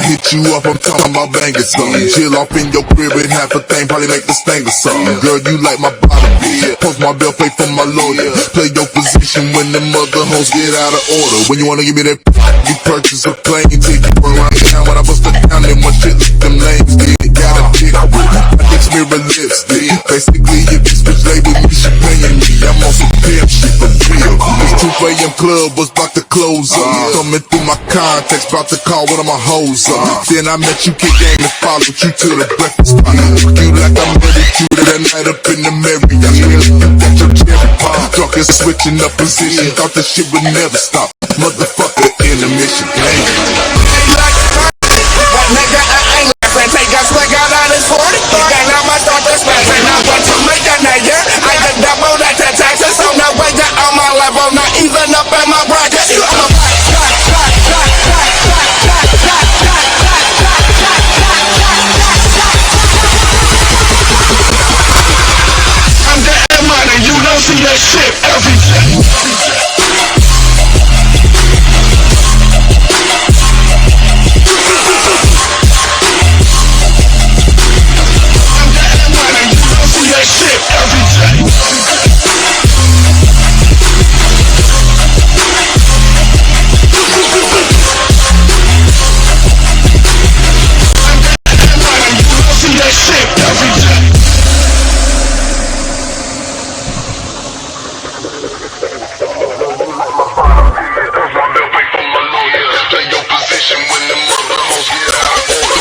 hit you up, I'm talking about banging something. Chill off in your crib and half a thing, probably make the sting or something. Girl, you like my body, post my bill, pay for my lawyer. Play your position when the mother hoes get out of order. When you wanna give me that, you purchase a plane ticket. Around town when I bust it down, then one shit like them lames did. Got a dick with my dick's mirror lips, did. Basically, if this bitch lay with me, she paying me. I'm on some pimp shit for real. This 2 AM club was about to close up. Coming through my contacts, about to call one of my hoes up. Then I met you, kick game, and followed you to the breakfast spot. You like I'm ready to that night up in the Marriott. Got your cherry pop, drunk and switching up position. Thought this shit would never stop. Motherfucker in the mission game. Nigga, I ain't laughing. Take a swig out of this 40. Then I'ma start to smash. And I want to make a nigga. I can double that to taxes on the way down on my level. Not even up in my bracket. I'm getting money. You don't see that shit every day.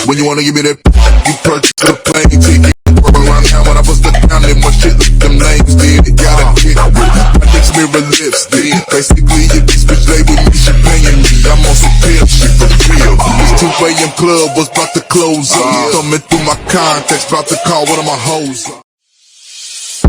When you wanna give me that, you purchase a plane ticket. Around town when I bust it down, then one shit like them lames did. Got a dick with my dick's mirror lips, did. Basically, if this bitch lay with me, she paying me. I'm on some pimp shit for real. This 2 AM club was about to close up. Coming through my contacts, about to call one of my hoes up.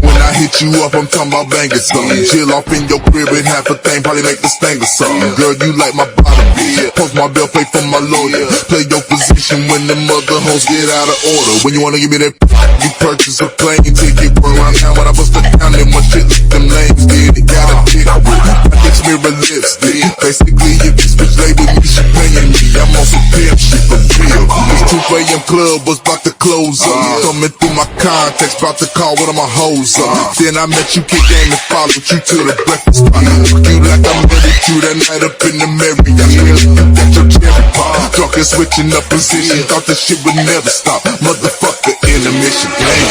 When I hit you up, I'm talking about banging something. Chill off in your crib and half a thing, probably make the sting or something. Girl, you like my body, post my bill, pay for my lawyer. Play your position when the mother hoes get out of order. When you wanna give me that, you purchase a plane ticket. Around town when I bust it down, then one shit like them lames did. Got a dick with my dick's mirror lips, did. Basically, if this bitch lay with me, she paying me. I'm on some pimp shit for real. This 2 AM club was about to close up. Coming through my contacts, about to call one of my hoes up. Then I met you, kick game, and followed you to the breakfast spot. You like I'm ready to that night up in the Marriott. Got your cherry pop, drunk and switching up position. Thought this shit would never stop. Motherfucker in the mission game.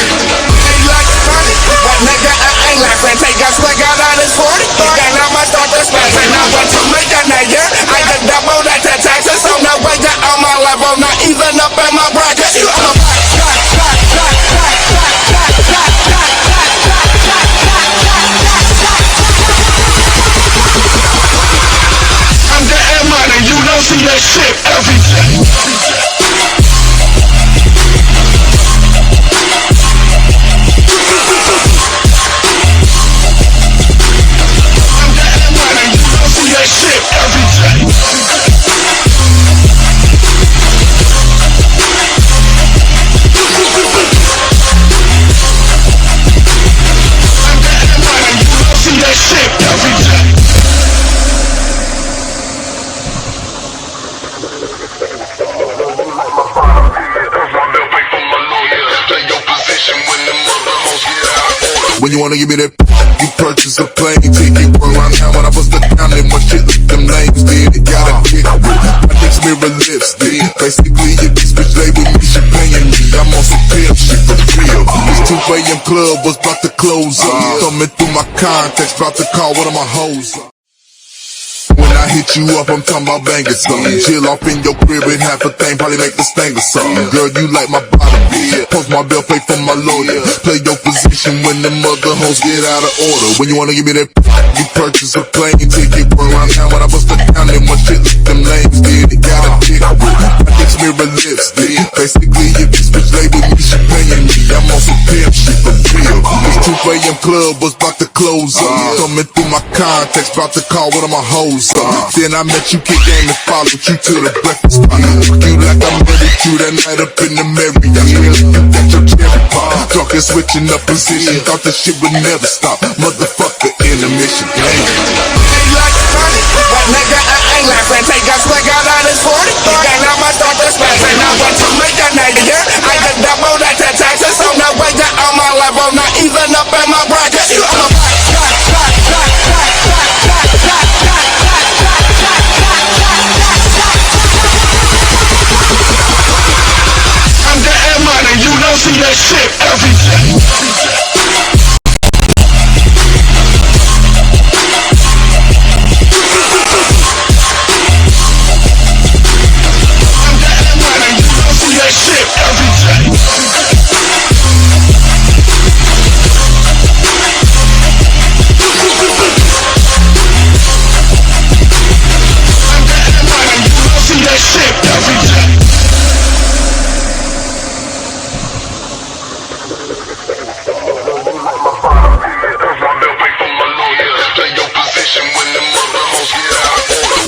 Nigga, I ain't laughing. Take a swig out of this 40. Then I'ma start to smash. And I want to make a nigga. I can double that to taxes on the way down on my level. Not even up in my bracket. I'm getting money. You don't see that shit every day. When you wanna give me that, you purchase a plane ticket. Around town when I bust it down, then one shit like them lames did. Got a dick with my dick's mirror lips, did. Basically, if this bitch lay with me, she paying me. I'm on some pimp shit for real. This 2 AM club was about to close up. Coming through my contacts, about to call one of my hoes up. When I hit you up, I'm talking about banging something. Chill off in your crib and half a thing, probably make the sting or something. Girl, you like my body, post my bill, pay for my lawyer. Play your position when the mother hoes get out of order. When you wanna give me that, you purchase a plane ticket. Around town when I bust it down, then one shit like them lames did. Got a dick with my dick's mirror lips, did. Basically, if this bitch lay with me, she paying me. I'm on some pimp shit for real. This 2 AM club was about to close up. Coming through my contacts, about to call one of my hoes up. Then I met you, kick game, and followed you to the breakfast spot. You like I'm ready to that night up in the Marriott. Got your cherry pop, drunk and switching up position. Thought this shit would never stop. Motherfucker in the mission game. Nigga, I ain't laughing. Take a swig out of this 40. Then I'ma start to smash.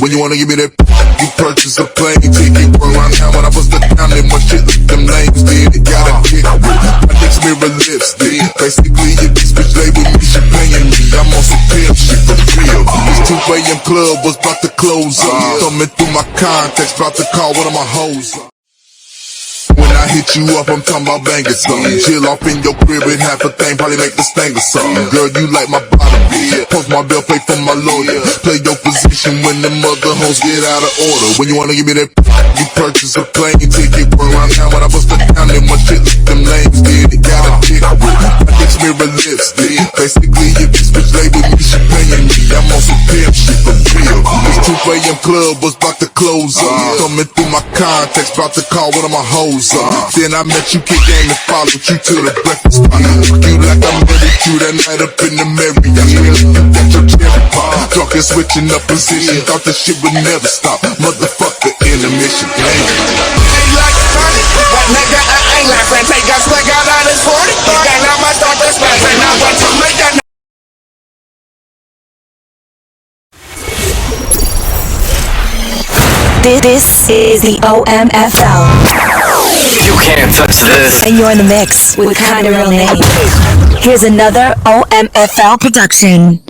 When you wanna give me that, you purchase a plane ticket. Run around town when I bust the down, then my shit look them lanes did. It got a kick with my next mirror lipstick. Basically, if this bitch lay with me, she paying me. I'm on some pimp shit for real. This 2 a.m. club was about to close up. Thumbing through my contacts, about to call one of my hoes up. When I hit you up, I'm talking about banging something. Chill off in your crib and half a thing, probably make the sting or something. Girl, you like my bottom, post my bill, pay for my lawyer. Play your position when the mother hoes get out of order. When you wanna give me that, you purchase a plane ticket. Run around town when I bust the down, then my shit look them lanes did. It got a kick with my next mirror lipstick. Basically, if this bitch lay with me, she paying me. I'm on some pimp shit for real. This 2 a.m. club was about to close up. Thumbing through my contacts, about to call one of my hoes up. Then I met you, kick game and followed you to the breakfast spot. Fuck you like I murdered you that night up in the Marriott. Got your cherry pop, talking switching up position. Thought this shit would never stop. Motherfucker, intermission. Like funny, but nigga, I ain't laughing. Take a swig out of this 40. Then I'ma start to smash. And I want to make that. This is the OMFL. You can't touch this. And you're in the mix with Kinda Real Name. Here's another OMFL production.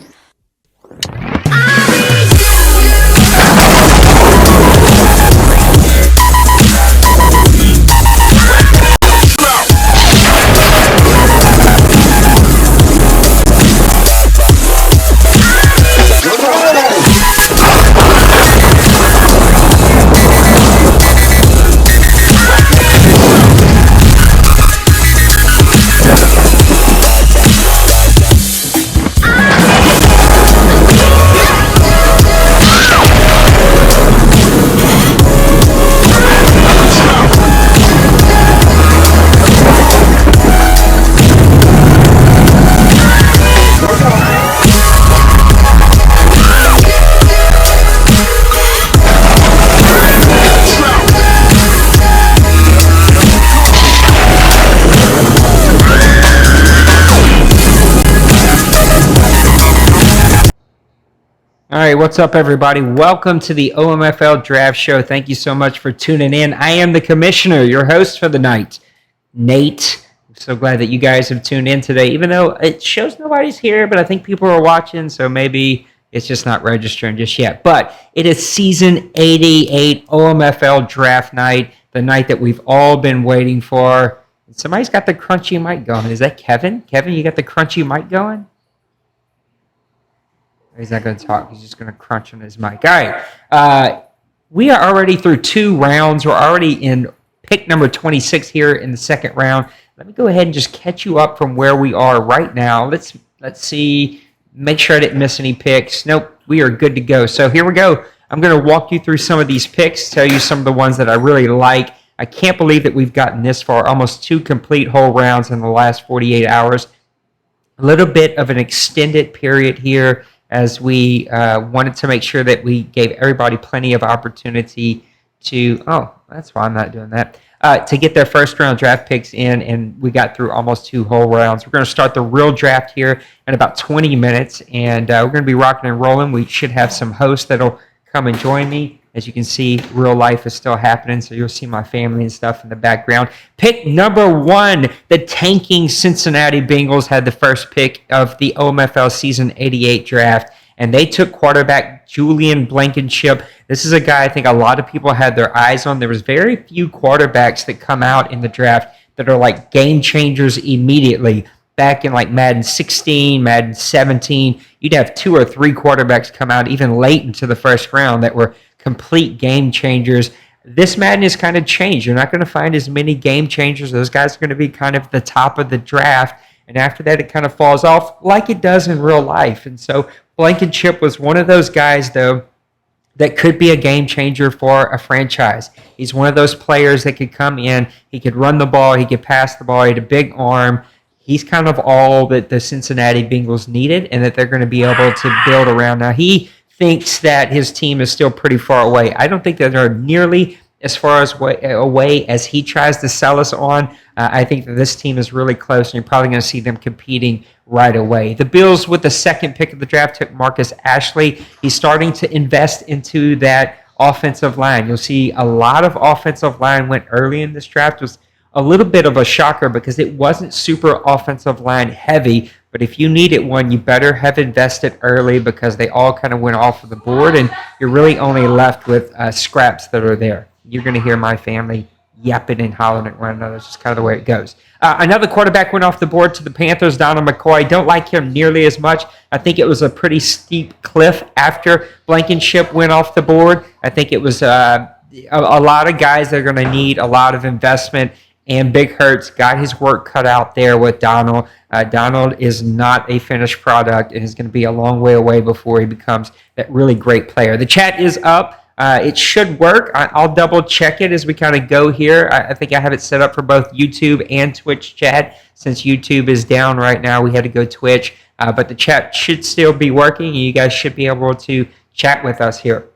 All right, what's up, everybody? Welcome to the OMFL Draft Show. Thank you so much for tuning in. I am the commissioner, your host for the night, Nate. I'm so glad that you guys have tuned in today, even though it shows nobody's here, but I think people are watching, so maybe it's just not registering just yet. But it is season 88 OMFL Draft Night, the night that we've all been waiting for. Somebody's got the crunchy mic going. Is that Kevin? Kevin, you got the crunchy mic going? He's not going to talk. He's just going to crunch on his mic. All right. We are already through 2 rounds. We're already in pick number 26 here in the second round. Let me go ahead and just catch you up from where we are right now. Let's see. Make sure I didn't miss any picks. Nope. We are good to go. So here we go. I'm going to walk you through some of these picks, tell you some of the ones that I really like. I can't believe that we've gotten this far, almost 2 complete whole rounds in the last 48 hours. A little bit of an extended period here, as we wanted to make sure that we gave everybody plenty of opportunity to, that's why I'm not doing that, to get their first round draft picks in, and we got through almost 2 whole rounds. We're going to start the real draft here in about 20 minutes, and we're going to be rocking and rolling. We should have some hosts that'll come and join me. As you can see, real life is still happening, so you'll see my family and stuff in the background. Pick number 1, the tanking Cincinnati Bengals had the first pick of the OMFL Season 88 draft, and they took quarterback Julian Blankenship. This is a guy I think a lot of people had their eyes on. There was very few quarterbacks that come out in the draft that are like game changers immediately. Back in like Madden 16, Madden 17, you'd have 2 or 3 quarterbacks come out even late into the first round that were complete game changers. This Madden is kind of changed. You're not going to find as many game changers. Those guys are going to be kind of the top of the draft. And after that, it kind of falls off like it does in real life. And so Blankenship was one of those guys, though, that could be a game changer for a franchise. He's one of those players that could come in. He could run the ball. He could pass the ball. He had a big arm. He's kind of all that the Cincinnati Bengals needed and that they're going to be able to build around. Now, he thinks that his team is still pretty far away. I don't think that they're nearly as far away as he tries to sell us on. I think that this team is really close, and you're probably going to see them competing right away. The Bills, with the second pick of the draft, took Marcus Ashley. He's starting to invest into that offensive line. You'll see a lot of offensive line went early in this draft. It was a little bit of a shocker because it wasn't super offensive line heavy, but if you needed one, you better have invested early because they all kind of went off of the board, and you're really only left with scraps that are there. You're going to hear my family yapping and hollering at one another. It's just kind of the way it goes. Another quarterback went off the board to the Panthers, Donald McCoy. Don't like him nearly as much. I think it was a pretty steep cliff after Blankenship went off the board. I think it was a lot of guys that are going to need a lot of investment, and Big Hurts got his work cut out there with Donald. Donald is not a finished product and is going to be a long way away before he becomes that really great player. The chat is up. It should work. I'll double check it as we kind of go here. I think I have it set up for both YouTube and Twitch chat. Since YouTube is down right now, we had to go Twitch. But the chat should still be working, and you guys should be able to chat with us here.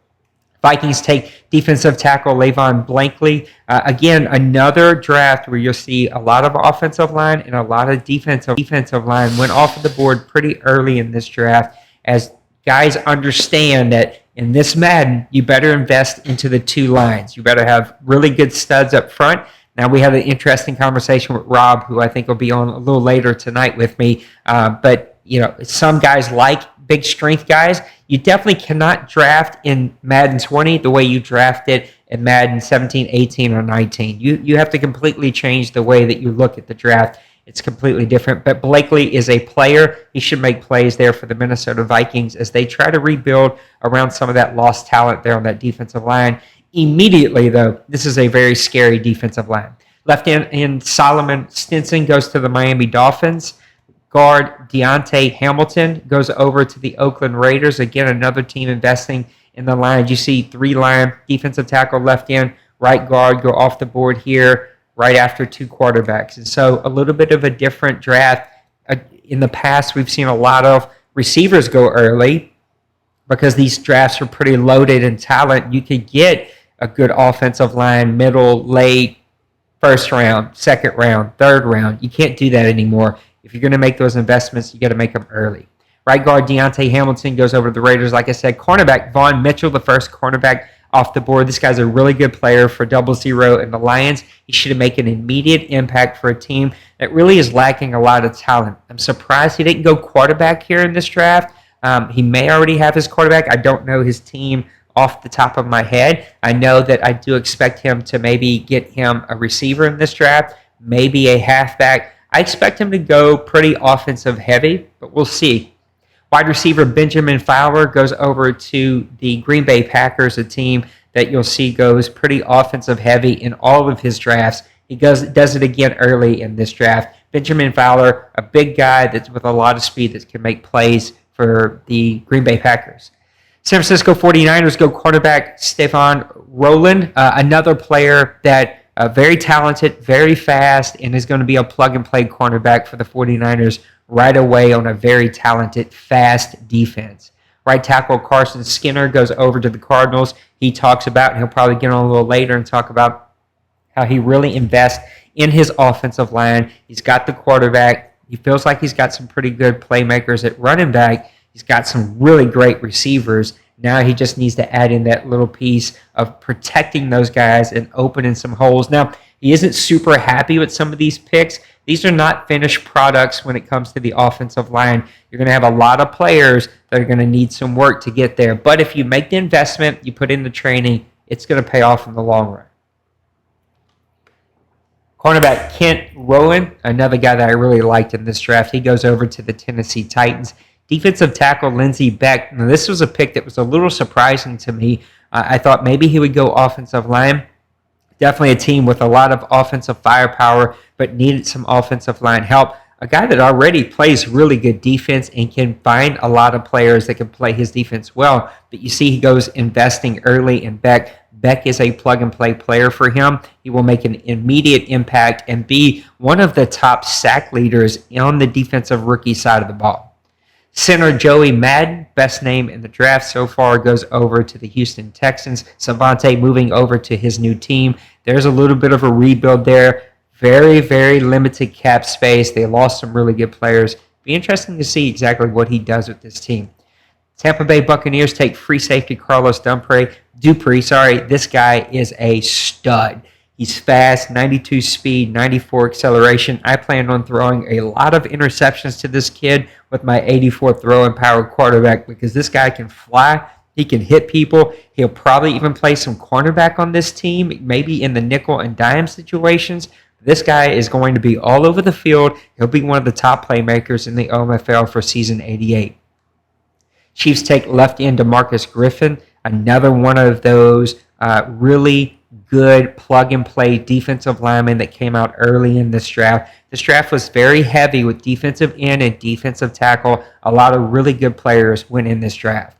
Vikings take defensive tackle Le'Veon Blankley. Again, another draft where you'll see a lot of offensive line and a lot of defensive line went off of the board pretty early in this draft, as guys understand that in this Madden, you better invest into the two lines. You better have really good studs up front. Now, we had an interesting conversation with Rob, who I think will be on a little later tonight with me. But, you know, some guys like big strength guys. You definitely cannot draft in Madden 20 the way you drafted in Madden 17, 18, or 19. You have to completely change the way that you look at the draft. It's completely different. But Blakely is a player. He should make plays there for the Minnesota Vikings as they try to rebuild around some of that lost talent there on that defensive line. Immediately, though, this is a very scary defensive line. Left end Solomon Stinson goes to the Miami Dolphins. Guard Deontay Hamilton goes over to the Oakland Raiders. Again, another team investing in the lines. You see three-line defensive tackle, left end, right guard go off the board here right after two quarterbacks. And so a little bit of a different draft. In the past, we've seen a lot of receivers go early because these drafts are pretty loaded in talent. You could get a good offensive line, middle, late, first round, second round, third round. You can't do that anymore. If you're going to make those investments, you got to make them early. Right guard Deontay Hamilton goes over to the Raiders. Like I said, cornerback Vaughn Mitchell, the first cornerback off the board. This guy's a really good player for 0-0 in the Lions. He should make an immediate impact for a team that really is lacking a lot of talent. I'm surprised he didn't go quarterback here in this draft. He may already have his quarterback. I don't know his team off the top of my head. I know that I do expect him to maybe get him a receiver in this draft, maybe a halfback. I expect him to go pretty offensive heavy, but we'll see. Wide receiver Benjamin Fowler goes over to the Green Bay Packers, a team that you'll see goes pretty offensive heavy in all of his drafts. He does it again early in this draft. Benjamin Fowler, a big guy that's with a lot of speed that can make plays for the Green Bay Packers. San Francisco 49ers go quarterback Stephon Rowland, another player that very talented, very fast, and is going to be a plug-and-play cornerback for the 49ers right away on a very talented, fast defense. Right tackle Carson Skinner goes over to the Cardinals. He talks about, and he'll probably get on a little later and talk about how he really invests in his offensive line. He's got the quarterback. He feels like he's got some pretty good playmakers at running back. He's got some really great receivers. Now he just needs to add in that little piece of protecting those guys and opening some holes. Now, he isn't super happy with some of these picks. These are not finished products when it comes to the offensive line. You're going to have a lot of players that are going to need some work to get there. But if you make the investment, you put in the training, it's going to pay off in the long run. Cornerback Kent Rowan, another guy that I really liked in this draft. He goes over to the Tennessee Titans. Defensive tackle Lindsey Beck. Now, this was a pick that was a little surprising to me. I thought maybe he would go offensive line. Definitely a team with a lot of offensive firepower, but needed some offensive line help. A guy that already plays really good defense and can find a lot of players that can play his defense well. But you see he goes investing early in Beck. Beck is a plug-and-play player for him. He will make an immediate impact and be one of the top sack leaders on the defensive rookie side of the ball. Center Joey Madden, best name in the draft so far, goes over to the Houston Texans. Savante moving over to his new team. There's a little bit of a rebuild there. Very, very limited cap space. They lost some really good players. Be interesting to see exactly what he does with this team. Tampa Bay Buccaneers take free safety Carlos Dupree. This guy is a stud. He's fast, 92 speed, 94 acceleration. I plan on throwing a lot of interceptions to this kid with my 84 throwing power quarterback because this guy can fly. He can hit people. He'll probably even play some cornerback on this team, maybe in the nickel and dime situations. This guy is going to be all over the field. He'll be one of the top playmakers in the OMFL for season 88. Chiefs take left end DeMarcus Griffin, another one of those really good plug-and-play defensive linemen that came out early in this draft. This draft was very heavy with defensive end and defensive tackle. A lot of really good players went in this draft.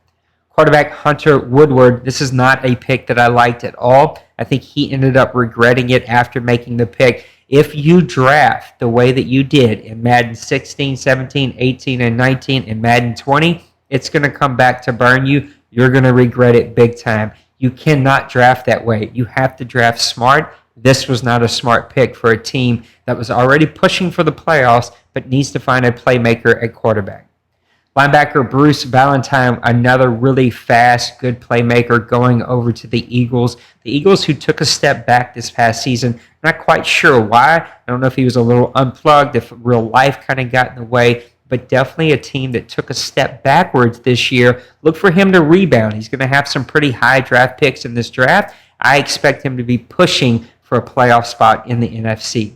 Quarterback Hunter Woodward, this is not a pick that I liked at all. I think he ended up regretting it after making the pick. If you draft the way that you did in Madden 16, 17, 18, and 19, and Madden 20, it's going to come back to burn you. You're going to regret it big time. You cannot draft that way. You have to draft smart. This was not a smart pick for a team that was already pushing for the playoffs but needs to find a playmaker at quarterback. Linebacker Bruce Valentine, another really fast, good playmaker going over to the Eagles. The Eagles who took a step back this past season. Not quite sure why. I don't know if he was a little unplugged, if real life kind of got in the way, but definitely a team that took a step backwards this year. Look for him to rebound. He's going to have some pretty high draft picks in this draft. I expect him to be pushing for a playoff spot in the NFC.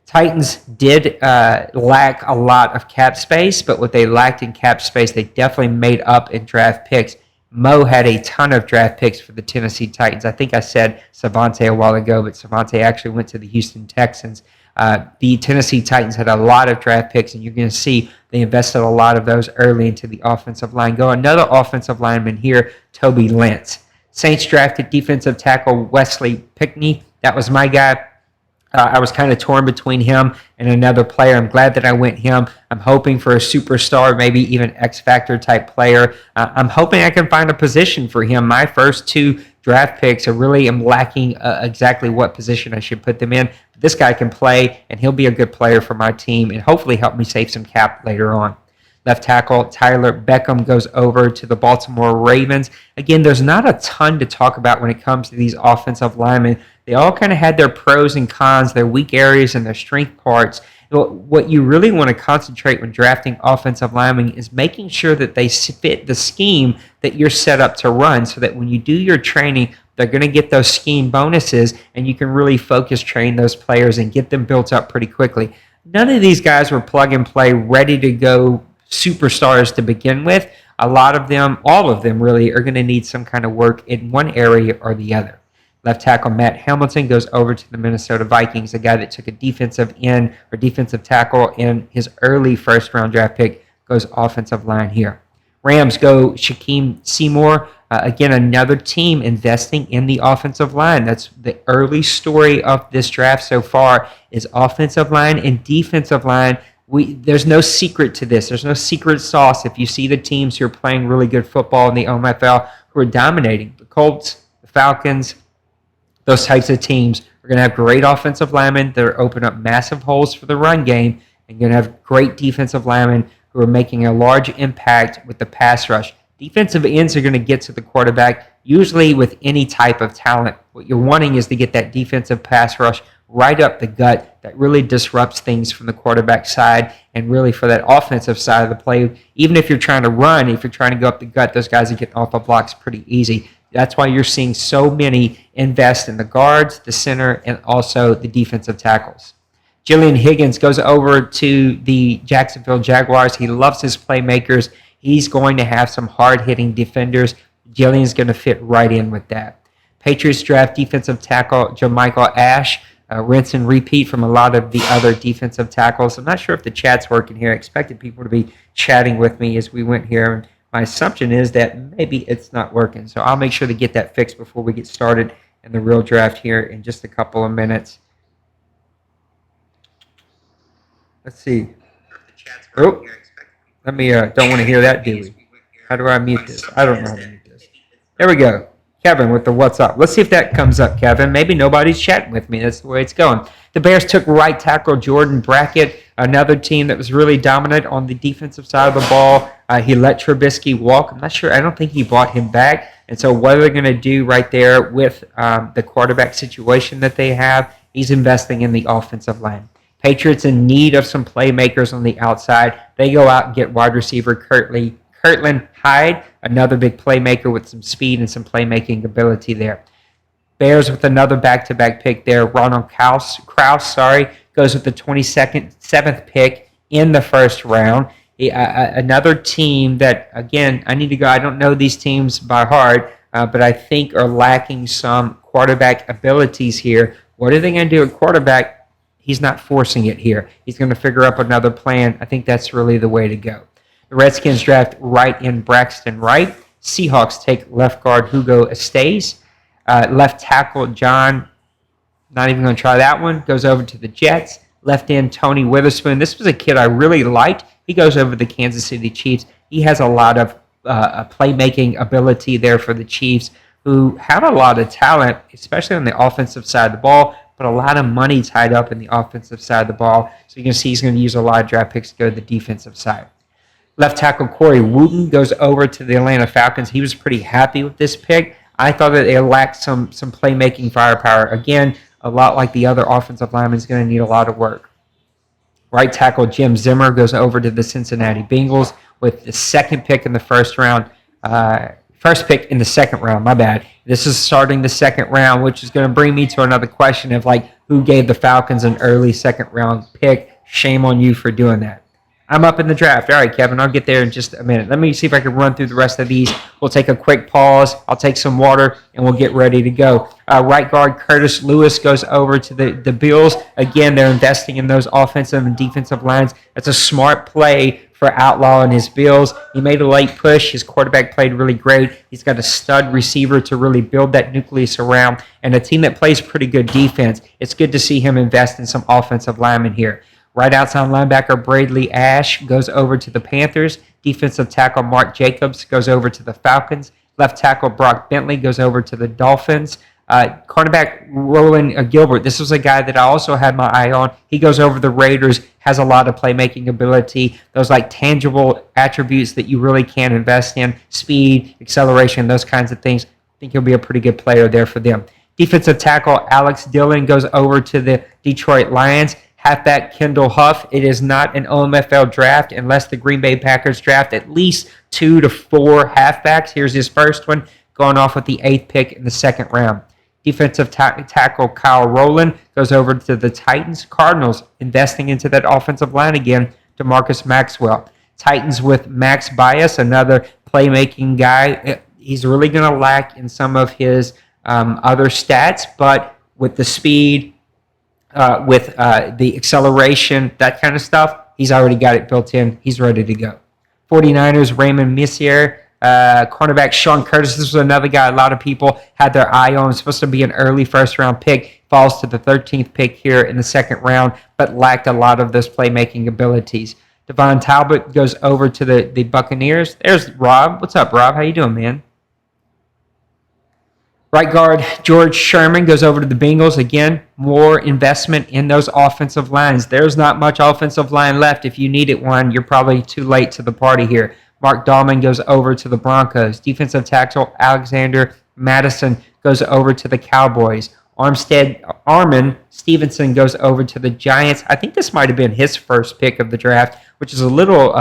Titans did lack a lot of cap space, but what they lacked in cap space, they definitely made up in draft picks. Mo had a ton of draft picks for the Tennessee Titans. I think I said Savante a while ago, but Savante actually went to the Houston Texans. The Tennessee Titans had a lot of draft picks, and you're going to see they invested a lot of those early into the offensive line. Go another offensive lineman here, Toby Lentz. Saints drafted defensive tackle Wesley Pickney. That was my guy. I was kind of torn between him and another player. I'm glad that I went him. I'm hoping for a superstar, maybe even X-Factor type player. I'm hoping I can find a position for him. My first two draft picks, I really am lacking exactly what position I should put them in. But this guy can play, and he'll be a good player for my team and hopefully help me save some cap later on. Left tackle Tyler Beckham goes over to the Baltimore Ravens. Again, there's not a ton to talk about when it comes to these offensive linemen. They all kind of had their pros and cons, their weak areas and their strength parts. What you really want to concentrate when drafting offensive linemen is making sure that they fit the scheme that you're set up to run so that when you do your training, they're going to get those scheme bonuses and you can really focus train those players and get them built up pretty quickly. None of these guys were plug and play, ready to go superstars to begin with. A lot of them, all of them really, are going to need some kind of work in one area or the other. Left tackle Matt Hamilton goes over to the Minnesota Vikings, a guy that took a defensive end or defensive tackle in his early first-round draft pick, goes offensive line here. Rams go Shaquem Seymour. Again, another team investing in the offensive line. That's the early story of this draft so far is offensive line and defensive line. There's no secret to this. There's no secret sauce. If you see the teams who are playing really good football in the OMFL who are dominating, the Colts, the Falcons, those types of teams are going to have great offensive linemen that are open up massive holes for the run game and going to have great defensive linemen who are making a large impact with the pass rush. Defensive ends are going to get to the quarterback usually with any type of talent. What you're wanting is to get that defensive pass rush right up the gut that really disrupts things from the quarterback side and really for that offensive side of the play. Even if you're trying to run, if you're trying to go up the gut, those guys are getting off the blocks pretty easy. That's why you're seeing so many invest in the guards, the center, and also the defensive tackles. Jillian Higgins goes over to the Jacksonville Jaguars. He loves his playmakers. He's going to have some hard-hitting defenders. Jillian's going to fit right in with that. Patriots draft defensive tackle Jermichael Ash. Rinse and repeat from a lot of the other defensive tackles. I'm not sure if the chat's working here. I expected people to be chatting with me as we went here. My assumption is that maybe it's not working. So I'll make sure to get that fixed before we get started in the real draft here in just a couple of minutes. Let's see. Oh, let me, don't want to hear that, do we? How do I mute this? I don't know how to mute this. There we go. Kevin with the what's up. Let's see if that comes up, Kevin. Maybe nobody's chatting with me. That's the way it's going. The Bears took right tackle Jordan Brackett. Another team that was really dominant on the defensive side of the ball. He let Trubisky walk. I'm not sure. I don't think he brought him back. And so what are they going to do right there with the quarterback situation that they have? He's investing in the offensive line. Patriots in need of some playmakers on the outside. They go out and get wide receiver Kirtland Hyde, another big playmaker with some speed and some playmaking ability there. Bears with another back-to-back pick there. Ronald Krause, goes with the 7th pick in the first round. Another team that, again, I need to go. I don't know these teams by heart, but I think are lacking some quarterback abilities here. What are they going to do at quarterback? He's not forcing it here. He's going to figure up another plan. I think that's really the way to go. The Redskins draft right in Braxton Wright. Seahawks take left guard Hugo Estes. Left tackle John, not even going to try that one, goes over to the Jets. Left end Tony Witherspoon. This was a kid I really liked. He goes over to the Kansas City Chiefs. He has a lot of playmaking ability there for the Chiefs, who have a lot of talent, especially on the offensive side of the ball, but a lot of money tied up in the offensive side of the ball. So you can see he's going to use a lot of draft picks to go to the defensive side. Left tackle Corey Wooten goes over to the Atlanta Falcons. He was pretty happy with this pick. I thought that they lacked some playmaking firepower. Again, a lot like the other offensive linemen, is going to need a lot of work. Right tackle Jim Zimmer goes over to the Cincinnati Bengals with the 2nd pick in the first round. First pick in the 2nd round, my bad. This is starting the 2nd round, which is going to bring me to another question of, like, who gave the Falcons an early 2nd round pick? Shame on you for doing that. I'm up in the draft. All right, Kevin, I'll get there in just a minute. Let me see if I can run through the rest of these. We'll take a quick pause. I'll take some water, and we'll get ready to go. Right guard Curtis Lewis goes over to the Bills. Again, they're investing in those offensive and defensive lines. That's a smart play for Outlaw and his Bills. He made a late push. His quarterback played really great. He's got a stud receiver to really build that nucleus around, and a team that plays pretty good defense. It's good to see him invest in some offensive linemen here. Right outside linebacker Bradley Ash goes over to the Panthers. Defensive tackle Mark Jacobs goes over to the Falcons. Left tackle Brock Bentley goes over to the Dolphins. Cornerback Roland Gilbert. This was a guy that I also had my eye on. He goes over the Raiders, has a lot of playmaking ability. Those like tangible attributes that you really can invest in. Speed, acceleration, those kinds of things. I think he'll be a pretty good player there for them. Defensive tackle Alex Dillon goes over to the Detroit Lions. Halfback Kendall Huff. It is not an OMFL draft unless the Green Bay Packers draft at least 2 to 4 halfbacks. Here's his first one, going off with the 8th pick in the 2nd round. Defensive tackle Kyle Rowland goes over to the Titans. Cardinals investing into that offensive line again to Marcus Maxwell. Titans with Max Bias, another playmaking guy. He's really going to lack in some of his other stats, but with the speed, with the acceleration, that kind of stuff, he's already got it built in. He's ready to go. 49ers, Raymond Messier. Cornerback Sean Curtis. This was another guy a lot of people had their eye on. It's supposed to be an early first-round pick. Falls to the 13th pick here in the 2nd round, but lacked a lot of those playmaking abilities. Devon Talbot goes over to the Buccaneers. There's Rob. What's up, Rob? How you doing, man? Right guard George Sherman goes over to the Bengals. Again, more investment in those offensive lines. There's not much offensive line left. If you needed one, you're probably too late to the party here. Mark Dahlman goes over to the Broncos. Defensive tackle Alexander Madison goes over to the Cowboys. Armin Stevenson goes over to the Giants. I think this might have been his first pick of the draft, which is a little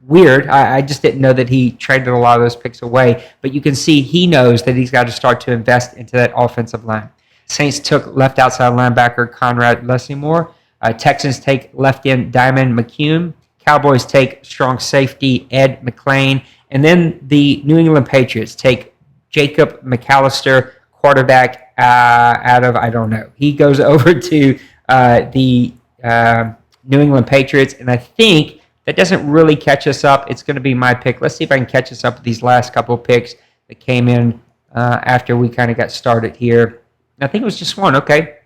weird. I just didn't know that he traded a lot of those picks away. But you can see he knows that he's got to start to invest into that offensive line. Saints took left outside linebacker Conrad Lessimore. Texans take left end Diamond McCune. Cowboys take strong safety Ed McClain. And then the New England Patriots take Jacob McAllister, quarterback out of, I don't know. He goes over to the New England Patriots, and I think that doesn't really catch us up. It's going to be my pick. Let's see if I can catch us up with these last couple of picks that came in after we kind of got started here. I think it was just one. Okay.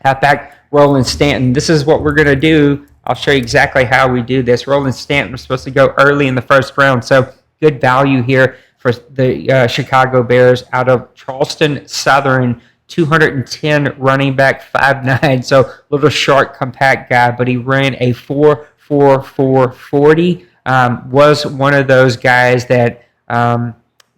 Halfback Roland Stanton. This is what we're going to do. I'll show you exactly how we do this. Roland Stanton was supposed to go early in the first round, so good value here for the Chicago Bears out of Charleston Southern 210 running back, 5'9", so little short, compact guy, but he ran a 4.4440. Was one of those guys that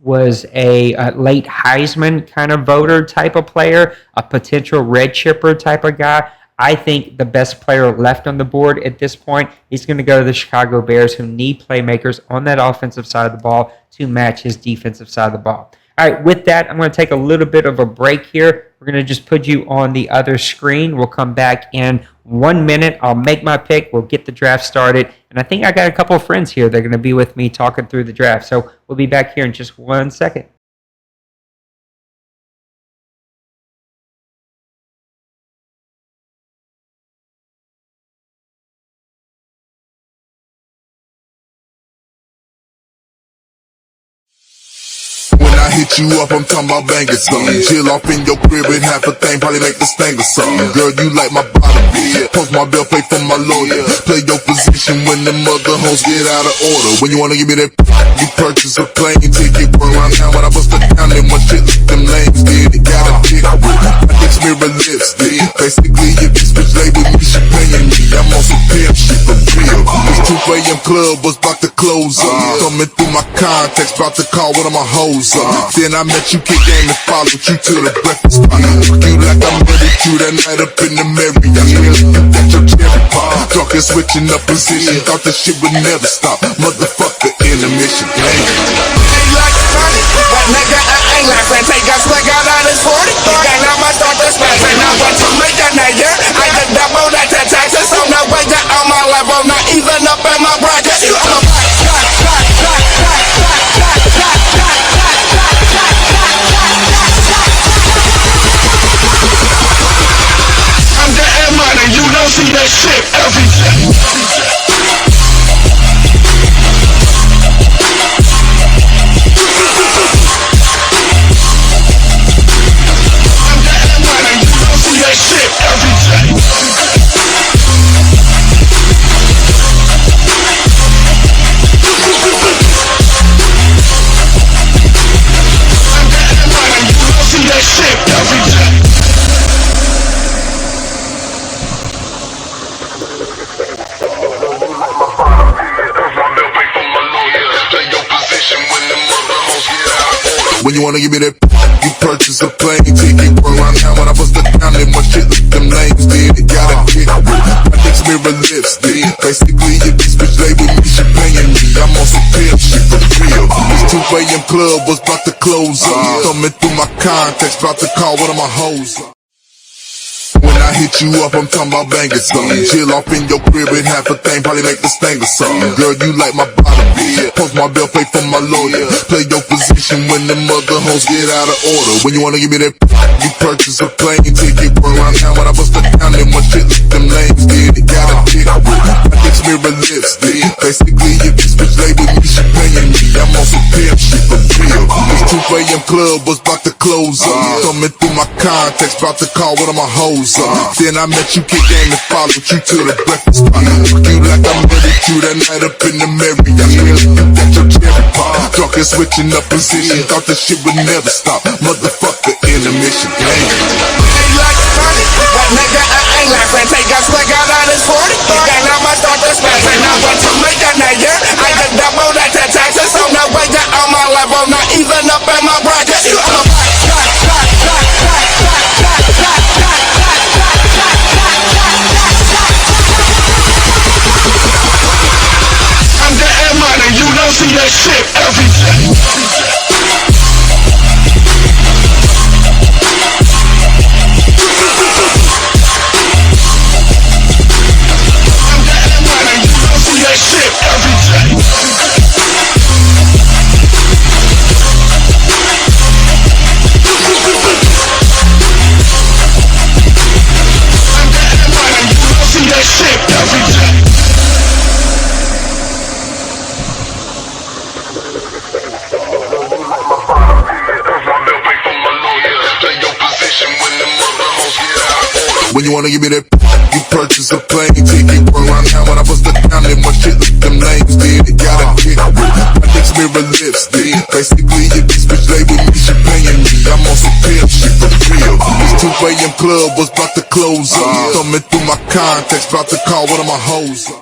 was a late Heisman kind of voter type of player, a potential red chipper type of guy. I think the best player left on the board at this point is going to go to the Chicago Bears, who need playmakers on that offensive side of the ball to match his defensive side of the ball. All right, with that, I'm going to take a little bit of a break here. We're going to just put you on the other screen. We'll come back in 1 minute. I'll make my pick. We'll get the draft started. And I think I got a couple of friends here that are going to be with me talking through the draft. So we'll be back here in just 1 second. When I hit you up, I'm talking about banging something. Chill off in your crib and half a thing, probably make the sting or something. Girl, you like my bottom, post my bill, pay for my lawyer. Play your position when the mother hoes get out of order. When you wanna give me that, you purchase a plane ticket. Run around town when I bust it down, then one shit like them lanes did. It got a dick with my dick's mirror lips, did. Basically, if this bitch lay with me, she paying me. I'm on some pimp shit for real. This 2 a.m. club was about to close up. Coming through my contacts, about to call one of my hoes up. Then I met you, kick game and followed you to the breakfast spot. You like I'm ready to that night up in the Marriott. You got your cherry pop. Drunk and switching up position. Thought that shit would never stop. Motherfucker in the mission. Like money, but nigga, I ain't laughing. Take a swig out of this 40. Then I'ma start to spend. And I want to make a nigga. I just double that the taxes on the way down on my level. Not even up in my bracket. You on a I'm getting money. You don't see that shit every day. When you wanna give me that, you purchase a plane ticket. Run around town when I bust it down, then one shit like them lanes did. It got a dick with my dick's mirror lips, did. Basically, if this bitch lay with me, she paying me. I'm on some pimp shit for real. This 2 a.m. club was about to close up. Coming through my contacts, about to call one of my hoes up. When I hit you up, I'm talking about banging something. Chill off in your crib and half a thing, probably make the sting or something. Girl, you like my bottom, post my bill, pay for my lawyer. Play your position when the mother hoes get out of order. When you wanna give me that, you purchase a plane ticket. Run around town when I bust it down, then one shit like them lanes did. It got a dick with my dick's mirror lips, did. Basically, if this bitch lay with me, she paying me. I'm on some pimp shit for real. This 2 a.m. club was about to close up. Coming through my contacts, about to call one of my hoes up. Then I met you, kick game and followed you to the breakfast spot. You like I'm ready to that night up in the Marriott. You got your cherry pop. Drunk and switching up position. Thought that shit would never stop. Motherfucker in the mission. Like money, but nigga, I ain't laughing. Take a swig out of this 40. Then I'ma start to spend. And I want to make a nigga. I just double that the taxes on the way down on my level. Not even up in my bracket. You on a I'm getting money. You don't see that shit every day. When you wanna give me that, you purchase a plane ticket. Run around town when I bust it down, then one shit like them lanes did. It got a dick with my dick's mirror lips, did. Basically, if this bitch lay with me, she paying me. I'm on some pimp shit for real. 2 a.m. club was about to close up. Thumbing through my contacts, about to call one of my hoes up.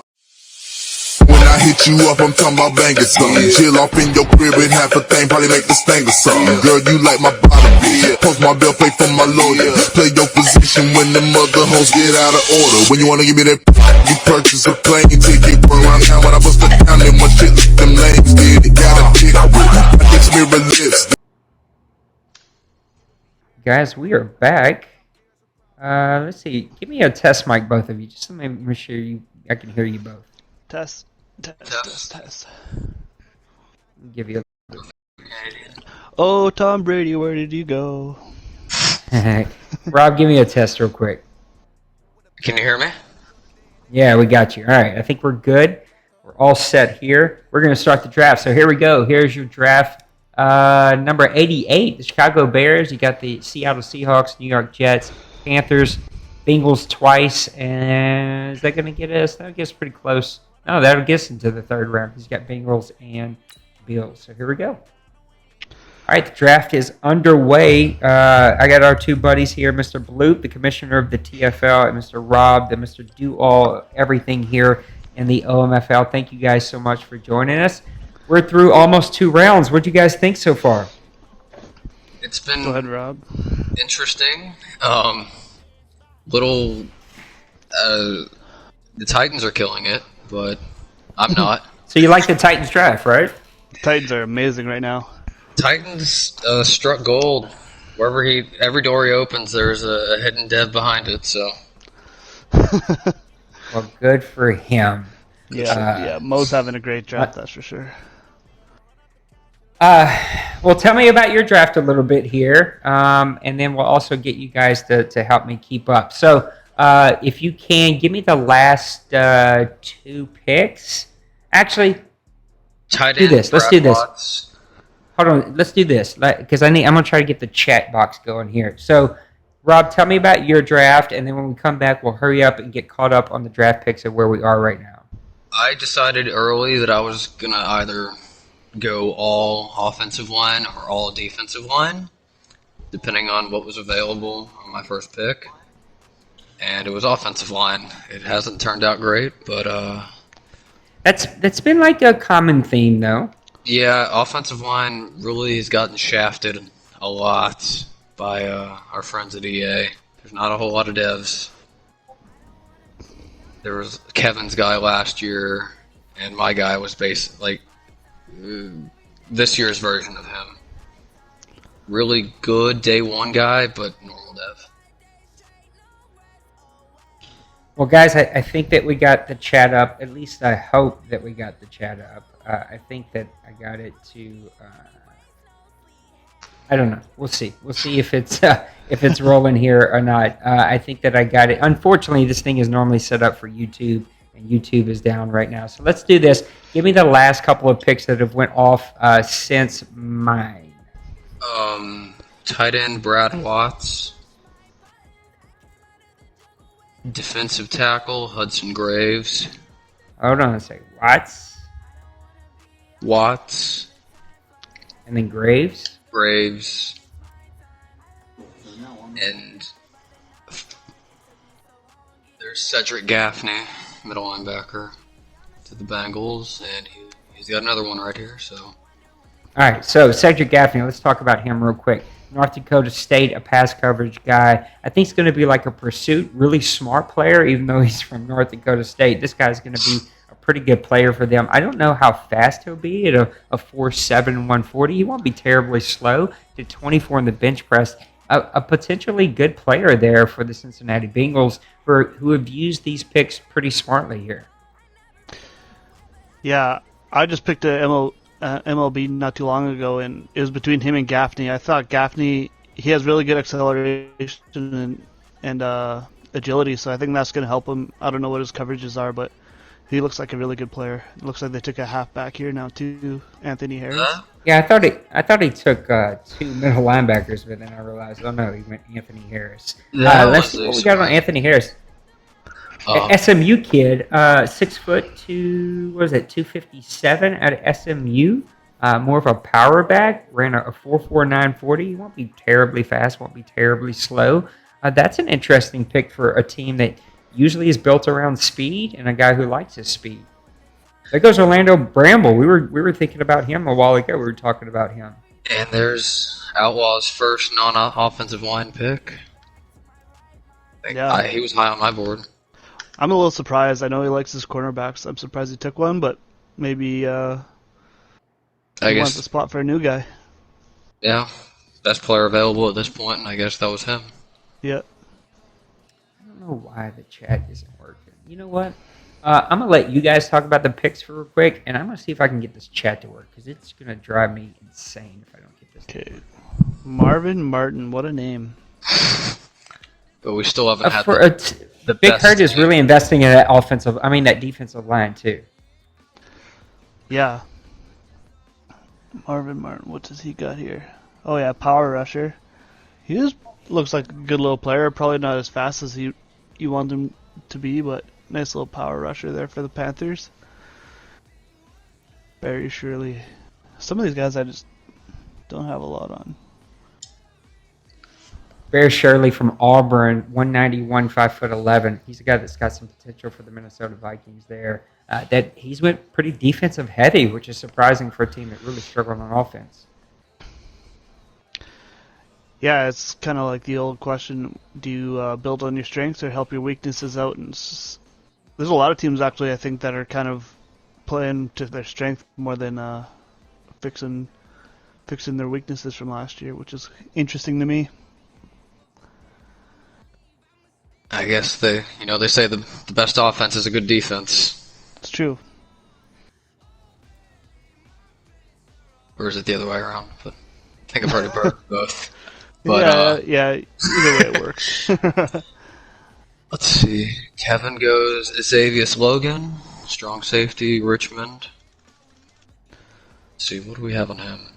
When I hit you up, I'm talking about banging something. Chill off in your crib and half a thing, probably make the sting or something. Girl, you like my bottom, post my bill, pay for my lawyer. Play your position when the mother hoes get out of order. When you wanna give me that, you purchase a plane ticket. Run around town when I bust it down, then one shit like them lanes did. It got a dick with I get mirror lips. Guys, we are back. Let's see. Give me a test mic, both of you, just to make sure I can hear you both. Test. Test. Give you Oh, Tom Brady, where did you go? Rob, give me a test real quick. Can you hear me? Yeah, we got you. All right, I think we're good. We're all set here. We're going to start the draft. So here we go. Here's your draft. Number 88, the Chicago Bears. You got the Seattle Seahawks, New York Jets, Panthers, Bengals twice. And is that going to get us? That gets pretty close. No, that'll get us into the third round because you got Bengals and Bills. So here we go. All right, the draft is underway. I got our two buddies here, Mr. Bloop, the commissioner of the TFL, and Mr. Rob, the Mr. Do-All Everything here in the OMFL. Thank you guys so much for joining us. We're through almost 2 rounds. What do you guys think so far? It's been Go ahead, Rob. interesting. The Titans are killing it, but I'm not. So you like the Titans draft, right? The Titans are amazing right now. Titans struck gold. Every door he opens, there's a hidden dev behind it. So Well, good for him. Yeah, Mo's having a great draft, that's for sure. Well, tell me about your draft a little bit here, and then we'll also get you guys to help me keep up. So, if you can, give me the last 2 picks. Actually, tight do end. this. Let's Brad do this. Watts. Hold on. Let's do this because I'm gonna try to get the chat box going here. So, Rob, tell me about your draft, and then when we come back, we'll hurry up and get caught up on the draft picks of where we are right now. I decided early that I was gonna either go all offensive line or all defensive line, depending on what was available on my first pick. And it was offensive line. It hasn't turned out great, but That's been like a common theme, though. yeah, offensive line really has gotten shafted a lot by our friends at EA. There's not a whole lot of devs. There was Kevin's guy last year, and my guy was this year's version of him. Really good day one guy, but normal dev. Well, guys, I think that we got the chat up. At least I hope that we got the chat up. I think that I got it to. I don't know. We'll see. We'll see if it's rolling here or not. I think that I got it. Unfortunately, this thing is normally set up for YouTube, and YouTube is down right now. So let's do this. Give me the last couple of picks that have went off since mine. Tight end Brad Watts. Defensive tackle Hudson Graves. Hold on a second. Watts. And then Graves. And there's Cedric Gaffney, middle linebacker to the Bengals, and he's got another one right here. So, All right, so Cedric Gaffney, let's talk about him real quick. North Dakota State, a pass coverage guy. I think he's going to be like a pursuit, really smart player, even though he's from North Dakota State. This guy's going to be a pretty good player for them. I don't know how fast he'll be at a 4.7 140. He won't be terribly slow. Did 24 in the bench press. A potentially good player there for the Cincinnati Bengals who have used these picks pretty smartly here. Yeah, I just picked a MLB not too long ago, and it was between him and Gaffney. I thought Gaffney, he has really good acceleration and agility, so I think that's going to help him. I don't know what his coverages are, but he looks like a really good player. It looks like they took a halfback here now too, Anthony Harris. Yeah, I thought he took 2 middle linebackers, but then I realized, oh no, he went Anthony Harris. Let's see what we got on Anthony Harris. SMU kid, 6'2", what is it, 257 out of SMU. More of a power back, ran a 4.49 40. He won't be terribly fast, won't be terribly slow. That's an interesting pick for a team that usually is built around speed and a guy who likes his speed. There goes Orlando Bramble. We were thinking about him a while ago. We were talking about him. And there's Outlaw's first non-offensive line pick. Yeah. He was high on my board. I'm a little surprised. I know he likes his cornerbacks. I'm surprised he took one, but maybe he wants the spot for a new guy. Yeah, best player available at this point, and I guess that was him. Yeah. I don't know why the chat isn't working. You know what? I'm going to let you guys talk about the picks for real quick, and I'm going to see if I can get this chat to work, because it's going to drive me insane if I don't get this to work. Marvin Martin, what a name. But we still haven't had the Big Hurt is really investing in that defensive line, too. Yeah. Marvin Martin, what does he got here? Oh, yeah, power rusher. Looks like a good little player. Probably not as fast as you want him to be, but nice little power rusher there for the Panthers. Barry Shirley. Some of these guys I just don't have a lot on. Barry Shirley from Auburn, 191, 5'11". He's a guy that's got some potential for the Minnesota Vikings there. That he's went pretty defensive heavy, which is surprising for a team that really struggled on offense. Yeah, it's kind of like the old question: do you build on your strengths or help your weaknesses out? And there's a lot of teams actually, I think, that are kind of playing to their strength more than fixing their weaknesses from last year, which is interesting to me. I guess they say the best offense is a good defense. It's true. Or is it the other way around? But I think I've already heard both. But, yeah, either way it works. Let's see. Kevin goes Xavier Logan, strong safety, Richmond. Let's see, what do we have on him?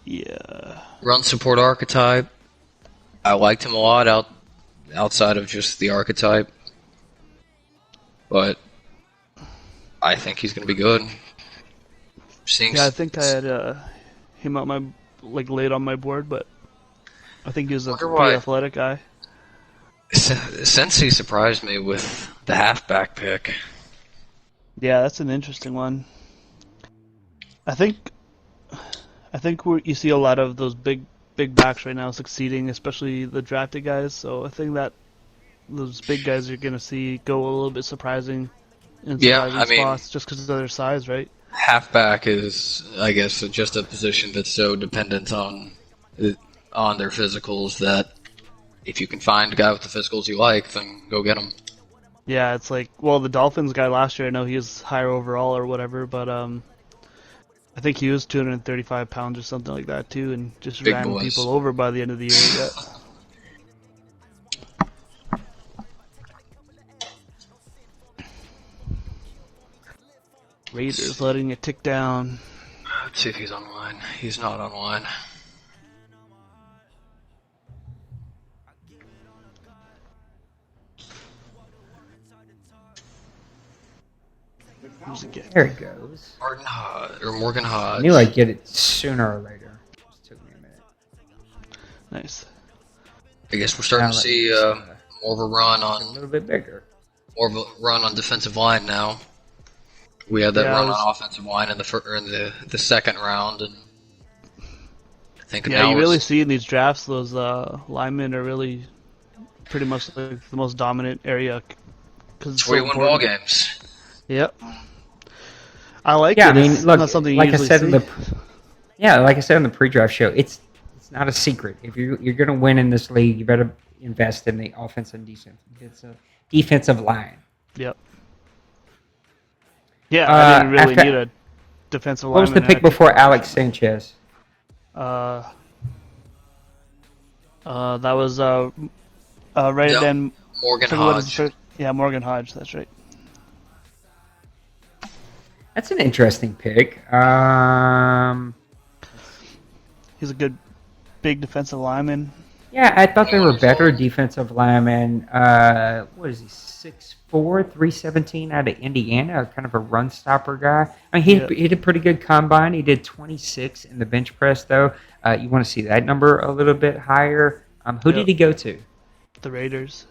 Yeah. Run support archetype. I liked him a lot outside of just the archetype. But I think he's going to be good. I think I had him on late on my board, but I think he was a pretty athletic guy. Sensi surprised me with the halfback pick. Yeah, that's an interesting one. I think you see a lot of those big backs right now succeeding, especially the drafted guys. So I think that those big guys are going to go a little bit surprising in spots just because of their size, right? Halfback is, I guess, just a position that's so dependent on their physicals that if you can find a guy with the physicals you like, then go get him. Yeah, it's like, well, the Dolphins guy last year, I know he was higher overall or whatever, but I think he was 235 pounds or something like that too, and just Big ran boys. people over by the end of the year. Yeah. Raiders letting it tick down. Let's see if he's online. He's not online. There it goes. Morgan Hodge. I knew I'd get it sooner or later. It just took me a minute. Nice. I guess we're starting to see more of a run on a little bit bigger. More of a run on defensive line now. We had that run on offensive line in the second round, and I think now you really see in these drafts those linemen are really pretty much like the most dominant area because it's where you win ball games. Yep. I like it. I mean, look, not something you like I usually said see. like I said in the pre-draft show, it's not a secret. If you're going to win in this league, you better invest in the offense and defensive line. Yep. Yeah, I didn't really need a defensive lineman. What was the pick before Alex Sanchez? That was right then. Morgan Hodge. Yeah, Morgan Hodge. That's right. That's an interesting pick. He's a good, big defensive lineman. Yeah, I thought there were better defensive linemen. What is he, 6'4", 317 out of Indiana, kind of a run stopper guy. I mean, he did pretty good combine. He did 26 in the bench press, though. You want to see that number a little bit higher. Who did he go to? the Raiders.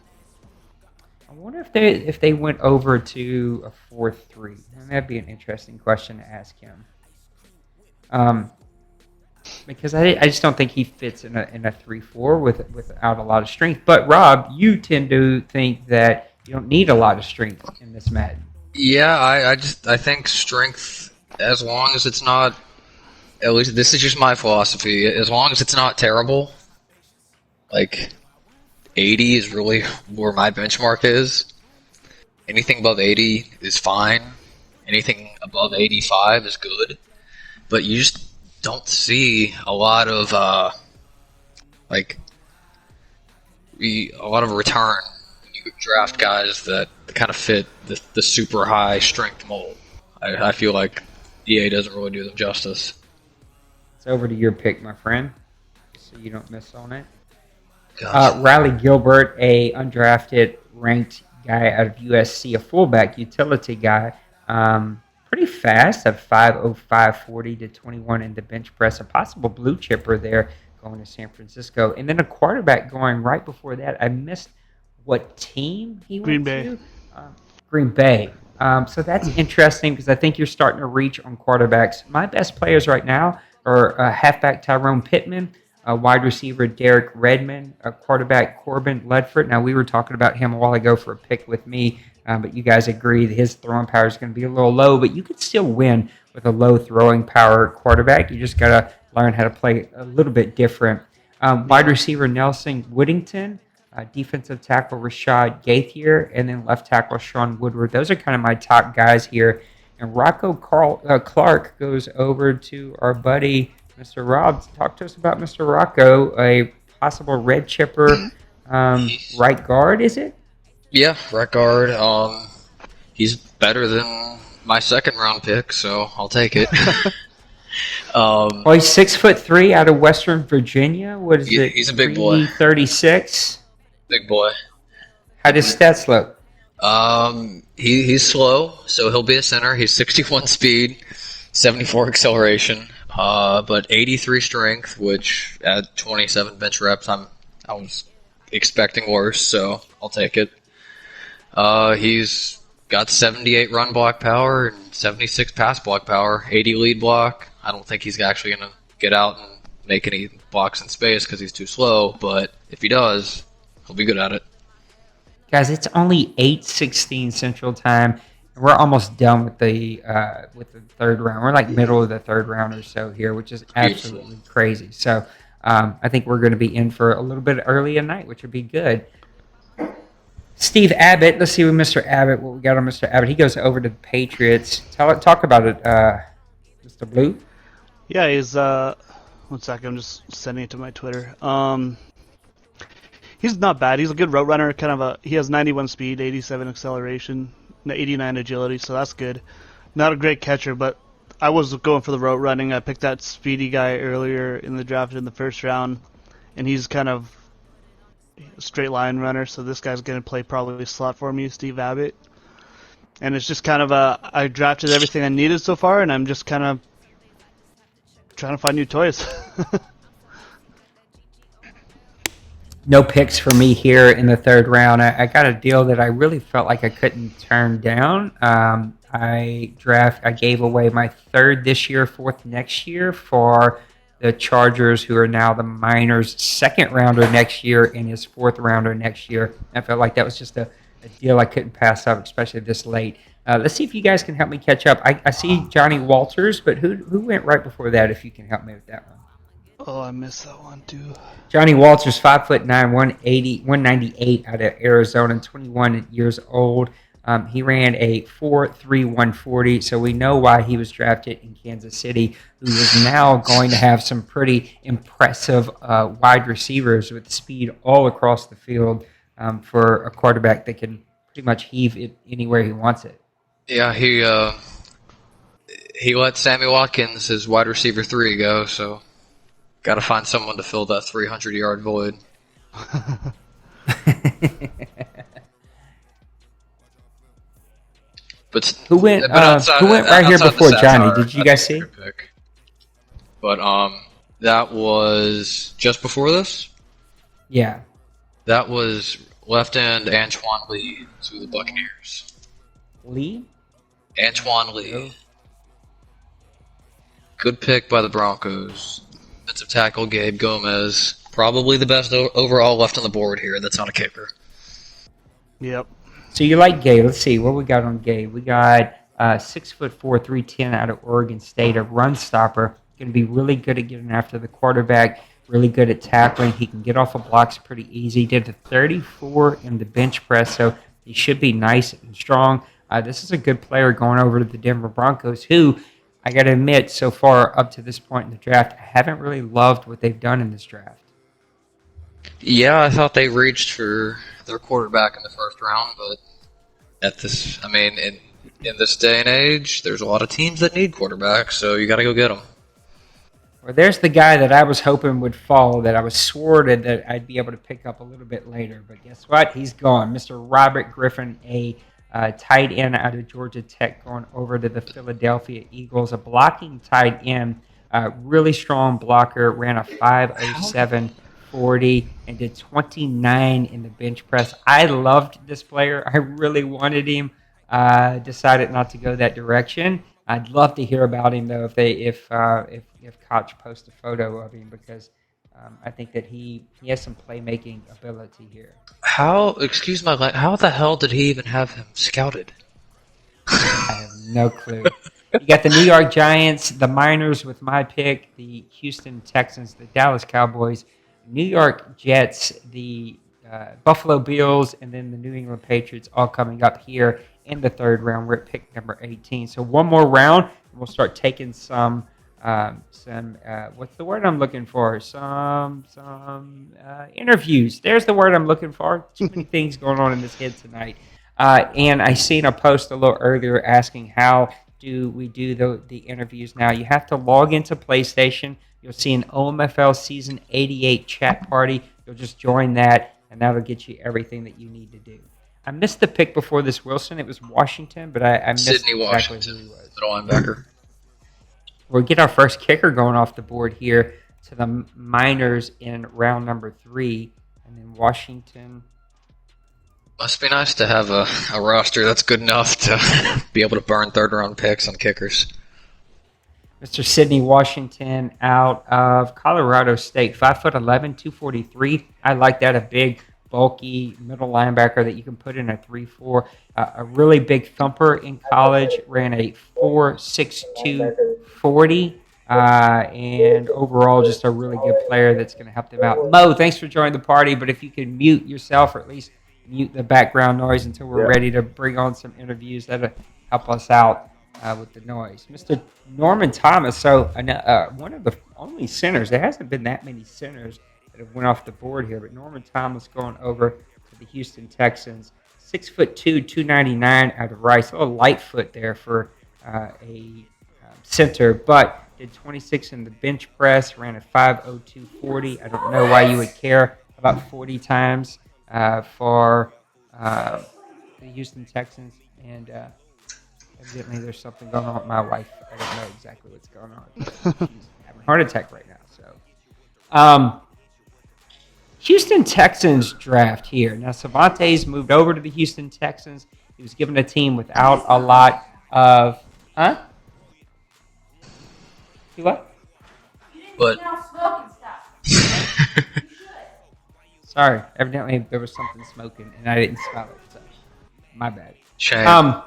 I wonder if they went over to a 4-3. That'd be an interesting question to ask him. Because I just don't think he fits in a 3-4 without a lot of strength. But Rob, you tend to think that you don't need a lot of strength in this Madden. Yeah, I think strength, as long as it's not, at least this is just my philosophy, as long as it's not terrible, like 80 is really where my benchmark is. Anything above 80 is fine. Anything above 85 is good. But you just don't see a lot of a lot of return when you draft guys that kind of fit the super high strength mold. I feel like EA doesn't really do them justice. It's over to your pick, my friend, so you don't miss on it. Gosh. Riley Gilbert, a undrafted ranked guy out of USC, a fullback utility guy. Pretty fast, at 5.05 40 to 21 in the bench press. A possible blue chipper there going to San Francisco. And then a quarterback going right before that. I missed what team he went to. Green Bay. So that's interesting because I think you're starting to reach on quarterbacks. My best players right now are halfback Tyrone Pittman, wide receiver Derek Redmond, quarterback Corbin Ledford. Now, we were talking about him a while ago for a pick with me, but you guys agree that his throwing power is going to be a little low, but you could still win with a low throwing power quarterback. You just got to learn how to play a little bit different. Wide receiver Nelson Whittington, defensive tackle Rashad Gaithier, and then left tackle Sean Woodward. Those are kind of my top guys here. And Rocco Clark goes over to our buddy, Mr. Rob. Talk to us about Mr. Rocco, a possible red chipper right guard, is it? Yeah, right guard. He's better than my second round pick, so I'll take it. Well, he's 6'3" out of Western Virginia. What is it? He's a big boy. 36. Big boy. How does stats look? He's slow, so he'll be a center. He's 61 speed, 74 acceleration, but 83 strength, which at 27 bench reps, I was expecting worse, so I'll take it. He's got 78 run block power and 76 pass block power, 80 lead block. I don't think he's actually going to get out and make any blocks in space because he's too slow, but if he does, he'll be good at it. Guys, it's only 8:16 Central Time, and we're almost done with the third round. We're like middle of the third round or so here, which is absolutely crazy. So I think we're going to be in for a little bit early at night, which would be good. Steve Abbott, let's see what we got on Mr. Abbott. He goes over to the Patriots. Talk about it, Mr. Blue. Yeah, he's one second, I'm just sending it to my Twitter. He's not bad. He's a good route runner. He has 91 speed, 87 acceleration, 89 agility, so that's good. Not a great catcher, but I was going for the route running. I picked that speedy guy earlier in the draft in the first round, and he's kind of a straight line runner, so this guy's going to play probably slot for me, Steve Abbott. And it's just kind of I drafted everything I needed so far, and I'm just kind of trying to find new toys. No picks for me here in the third round. I got a deal that I really felt like I couldn't turn down. I gave away my third this year, fourth next year for the Chargers, who are now the Miners' second rounder next year and his fourth rounder next year. I felt like that was just a deal I couldn't pass up, especially this late. Let's see if you guys can help me catch up. I see Johnny Walters, but who went right before that, if you can help me with that one? Oh, I missed that one too. Johnny Walters, 5'9", 198 out of Arizona, 21 years old. He ran a 4.3 140, so we know why he was drafted in Kansas City, who is now going to have some pretty impressive wide receivers with speed all across the field for a quarterback that can pretty much heave it anywhere he wants it. Yeah, he let Sammy Watkins, his wide receiver 3, go, so got to find someone to fill that 300-yard void. But who went right here before Johnny? Did you guys see? But that was just before this? Yeah. That was left end Antoine Lee to the Buccaneers. Lee? Antoine Lee. Good pick by the Broncos. Defensive tackle Gabe Gomez. Probably the best overall left on the board here. That's not a kicker. Yep. So you like Gabe. Let's see what we got on Gabe. We got 6'4", 310 out of Oregon State, a run stopper. Going to be really good at getting after the quarterback, really good at tackling. He can get off of blocks pretty easy. Did a 34 in the bench press, so he should be nice and strong. This is a good player going over to the Denver Broncos, who, I got to admit, so far up to this point in the draft, I haven't really loved what they've done in this draft. Yeah, I thought they reached for their quarterback in the first round, but at this, I mean, in this day and age, there's a lot of teams that need quarterbacks, so you got to go get them. Well, there's the guy that I was hoping would fall, that I was sworded that I'd be able to pick up a little bit later. But guess what? He's gone. Mr. Robert Griffin, a tight end out of Georgia Tech, going over to the Philadelphia Eagles, a blocking tight end, really strong blocker, ran a 5.07 40 and did 29 in the bench press. I loved this player. I really wanted him. Decided not to go that direction. I'd love to hear about him though if Koch posts a photo of him, because I think that he has some playmaking ability here. Excuse my language, how the hell did he even have him scouted? I have no clue. You got the New York Giants, the Miners with my pick, the Houston Texans, the Dallas Cowboys, New York Jets, the Buffalo Bills, and then the New England Patriots, all coming up here in the third round. We're at pick number 18. So one more round, and we'll start taking some what's the word I'm looking for? Some interviews. There's the word I'm looking for. Too many things going on in this head tonight. And I seen a post a little earlier asking how do we do the interviews now. You have to log into PlayStation. You'll see an OMFL Season 88 chat party. You'll just join that, and that'll get you everything that you need to do. I missed the pick before this, Wilson. It was Washington, but I missed Sydney exactly Washington, who he was. middle linebacker. We'll get our first kicker going off the board here to the Miners in round number 3, and then Washington. Must be nice to have a roster that's good enough to be able to burn third-round picks on kickers. Mr. Sydney Washington out of Colorado State, 5'11", 243. I like that, a big, bulky middle linebacker that you can put in a 3-4. A really big thumper in college, ran a 4.62 40. And overall, just a really good player that's going to help them out. Mo, thanks for joining the party, but if you can mute yourself or at least mute the background noise until we're ready to bring on some interviews, that'll help us out with the noise. Mr. Norman Thomas, so one of the only centers. There hasn't been that many centers that have went off the board here, but Norman Thomas going over to the Houston Texans. 6'2", 299 out of Rice. A little light foot there for a center, but did 26 in the bench press, ran a 5.02 40. I don't know why you would care about 40 times for the Houston Texans, and evidently there's something going on with my wife. I don't know exactly what's going on. She's having a heart attack right now. So, Houston Texans draft here. Now, Cervantes moved over to the Houston Texans. He was given a team without a lot of... Huh? You what? But Sorry, evidently there was something smoking, and I didn't smell it, so my bad. shame.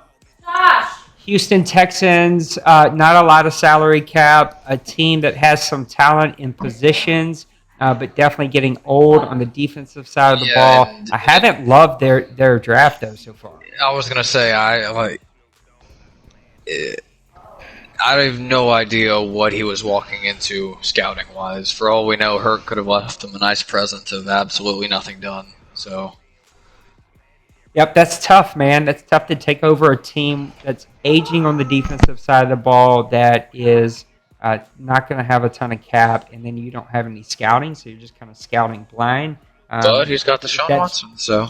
Houston Texans, not a lot of salary cap, a team that has some talent in positions, but definitely getting old on the defensive side of the ball. I haven't loved their draft, though, so far. I was gonna say I have no idea what he was walking into scouting-wise. For all we know, Herc could have left him a nice present of absolutely nothing done. So, yep, that's tough, man. That's tough to take over a team that's aging on the defensive side of the ball, that is not going to have a ton of cap, and then you don't have any scouting, so you're just kind of scouting blind. but he's got Deshaun Watson, so...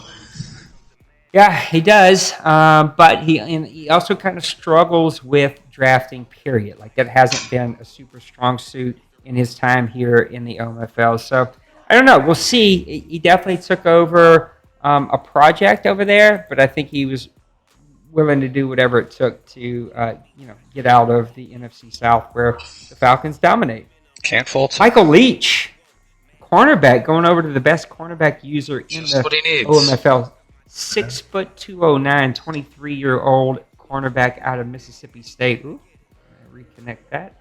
Yeah, he does, but he also kind of struggles with drafting, period. Like, that hasn't been a super strong suit in his time here in the OMFL. So I don't know. We'll see. He definitely took over a project over there, but I think he was willing to do whatever it took to get out of the NFC South where the Falcons dominate. Can't fault him. Michael Leach, cornerback, going over to the best cornerback user in Just the what he needs. OMFL. 6'209", 23-year-old cornerback out of Mississippi State. Ooh, reconnect that.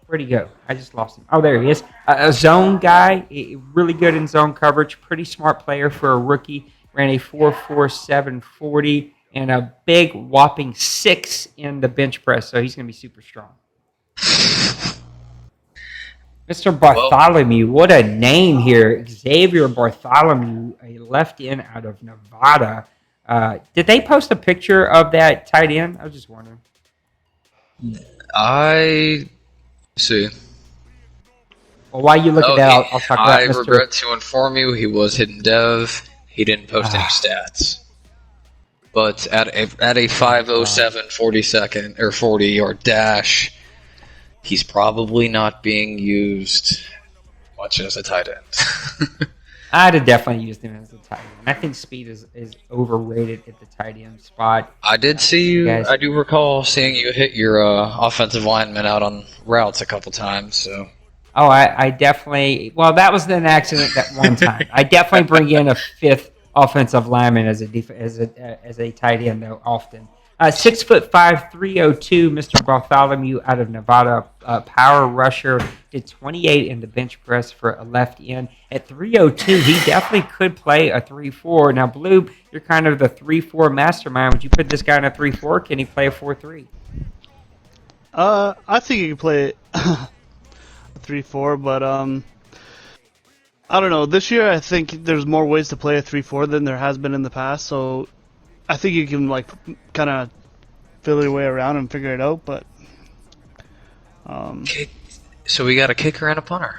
Where'd he go? I just lost him. Oh, there he is. A zone guy, really good in zone coverage. Pretty smart player for a rookie. Ran a 4.47 40 and a big whopping 6 in the bench press. So he's going to be super strong. Mr. Bartholomew, what a name here. Xavier Bartholomew, a left end out of Nevada. Did they post a picture of that tight end? I was just wondering. I see. Well, while you look at that, I'll talk about I Mr. regret to inform you, he was hidden dev. He didn't post any stats. But at a 5.07 40-second or 40-yard dash, he's probably not being used much as a tight end. I'd have definitely used him as a tight end. I think speed is overrated at the tight end spot. I did see you. I do recall seeing you hit your offensive lineman out on routes a couple times. So. Oh, I definitely. Well, that was an accident that one time. I definitely bring in a fifth offensive lineman as a tight end though often. 6'5", 302, Mr. Bartholomew out of Nevada, power rusher, did 28 in the bench press for a left end. At 302, he definitely could play a 3-4. Now, Blue, you're kind of the 3-4 mastermind. Would you put this guy in a 3-4? Can he play a 4-3? I think he can play a 3-4, but I don't know. This year, I think there's more ways to play a 3-4 than there has been in the past, so I think you can kind of feel your way around and figure it out, but so we got a kicker and a punter.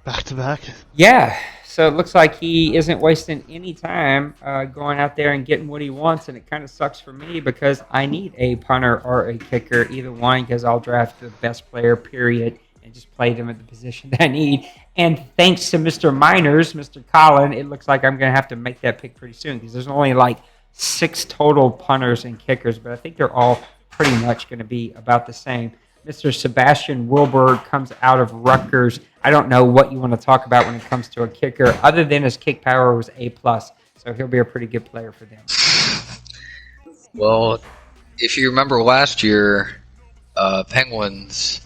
Back to back. Yeah. So it looks like he isn't wasting any time going out there and getting what he wants, and it kind of sucks for me because I need a punter or a kicker, either one, because I'll draft the best player, period, and just play them at the position that I need. And thanks to Mr. Miners, Mr. Collin, it looks like I'm going to have to make that pick pretty soon because there's only like 6 total punters and kickers, but I think they're all pretty much going to be about the same. Mr. Sebastian Wilberg comes out of Rutgers. I don't know what you want to talk about when it comes to a kicker, other than his kick power was A+, so he'll be a pretty good player for them. Well, if you remember last year, Penguins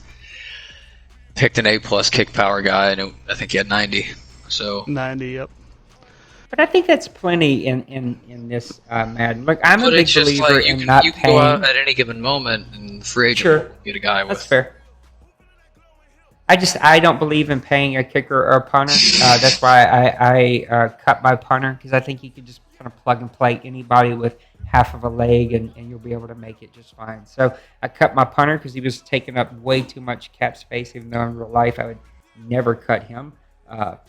picked an A+ kick power guy, and I think he had 90. So 90, yep. But I think that's plenty in this Madden. Look, I'm a big believer in not you can paying. go out at any given moment and free agent Sure. get a guy with. That's fair. I don't believe in paying a kicker or a punter. That's why I cut my punter, because I think you can just kind of plug and play anybody with half of a leg and you'll be able to make it just fine. So I cut my punter because he was taking up way too much cap space, even though in real life I would never cut him.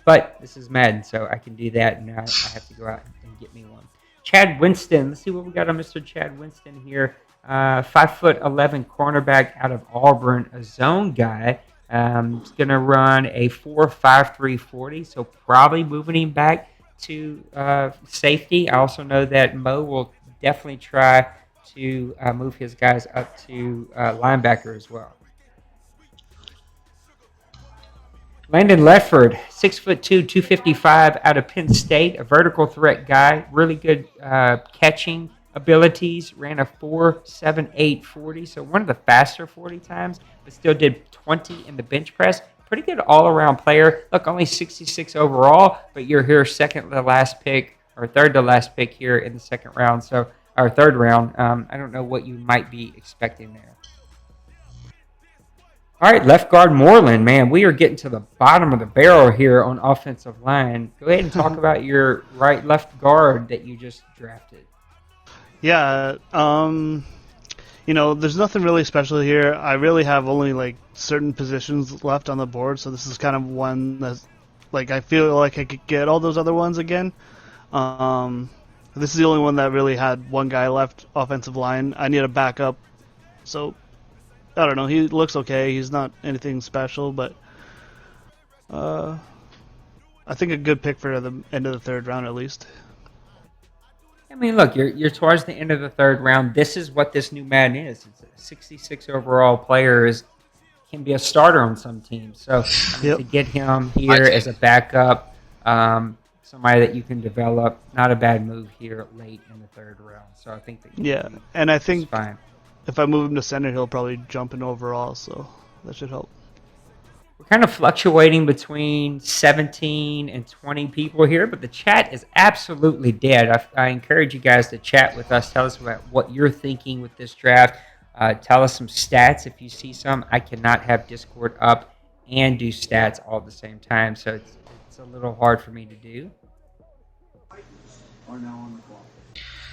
But this is Madden, so I can do that, and I have to go out and get me one. Chad Winston. Let's see what we got on Mr. Chad Winston here. 5'11" cornerback out of Auburn, a zone guy. He's going to run a 4.53 40, so probably moving him back to safety. I also know that Mo will definitely try to move his guys up to linebacker as well. Landon Lefford, 6'2", 255 out of Penn State, a vertical threat guy, really good catching abilities, ran a 4.78 40, so one of the faster 40 times, but still did 20 in the bench press. Pretty good all-around player. Look, only 66 overall, but you're here second to last pick, or third to last pick here in the second round, so or third round. I don't know what you might be expecting there. All right, left guard Moreland, man, we are getting to the bottom of the barrel here on offensive line. Go ahead and talk about your left guard that you just drafted. Yeah, there's nothing really special here. I really have only certain positions left on the board, so this is kind of one that's I feel like I could get all those other ones again. This is the only one that really had one guy left, offensive line. I need a backup, so I don't know. He looks okay. He's not anything special, but I think a good pick for the end of the third round at least. I mean, look, you're towards the end of the third round. This is what this new Madden is. It's a 66 overall player can be a starter on some teams. So I mean, to get him here as a backup, somebody that you can develop, not a bad move here late in the third round. So I think that and I think fine. If I move him to center, he'll probably jump in overall. So that should help. We're kind of fluctuating between 17 and 20 people here, but the chat is absolutely dead. I encourage you guys to chat with us. Tell us about what you're thinking with this draft. Tell us some stats if you see some. I cannot have Discord up and do stats all at the same time, so it's a little hard for me to do. I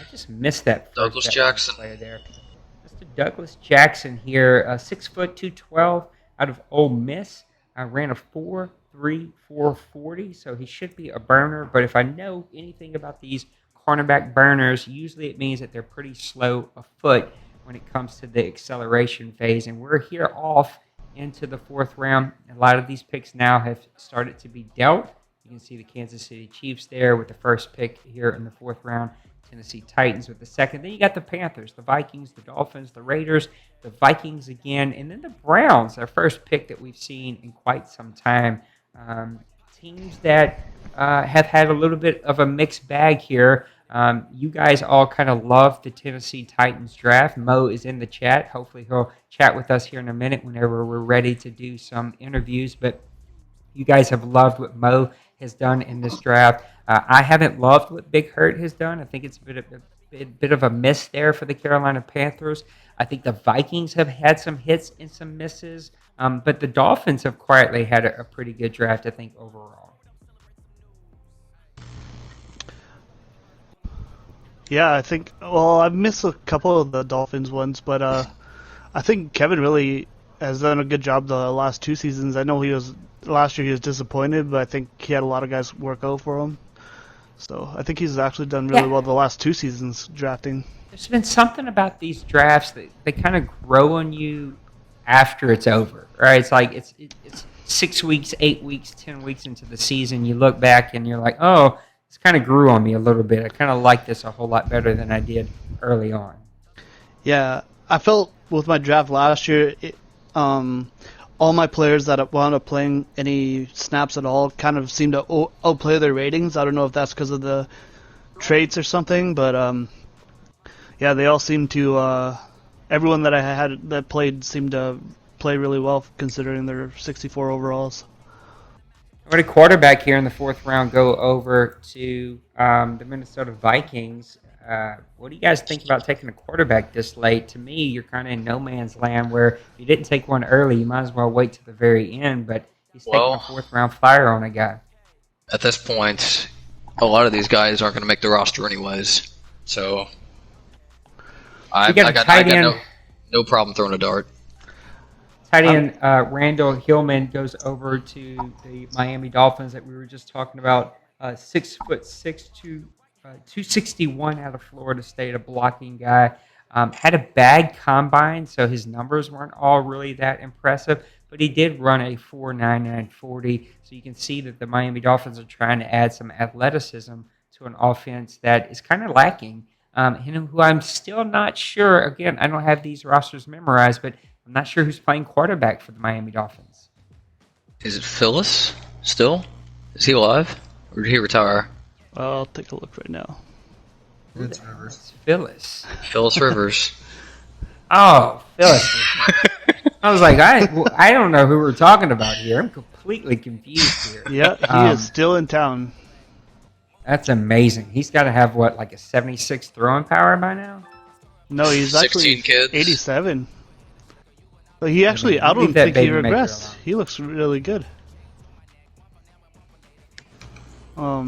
just missed that. Douglas Jackson. Player there. Mr. Douglas Jackson here, 6 foot 212 out of Ole Miss. Ran a 4.3 4.40, so he should be a burner. But if I know anything about these cornerback burners, usually it means that they're pretty slow afoot when it comes to the acceleration phase. And we're here off into the fourth round. A lot of these picks now have started to be dealt. You can see the Kansas City Chiefs there with the first pick here in the fourth round. Tennessee Titans with the second. Then you got the Panthers, the Vikings, the Dolphins, the Raiders, the Vikings again, and then the Browns, our first pick that we've seen in quite some time. Teams that have had a little bit of a mixed bag here. You guys all kind of love the Tennessee Titans draft. Mo is in the chat. Hopefully he'll chat with us here in a minute whenever we're ready to do some interviews. But you guys have loved what Mo has done in this draft. I haven't loved what Big Hurt has done. I think it's a bit of a miss there for the Carolina Panthers. I think the Vikings have had some hits and some misses, but the Dolphins have quietly had a pretty good draft, I think, overall. Yeah, I think. Well, I've missed a couple of the Dolphins ones, but I think Kevin really has done a good job the last two seasons. I know last year he was disappointed, but I think he had a lot of guys work out for him. So I think he's actually done really well the last two seasons drafting. There's been something about these drafts that they kind of grow on you after it's over, right? It's like it's 6 weeks, 8 weeks, 10 weeks into the season. You look back and you're like, oh, this kind of grew on me a little bit. I kind of like this a whole lot better than I did early on. Yeah, I felt with my draft last year, all my players that wound up playing any snaps at all kind of seemed to outplay their ratings. I don't know if that's because of the traits or something, but yeah, they all seemed to. Everyone that I had that played seemed to play really well considering their 64 overalls. I'm going to quarterback here in the fourth round go over to the Minnesota Vikings. What do you guys think about taking a quarterback this late? To me, you're kind of in no man's land where if you didn't take one early, you might as well wait to the very end, but he's taking a fourth round flyer on a guy. At this point, a lot of these guys aren't going to make the roster anyways, so I got no problem throwing a dart. Tight end Randall Hillman goes over to the Miami Dolphins that we were just talking about. 6'6", 261 out of Florida State, a blocking guy. Had a bad combine, so his numbers weren't all really that impressive, but he did run a 4.99 40, so you can see that the Miami Dolphins are trying to add some athleticism to an offense that is kind of lacking. Who I'm still not sure, again, I don't have these rosters memorized, but I'm not sure who's playing quarterback for the Miami Dolphins. Is it Phyllis still? Is he alive? Or did he retire? I'll take a look right now. It's Rivers. It's Phyllis. Phyllis Rivers. Oh, Phyllis. I was like, I don't know who we're talking about here. I'm completely confused here. Yeah, he is still in town. That's amazing. He's got to have, like a 76 throwing power by now? No, he's actually kids. 87. But he actually, I don't think he regressed. He looks really good. All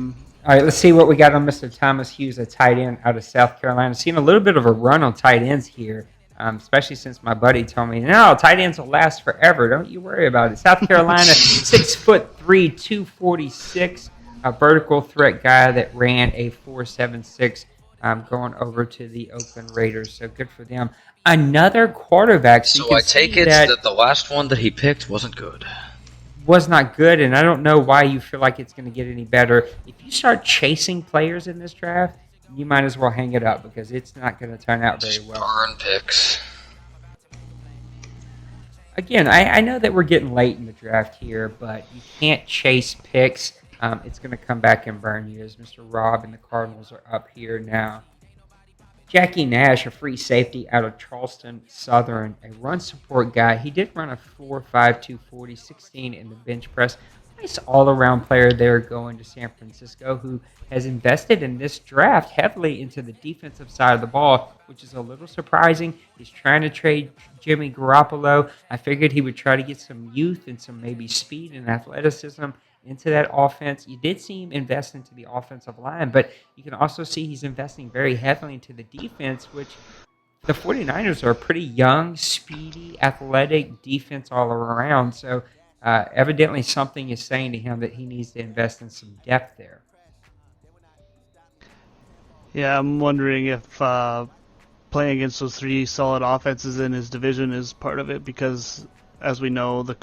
right, let's see what we got on Mr. Thomas Hughes, a tight end out of South Carolina. Seeing a little bit of a run on tight ends here, especially since my buddy told me, no, tight ends will last forever. Don't you worry about it. South Carolina, 6'3", 246, a vertical threat guy that ran a 4.76, going over to the Oakland Raiders. So good for them. Another quarterback. So I take it that the last one that he picked wasn't good. was not good, and I don't know why you feel like it's going to get any better. If you start chasing players in this draft, you might as well hang it up because it's not going to turn out very Just well. burn picks. Again, I know that we're getting late in the draft here, but you can't chase picks. It's going to come back and burn you, as Mr. Rob and the Cardinals are up here now. Jackie Nash, a free safety out of Charleston Southern, a run support guy. He did run a 4.5, 240, 16 in the bench press. Nice all-around player there going to San Francisco, who has invested in this draft heavily into the defensive side of the ball, which is a little surprising. He's trying to trade Jimmy Garoppolo. I figured he would try to get some youth and some maybe speed and athleticism into that offense. You did see him invest into the offensive line, but you can also see he's investing very heavily into the defense, which the 49ers are a pretty young, speedy, athletic defense all around. So evidently something is saying to him that he needs to invest in some depth there. Yeah, I'm wondering if playing against those three solid offenses in his division is part of it, because as we know, the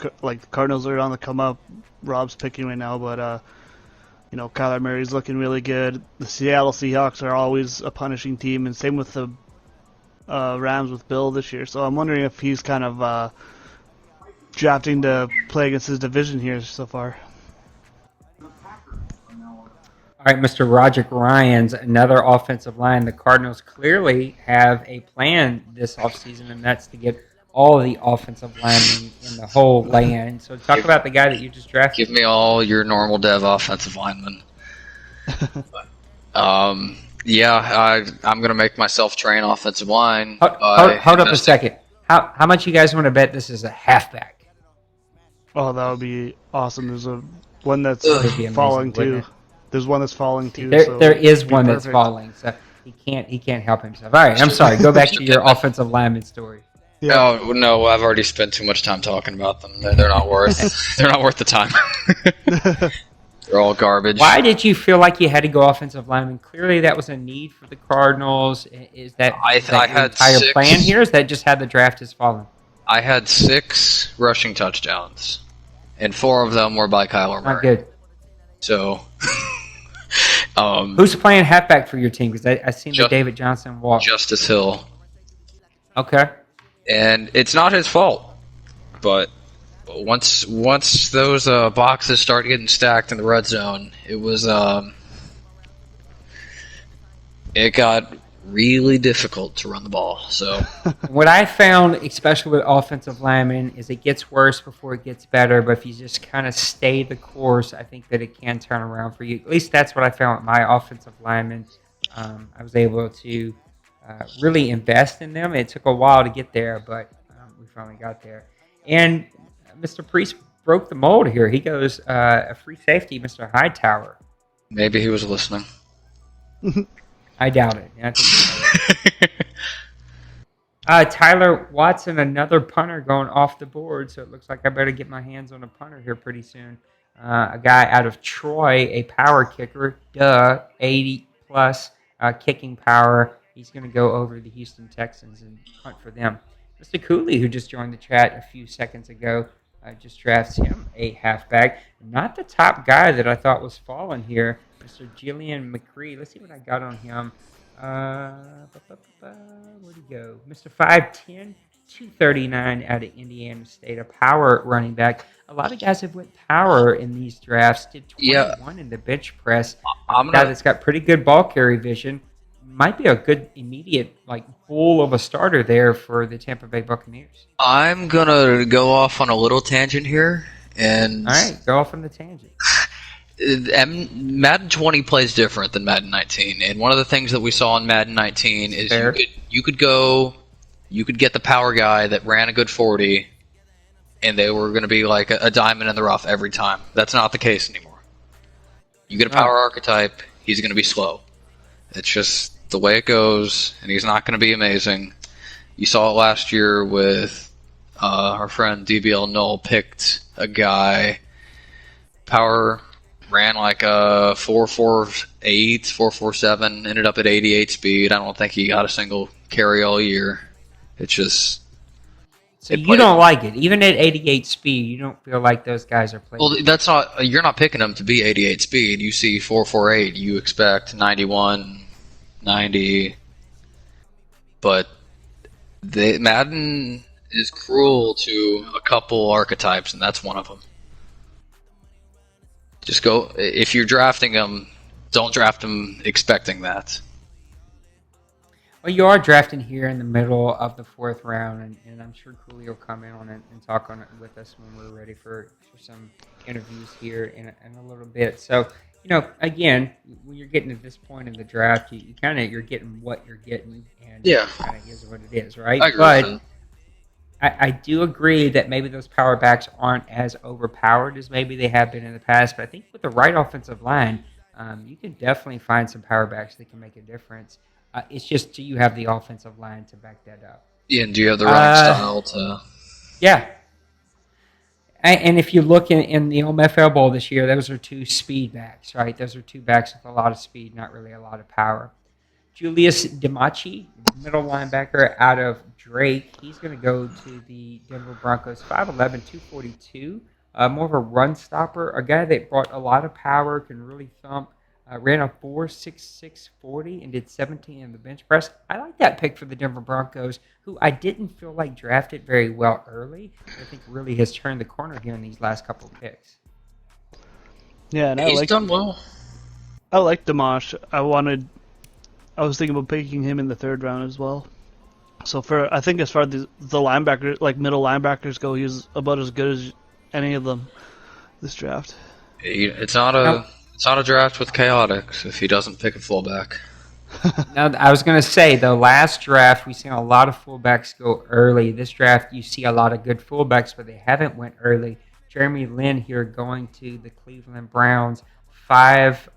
Cardinals are on the come up. Rob's picking right now, but Kyler Murray's looking really good. The Seattle Seahawks are always a punishing team, and same with the Rams with Bill this year. So I'm wondering if he's kind of drafting to play against his division here so far. All right, Mr. Roderick Ryans, another offensive line. The Cardinals clearly have a plan this offseason, and that's to get all the offensive linemen in the whole land. So talk about the guy that you just drafted. Give me all your normal dev offensive linemen. Yeah, I'm going to make myself train offensive line. Hold up a second. How much you guys want to bet this is a halfback? Oh, that would be awesome. There's one that's Amazing, falling too. There's one that's falling too. There is one that's falling, so he can't help himself. All right, I'm sorry. Go back to your offensive lineman story. Yeah. No, I've already spent too much time talking about them. They're not worth. They're not worth the time. They're all garbage. Why did you feel like you had to go offensive lineman? Clearly, that was a need for the Cardinals. Is that I your had entire 6. plan here? Is that just how the draft has fallen? I had 6 rushing touchdowns, and 4 of them were by Kyler Murray. Not good. So, who's playing halfback for your team? Because I seen the David Johnson walk. Justice Hill. Okay. And it's not his fault, but once those boxes start getting stacked in the red zone, it got really difficult to run the ball. So what I found, especially with offensive linemen, is it gets worse before it gets better. But if you just kind of stay the course, I think that it can turn around for you. At least that's what I found with my offensive linemen. I was able to really invest in them. It took a while to get there, but we finally got there. And Mr. Priest broke the mold here. He goes a free safety, Mr. Hightower. maybe he was listening. I doubt it. I think Tyler Watson, another punter going off the board, so it looks like I better get my hands on a punter here pretty soon. A guy out of Troy, a power kicker, 80-plus kicking power. He's going to go over to the Houston Texans and punt for them. Mr. Cooley, who just joined the chat a few seconds ago, just drafts him a halfback. Not the top guy that I thought was falling here, Mr. Jillian McCree. Let's see what I got on him. Where'd he go? Mr. 5'10", 239 out of Indiana State, a power running back. A lot of guys have went power in these drafts. Did 21 in the bench press. A guy that's got pretty good ball carry vision. Might be a good immediate bull of a starter there for the Tampa Bay Buccaneers. I'm gonna go off on a little tangent here, and all right, go off on the tangent. Madden 20 plays different than Madden 19, and one of the things that we saw in Madden 19 is you could get the power guy that ran a good 40, and they were going to be like a diamond in the rough every time. That's not the case anymore. You get a power archetype, he's going to be slow. It's just the way it goes, and he's not going to be amazing. You saw it last year with our friend DBL Null picked a guy, power, ran like a 4.48, 4.47, ended up at 88 speed. I don't think he got a single carry all year. It's just... So you don't like it, even at 88 speed. You don't feel like those guys are playing. Well, that's not. You're not picking them to be 88 speed. You see 448, you expect 91, 90. But Madden is cruel to a couple archetypes, and that's one of them. Just go if you're drafting them. Don't draft them expecting that. Well, you are drafting here in the middle of the 4th round, and I'm sure Cooley will come in on it and talk on it with us when we're ready for some interviews here in a little bit. So, again, when you're getting to this point in the draft, you're getting what you're getting, and Yeah. it kind of is what it is, right? I agree with that. I do agree that maybe those power backs aren't as overpowered as maybe they have been in the past, but I think with the right offensive line, you can definitely find some power backs that can make a difference. It's just, do you have the offensive line to back that up? Yeah, and do you have the running style to... Yeah. And if you look in the OMFL Bowl this year, those are 2 speed backs, right? Those are 2 backs with a lot of speed, not really a lot of power. Julius Dimachi, middle linebacker out of Drake. He's going to go to the Denver Broncos, 5'11", 242. More of a run stopper, a guy that brought a lot of power, can really thump. Ran a 4.66 40 and did 17 in the bench press. I like that pick for the Denver Broncos, who I didn't feel like drafted very well early. I think really has turned the corner here in these last couple of picks. Yeah, and He's done well. I like Dimash. I was thinking about picking him in the 3rd round as well. So I think as far as the linebacker, like middle linebackers go, he's about as good as any of them this draft. It's not a draft with chaotics if he doesn't pick a fullback. Now, I was going to say, the last draft, we've seen a lot of fullbacks go early. This draft, you see a lot of good fullbacks, but they haven't went early. Jeremy Lin here going to the Cleveland Browns, 6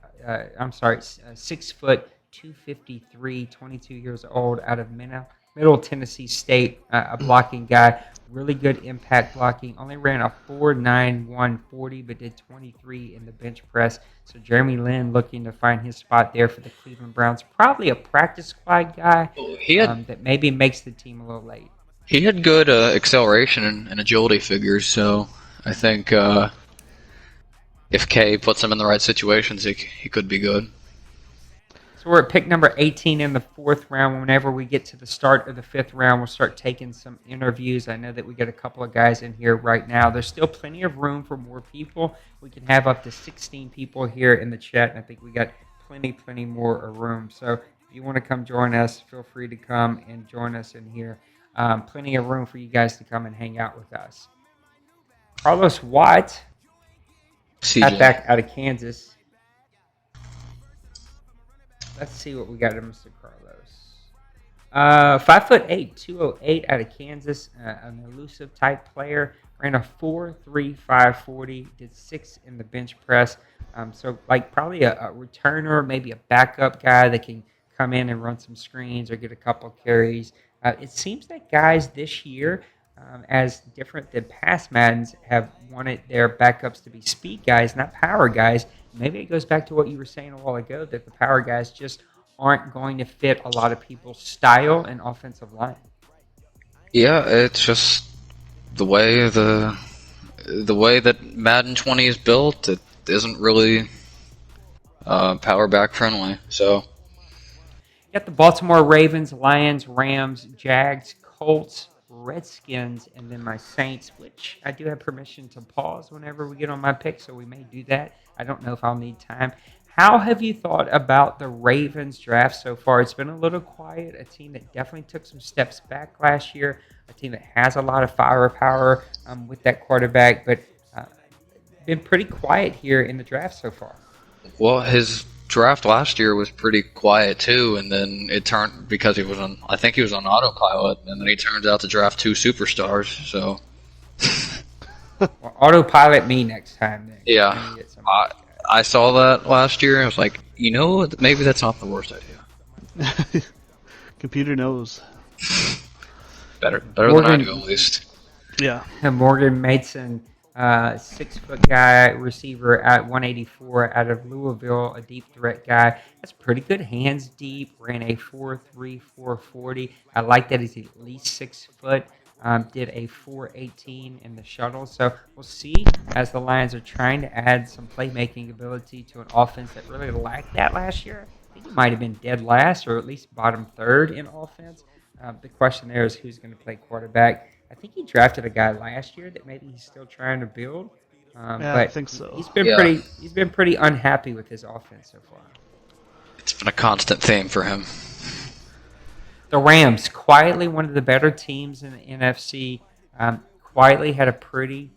foot, 253, 22 years old, out of Middle Tennessee State, a blocking guy. Really good impact blocking. Only ran a 4.91 40, but did 23 in the bench press. So Jeremy Lin looking to find his spot there for the Cleveland Browns. Probably a practice squad guy that maybe makes the team a little late. He had good acceleration and agility figures, so I think if K puts him in the right situations, he could be good. So we're at pick number 18 in the 4th round. Whenever we get to the start of the 5th round, we'll start taking some interviews. I know that we got a couple of guys in here right now. There's still plenty of room for more people. We can have up to 16 people here in the chat, and I think we got plenty more room. So if you want to come join us, feel free to come and join us in here. Plenty of room for you guys to come and hang out with us. Carlos Watt, halfback out of Kansas. Let's see what we got in Mr. Carlos. 5'8", 208 out of Kansas. An elusive type player. Ran a 4.35 40. Did 6 in the bench press. So like probably a returner, maybe a backup guy that can come in and run some screens or get a couple carries. It seems like guys this year, as different than past Maddens, have wanted their backups to be speed guys, not power guys. Maybe it goes back to what you were saying a while ago, that the power guys just aren't going to fit a lot of people's style and offensive line. Yeah, it's just the way that Madden 20 is built. It isn't really power back friendly. So You got the Baltimore Ravens, Lions, Rams, Jags, Colts, Redskins, and then my Saints, which I do have permission to pause whenever we get on my pick, so we may do that. I don't know if I'll need time. How have you thought about the Ravens draft so far? It's been a little quiet, a team that definitely took some steps back last year, a team that has a lot of firepower with that quarterback, but been pretty quiet here in the draft so far. well, his draft last year was pretty quiet too, and then it turned because he was on autopilot, and then he turns out to draft 2 superstars. So Well, autopilot me next time. Then. yeah, I saw that last year. I was like, maybe that's not the worst idea. Computer knows. Better than I do at least. Yeah. And Morgan Mason, 6-foot guy, receiver at 184 out of Louisville, a deep threat guy. That's pretty good hands deep. Ran a 4.34 40. I like that he's at least 6 foot. did a 418 in the shuttle. So we'll see as the Lions are trying to add some playmaking ability to an offense that really lacked that last year. I think he might have been dead last or at least bottom third in offense. The question there is who's going to play quarterback. I think he drafted a guy last year that maybe he's still trying to build. Yeah, I But think so. he's been Yeah. pretty unhappy with his offense so far. It's been a constant theme for him. The Rams, quietly one of the better teams in the NFC, quietly had a pretty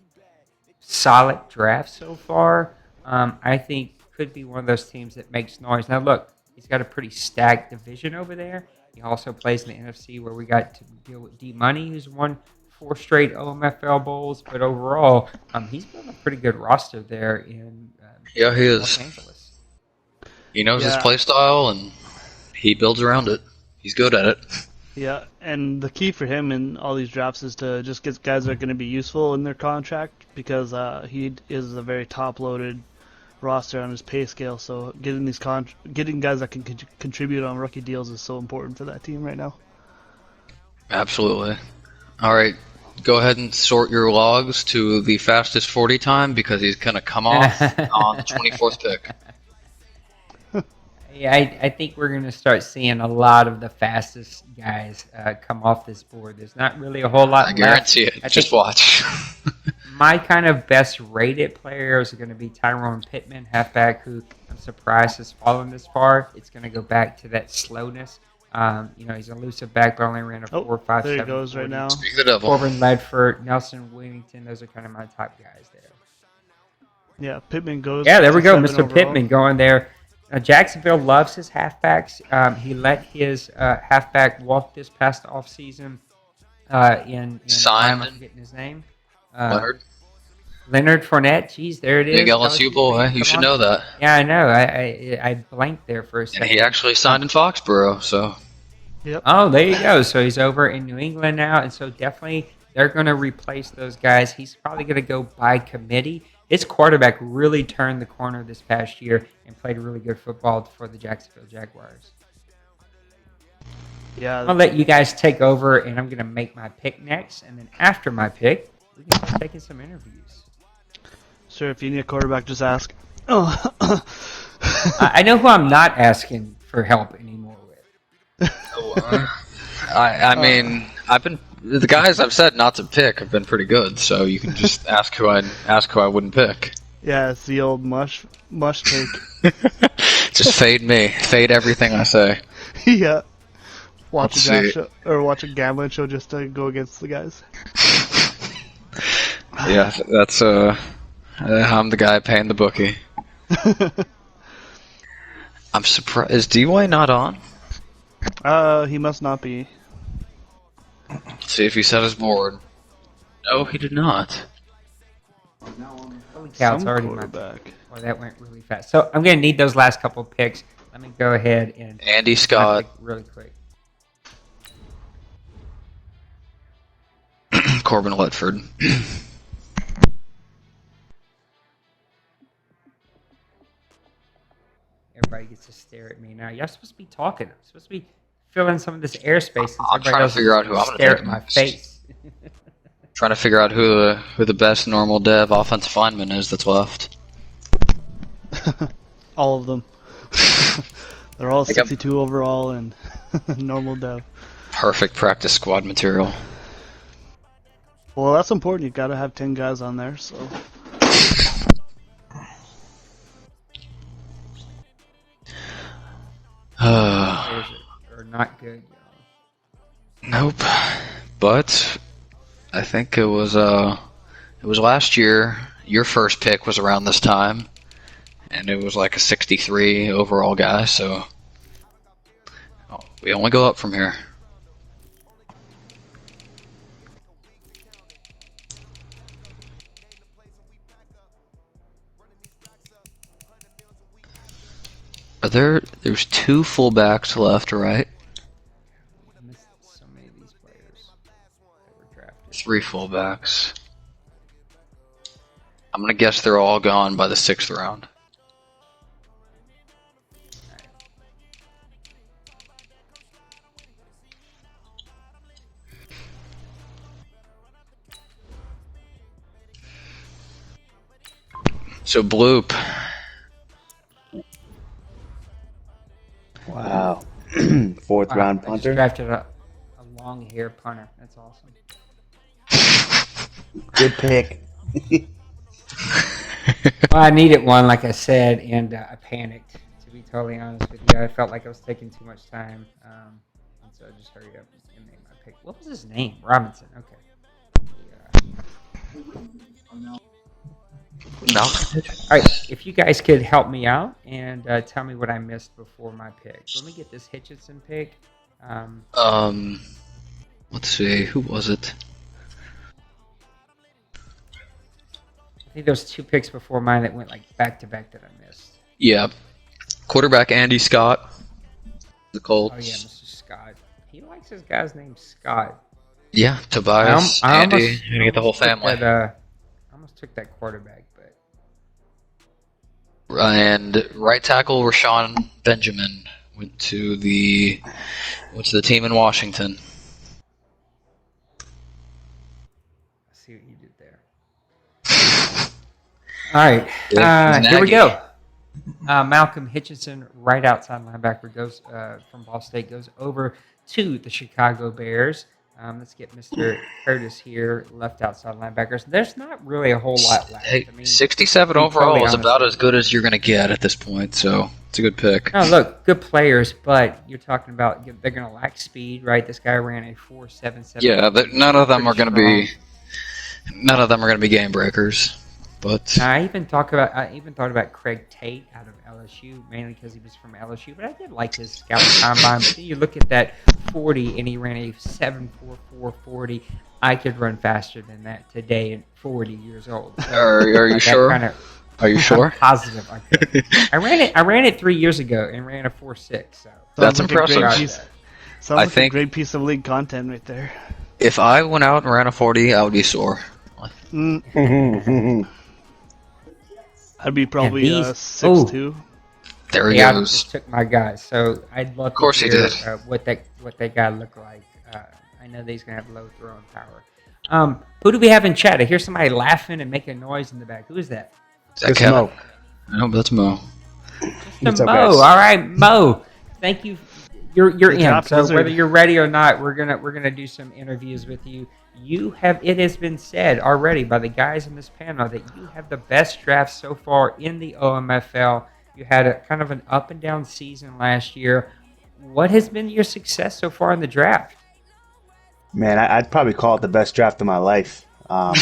solid draft so far. I think could be one of those teams that makes noise. Now, look, he's got a pretty stacked division over there. He also plays in the NFC where we got to deal with D Money, who's won 4 straight OMFL Bowls. But overall, he's built a pretty good roster there in Yeah, he Los is. Angeles. He knows his Yeah. play style, and he builds around it. He's good at it. Yeah, and the key for him in all these drafts is to just get guys that are going to be useful in their contract because he is a very top-loaded roster on his pay scale. So getting these getting guys that can contribute on rookie deals is so important for that team right now. Absolutely. All right, go ahead and sort your logs to the fastest 40 time because he's going to come off on the 24th pick. Yeah, I think we're going to start seeing a lot of the fastest guys come off this board. There's not really a whole lot I left. guarantee it. I Just think watch. my kind of best rated players are going to be Tyrone Pittman, halfback, who I'm surprised has fallen this far. It's going to go back to that slowness. He's an elusive back, but only ran a 4.57. There he goes right now. Speak the devil. Corbin Ledford, Nelson Wingington, those are kind of my top guys there. Yeah, Pittman goes. Yeah, there we go. 57 Mr. overall. Pittman going there. Jacksonville loves his halfbacks. He let his halfback walk this past offseason in Simon. I'm forgetting his name. Leonard. Fournette. Jeez, there it is. Big LSU boy. You should know that. Yeah, I know. I blanked there for a second. And he actually signed in Foxborough, so. Yep. Oh, there you go. So he's over in New England now, and so definitely they're going to replace those guys. He's probably going to go by committee. His quarterback really turned the corner this past year and played really good football for the Jacksonville Jaguars. Yeah. I'm going to let you guys take over, and I'm going to make my pick next. And then after my pick, we can start taking some interviews. Sure, if you need a quarterback, just ask. Oh. I know who I'm not asking for help anymore with. I mean, the guys I've said not to pick have been pretty good, so you can just ask who I wouldn't pick. Yeah, it's the old mush take. Just fade me, fade everything I say. Yeah. Watch Let's a draft see. show, or watch a gambling show just to go against the guys. Yeah, that's I'm the guy paying the bookie. I'm surprised. Is D-Way not on? He must not be. Let's see if he set his board. No, he did not. Holy cow, it's Some already my quarterback. Boy, that went really fast. So I'm going to need those last couple of picks. Let me go ahead and Andy Scott, really quick. Corbin Letford. Everybody gets to stare at me now. Y'all supposed to be talking. I'm supposed to be filling some of this airspace. Since I'm everybody trying to else figure is out who I'm gonna stare take at my next. face. Trying to figure out who the best normal dev offensive lineman is that's left. All of them. They're all Like I'm- 62 overall and normal dev. Perfect practice squad material. Well, that's important. You got to have 10 guys on there. So Players are not good, y'all. Nope. But I think it was last year. Your first pick was around this time, and it was like a 63 overall guy. So we only go up from here. There's 2 fullbacks left, right? I missed so many of these players that were drafted. 3 fullbacks. I'm gonna guess they're all gone by the 6th round. So Bloop. Wow. Fourth Wow, round I just punter. drafted a long hair punter. That's awesome. Good pick. Well, I needed one, like I said, and I panicked. To be totally honest with you, I felt like I was taking too much time, and so I just hurried up and made my pick. What was his name? Robinson. Okay. Yeah. No. All right. If you guys could help me out and tell me what I missed before my pick. Let me get this Hitchinson pick. Let's see. Who was it? I think there was 2 picks before mine that went like back to back that I missed. Yeah. Quarterback Andy Scott. The Colts. Oh yeah, Mr. Scott. He likes his guy's name Scott. Yeah, Tobias, Andy. You're gonna get the whole family. I almost took that quarterback, but And right tackle Rashawn Benjamin went to the team in Washington. I see what you did there. All right, here we go. Malcolm Hitchinson, right outside linebacker, goes from Ball State, goes over to the Chicago Bears. Let's get Mr. Curtis here, left outside linebackers. There's not really a whole lot left. Hey, I mean, 67 to be overall totally is honest about with as good as you're going to get at this point, so it's a good pick. No, look, good players, but you're talking about they're going to lack speed, right? This guy ran a 4.77. Yeah, none of them are Pretty going to strong. be game breakers. But I even thought about Craig Tate out of LSU, mainly because he was from LSU. But I did like his scout combine. But then you look at that 40, and he ran a 7.44 40. I could run faster than that today at 40 years old. So, are you sure? Are you sure? I'm positive I could. I ran it 3 years ago and ran a 4.6. So That's Sounds like a impressive. great piece- Sounds I like think- a great piece of league content right there. If I went out and ran a 40, I would be sore. I'd be probably these- 6'2". There he I goes. just took my guys. So I'd love Of course to he hear did. what that guy looked like. I know that he's gonna have low throwing power. Who do we have in chat? I hear somebody laughing and making noise in the back. Who is that? Is that It's Kevin? Mo. No, that's Mo. What's Mo. up, guys? All right, Mo. Thank you. You're The in. draft So wizard. whether you're ready or not, we're gonna do some interviews with you. It has been said already by the guys in this panel that you have the best draft so far in the OMFL. You had a kind of an up and down season last year. What has been your success so far in the draft? Man, I'd probably call it the best draft of my life. And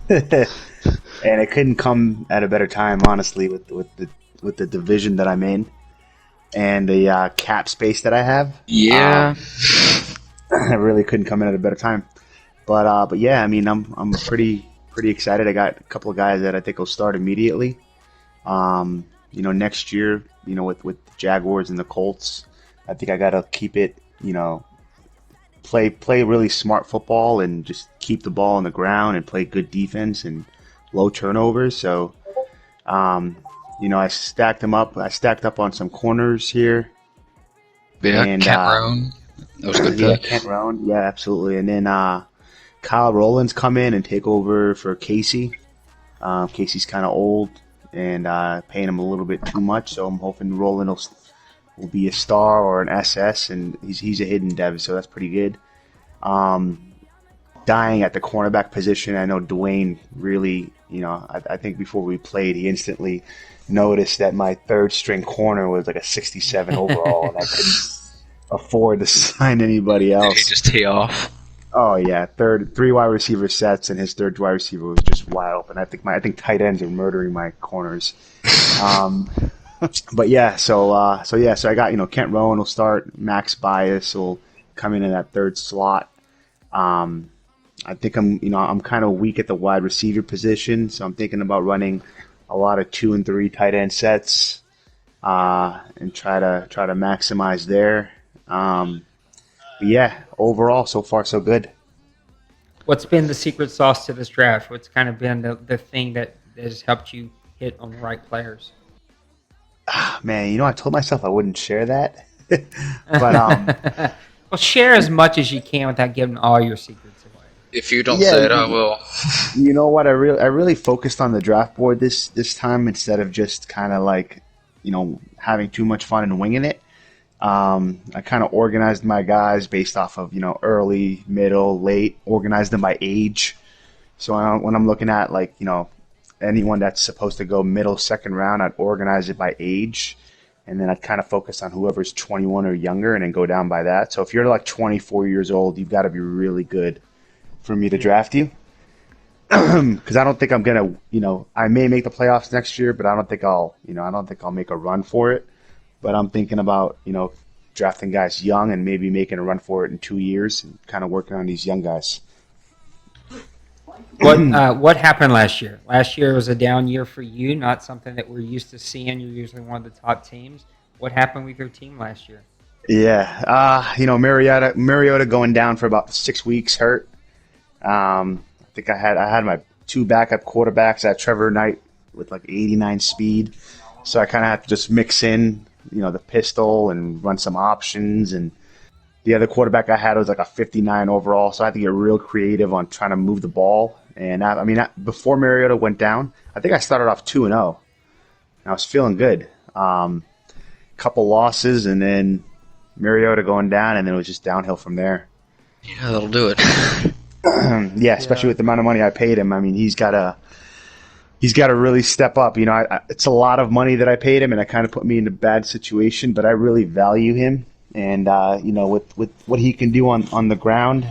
it couldn't come at a better time, honestly, with the division that I'm in and the cap space that I have. Yeah. I really couldn't come in at a better time. But yeah, I mean, I'm pretty excited. I got a couple of guys that I think will start immediately. Next year, with the Jaguars and the Colts, I think I got to keep it, play really smart football and just keep the ball on the ground and play good defense and low turnovers. So, I stacked them up. I stacked up on some corners here. Yeah, And, Kent Roan. That was a good Yeah, pick. Kent Roan. Yeah, absolutely. And then Kyle Rowland's come in and take over for Casey. Casey's kind of old and paying him a little bit too much, so I'm hoping Rowland will be a star or an SS, and he's a hidden dev, so that's pretty good. Dying at the cornerback position, I know Dwayne really, I think before we played, he instantly noticed that my third string corner was like a 67 overall, and I couldn't afford to sign anybody Did he else. just tee off? Oh yeah, three wide receiver sets, and his third wide receiver was just wide open. I think tight ends are murdering my corners. But yeah, so I got Kent Rowan will start. Max Bias will come in that third slot. I think I'm kind of weak at the wide receiver position, so I'm thinking about running a lot of 2 and 3 tight end sets and try to maximize there. But yeah, overall, so far so good. What's been the secret sauce to this draft? What's kind of been the thing that has helped you hit on the right players? Man, I told myself I wouldn't share that, but Well, share as much as you can without giving all your secrets away. If you don't Yeah, say it, I will. you know what? I really focused on the draft board this time instead of just kind of like, having too much fun and winging it. I kind of organized my guys based off of early, middle, late, organized them by age. So when I'm looking at like anyone that's supposed to go middle second round, I'd organize it by age, and then I'd kind of focus on whoever's 21 or younger, and then go down by that. So if you're like 24 years old, you've got to be really good for me to draft you. Because I don't think I'm gonna, I may make the playoffs next year, but I don't think I'll make a run for it. But I'm thinking about, drafting guys young and maybe making a run for it in 2 years and kind of working on these young guys. What happened last year? Last year was a down year for you, not something that we're used to seeing. You're usually one of the top teams. What happened with your team last year? Yeah, Mariota going down for about 6 weeks hurt. I think I had my two backup quarterbacks. I had Trevor Knight with like 89 speed, so I kind of had to just mix in, the pistol and run some options. And the other quarterback I had was like a 59 overall, so I had to get real creative on trying to move the ball. And before Mariota went down, I think I started off 2-0. I was feeling good. Couple losses, and then Mariota going down, and then it was just downhill from there. Yeah, that'll do it. Yeah, especially with the amount of money I paid him. I mean, he's got to really step up. It's a lot of money that I paid him, and it kind of put me in a bad situation. But I really value him, and with what he can do on the ground,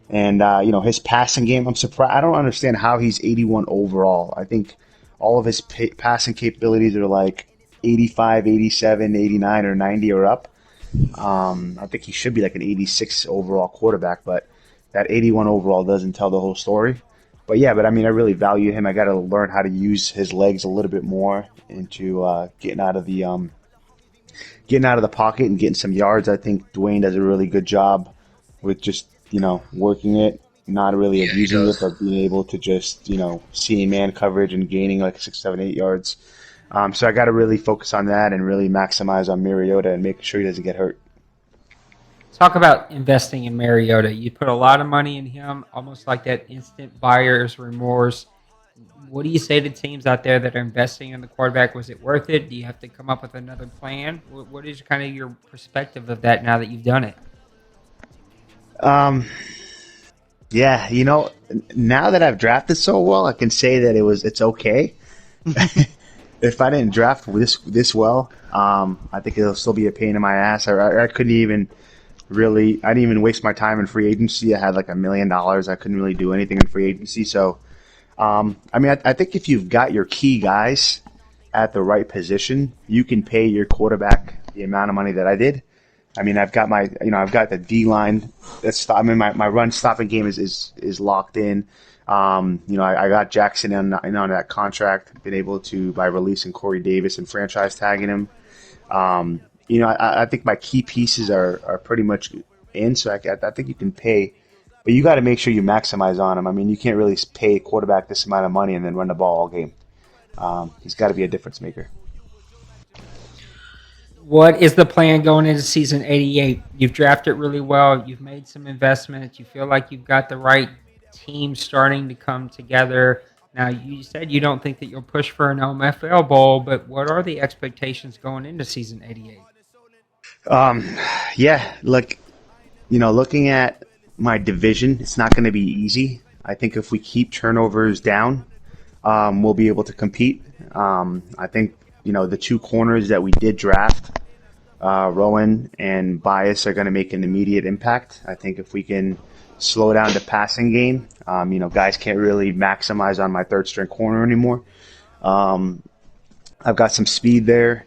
and his passing game, I'm surprised. I don't understand how he's 81 overall. I think all of his passing capabilities are like 85, 87, 89, or 90 or up. I think he should be like an 86 overall quarterback, but that 81 overall doesn't tell the whole story. But I really value him. I got to learn how to use his legs a little bit more into getting out of the pocket and getting some yards. I think Dwayne does a really good job with just working it, not really abusing it, but being able to just see man coverage and gaining like 6, 7, 8 yards. So I got to really focus on that and really maximize on Mariota and making sure he doesn't get hurt. Talk about investing in Mariota. You put a lot of money in him, almost like that instant buyer's remorse. What do you say to teams out there that are investing in the quarterback? Was it worth it? Do you have to come up with another plan? What is kind of your perspective of that now that you've done it? Yeah, now that I've drafted so well, I can say that it's okay. If I didn't draft this well, I think it'll still be a pain in my ass. I couldn't even really. I didn't even waste my time in free agency. I had like $1 million. I couldn't really do anything in free agency. So, I think if you've got your key guys at the right position, you can pay your quarterback the amount of money that I did. I've got the D line. My run stopping game is locked in. I got Jackson on that contract. Been able to by releasing Corey Davis and franchise tagging him. I think my key pieces are pretty much in. So I think you can pay, but you got to make sure you maximize on him. You can't really pay a quarterback this amount of money and then run the ball all game. He's got to be a difference maker. What is the plan going into season 88? You've drafted really well. You've made some investments. You feel like you've got the right team starting to come together. Now, you said you don't think that you'll push for an OMFL Bowl, but what are the expectations going into season 88? Looking at my division, it's not going to be easy. I think if we keep turnovers down, we'll be able to compete. I think the two corners that we did draft, Rowan and Bias, are going to make an immediate impact. I think if we can slow down the passing game, guys can't really maximize on my third string corner anymore. I've got some speed there.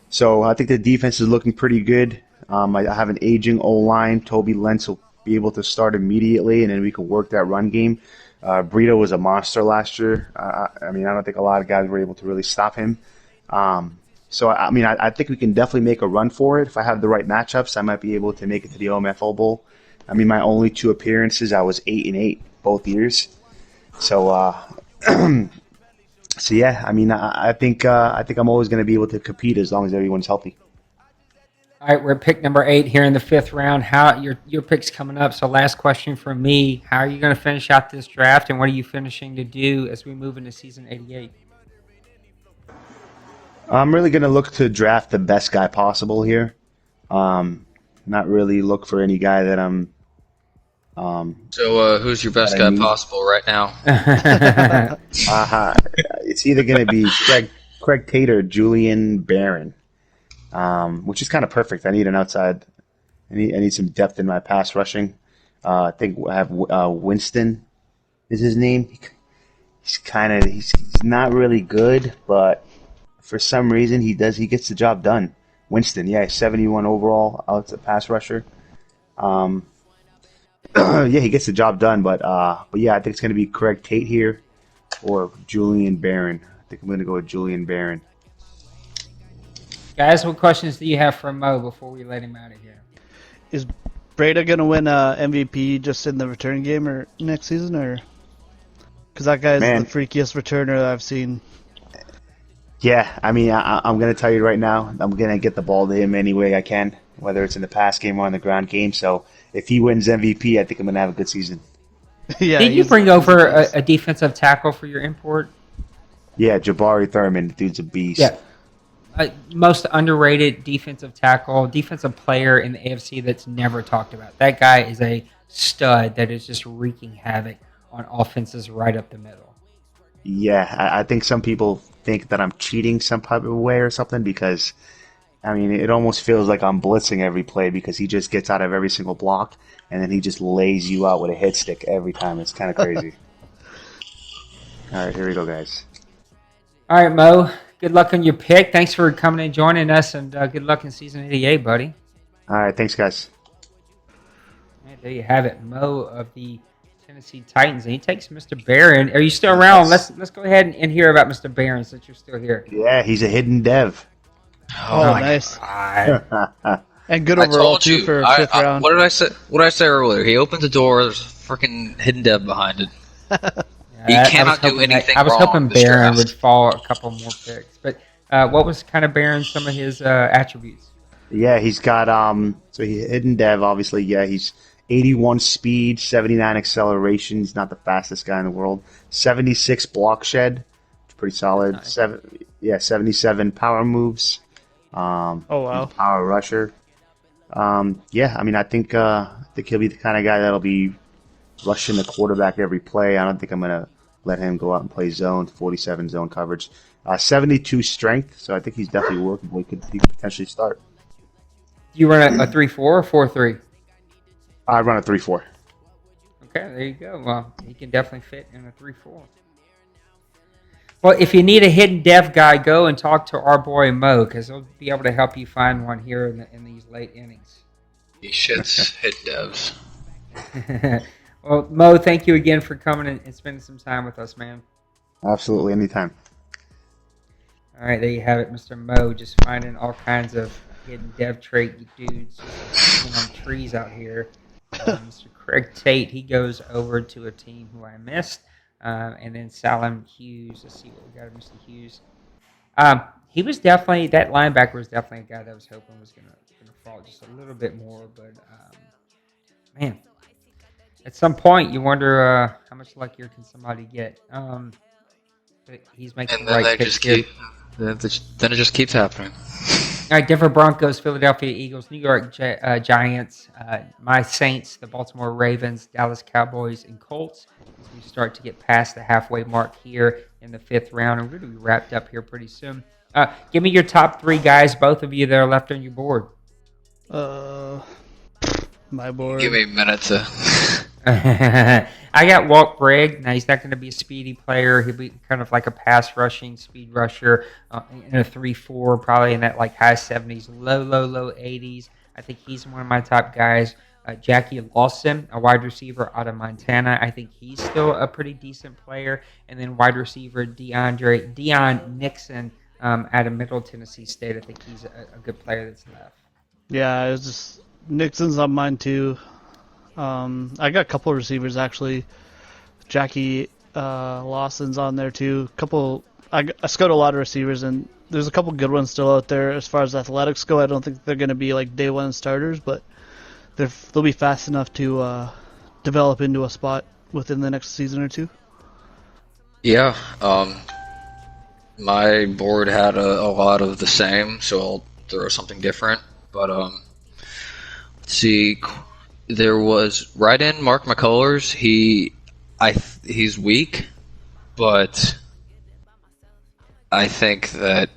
So I think the defense is looking pretty good. I have an aging O-line. Toby Lentz will be able to start immediately, and then we can work that run game. Brito was a monster last year. I don't think a lot of guys were able to really stop him. I think we can definitely make a run for it. If I have the right matchups, I might be able to make it to the OMFL Bowl. My only 2 appearances, I was 8-8 both years. So, I think I'm always going to be able to compete as long as everyone's healthy. All right, we're at pick number 8 here in the 5th round. How your pick's coming up? So last question from me: how are you going to finish out this draft, and what are you finishing to do as we move into season 88? I'm really going to look to draft the best guy possible here. Not really look for any guy that I'm. So, who's your best That I guy need. possible right now? It's either going to be Craig Tate or Julian Barron, which is kind of perfect. I need an outside. I need some depth in my pass rushing. I think I have Winston is his name. He's not really good, but for some reason he gets the job done. Winston, yeah, 71 overall outside pass rusher. Yeah, he gets the job done, but yeah, I think it's going to be Craig Tate here or Julian Barron. I think I'm going to go with Julian Barron. Guys, what questions do you have for Mo before we let him out of here? Is Breda gonna win MVP just in the return game or next season, or because that guy's Man. the freakiest returner that I've seen? Yeah, I mean, I'm going to tell you right now, I'm going to get the ball to him any way I can, whether it's in the pass game or in the ground game. So if he wins MVP, I think I'm going to have a good season. Yeah. Did you bring over a defensive tackle for your import? Yeah, Jabari Thurman, the dude's a beast. Yeah. Most underrated defensive tackle, defensive player in the AFC that's never talked about. That guy is a stud that is just wreaking havoc on offenses right up the middle. Yeah, I think some people think that I'm cheating some type of way or something because, I mean, it almost feels like I'm blitzing every play because he just gets out of every single block and then he just lays you out with a hit stick every time. It's kind of crazy. All right, here we go, guys. All right, Mo. Good luck on your pick. Thanks for coming and joining us, and good luck in season 88, buddy. All right, thanks, guys. All right, there you have it, Mo of the Tennessee Titans, and he takes Mr. Barron. Are you still around? Yes. Let's go ahead and hear about Mr. Barron since you're still here. Yeah, he's a hidden dev. Oh, nice. God. And good I overall told too you. for I- 5th round. What did I say? What did I say earlier? He opened the door. There's a freaking hidden dev behind it. He cannot do anything I was wrong hoping this Barron draft. would fall a couple more picks, but what was kind of Barron's some of his attributes? Yeah, he's got so he hidden dev, obviously. Yeah, he's 81 speed, 79 acceleration. He's not the fastest guy in the world. 76 block shed, pretty solid. Nice. 77 power moves. Oh wow. He's a power rusher. Yeah, I mean, I think he'll be the kind of guy that'll be rushing the quarterback every play. I don't think I'm gonna let him go out and play zone. 47 zone coverage. 72 strength, so I think he's definitely workable. He could potentially start. Do you run a 3-4 or 4-3? I run a 3-4. Okay, there you go. Well, he can definitely fit in a 3-4. Well, if you need a hidden dev guy, go and talk to our boy Mo, because he'll be able to help you find one here in these late innings. He shits hit devs. Well, Mo, thank you again for coming and spending some time with us, man. Absolutely, anytime. All right, there you have it, Mr. Mo, just finding all kinds of hidden dev trait dudes just on trees out here. Mr. Craig Tate, he goes over to a team who I missed, and then Salim Hughes. Let's see what we got of Mr. Hughes. He was definitely, that linebacker was definitely a guy that I was hoping was going to fall just a little bit more, but man, at some point you wonder how much luckier can somebody get. But he's making And the then right they picks just here. keep. Then it just keeps happening. All right, Denver Broncos, Philadelphia Eagles, New York Giants, my Saints, the Baltimore Ravens, Dallas Cowboys, and Colts. As we start to get past the halfway mark here in the 5th round, and we're going to be wrapped up here pretty soon. Give me your top 3 guys, both of you that are left on your board. My board. Give me a minute to. I got Walt Brigg. Now, he's not going to be a speedy player. He'll be kind of like a pass rushing speed rusher in a 3-4, probably in that like high 70s, low 80s. I think he's one of my top guys. Jackie Lawson, a wide receiver out of Montana. I think he's still a pretty decent player. And then wide receiver Deion Nixon out of Middle Tennessee State. I think he's a good player that's left. Yeah, it's just Nixon's on mine too. I got a couple of receivers actually. Jackie Lawson's on there too. A couple I scout a lot of receivers, and there's a couple good ones still out there. As far as athletics go, I don't think they're going to be like day one starters, but they'll be fast enough to develop into a spot within the next season or two. Yeah, my board had a lot of the same, so I'll throw something different. But let's see, there was right in Mark McCullers. He's weak, but I think that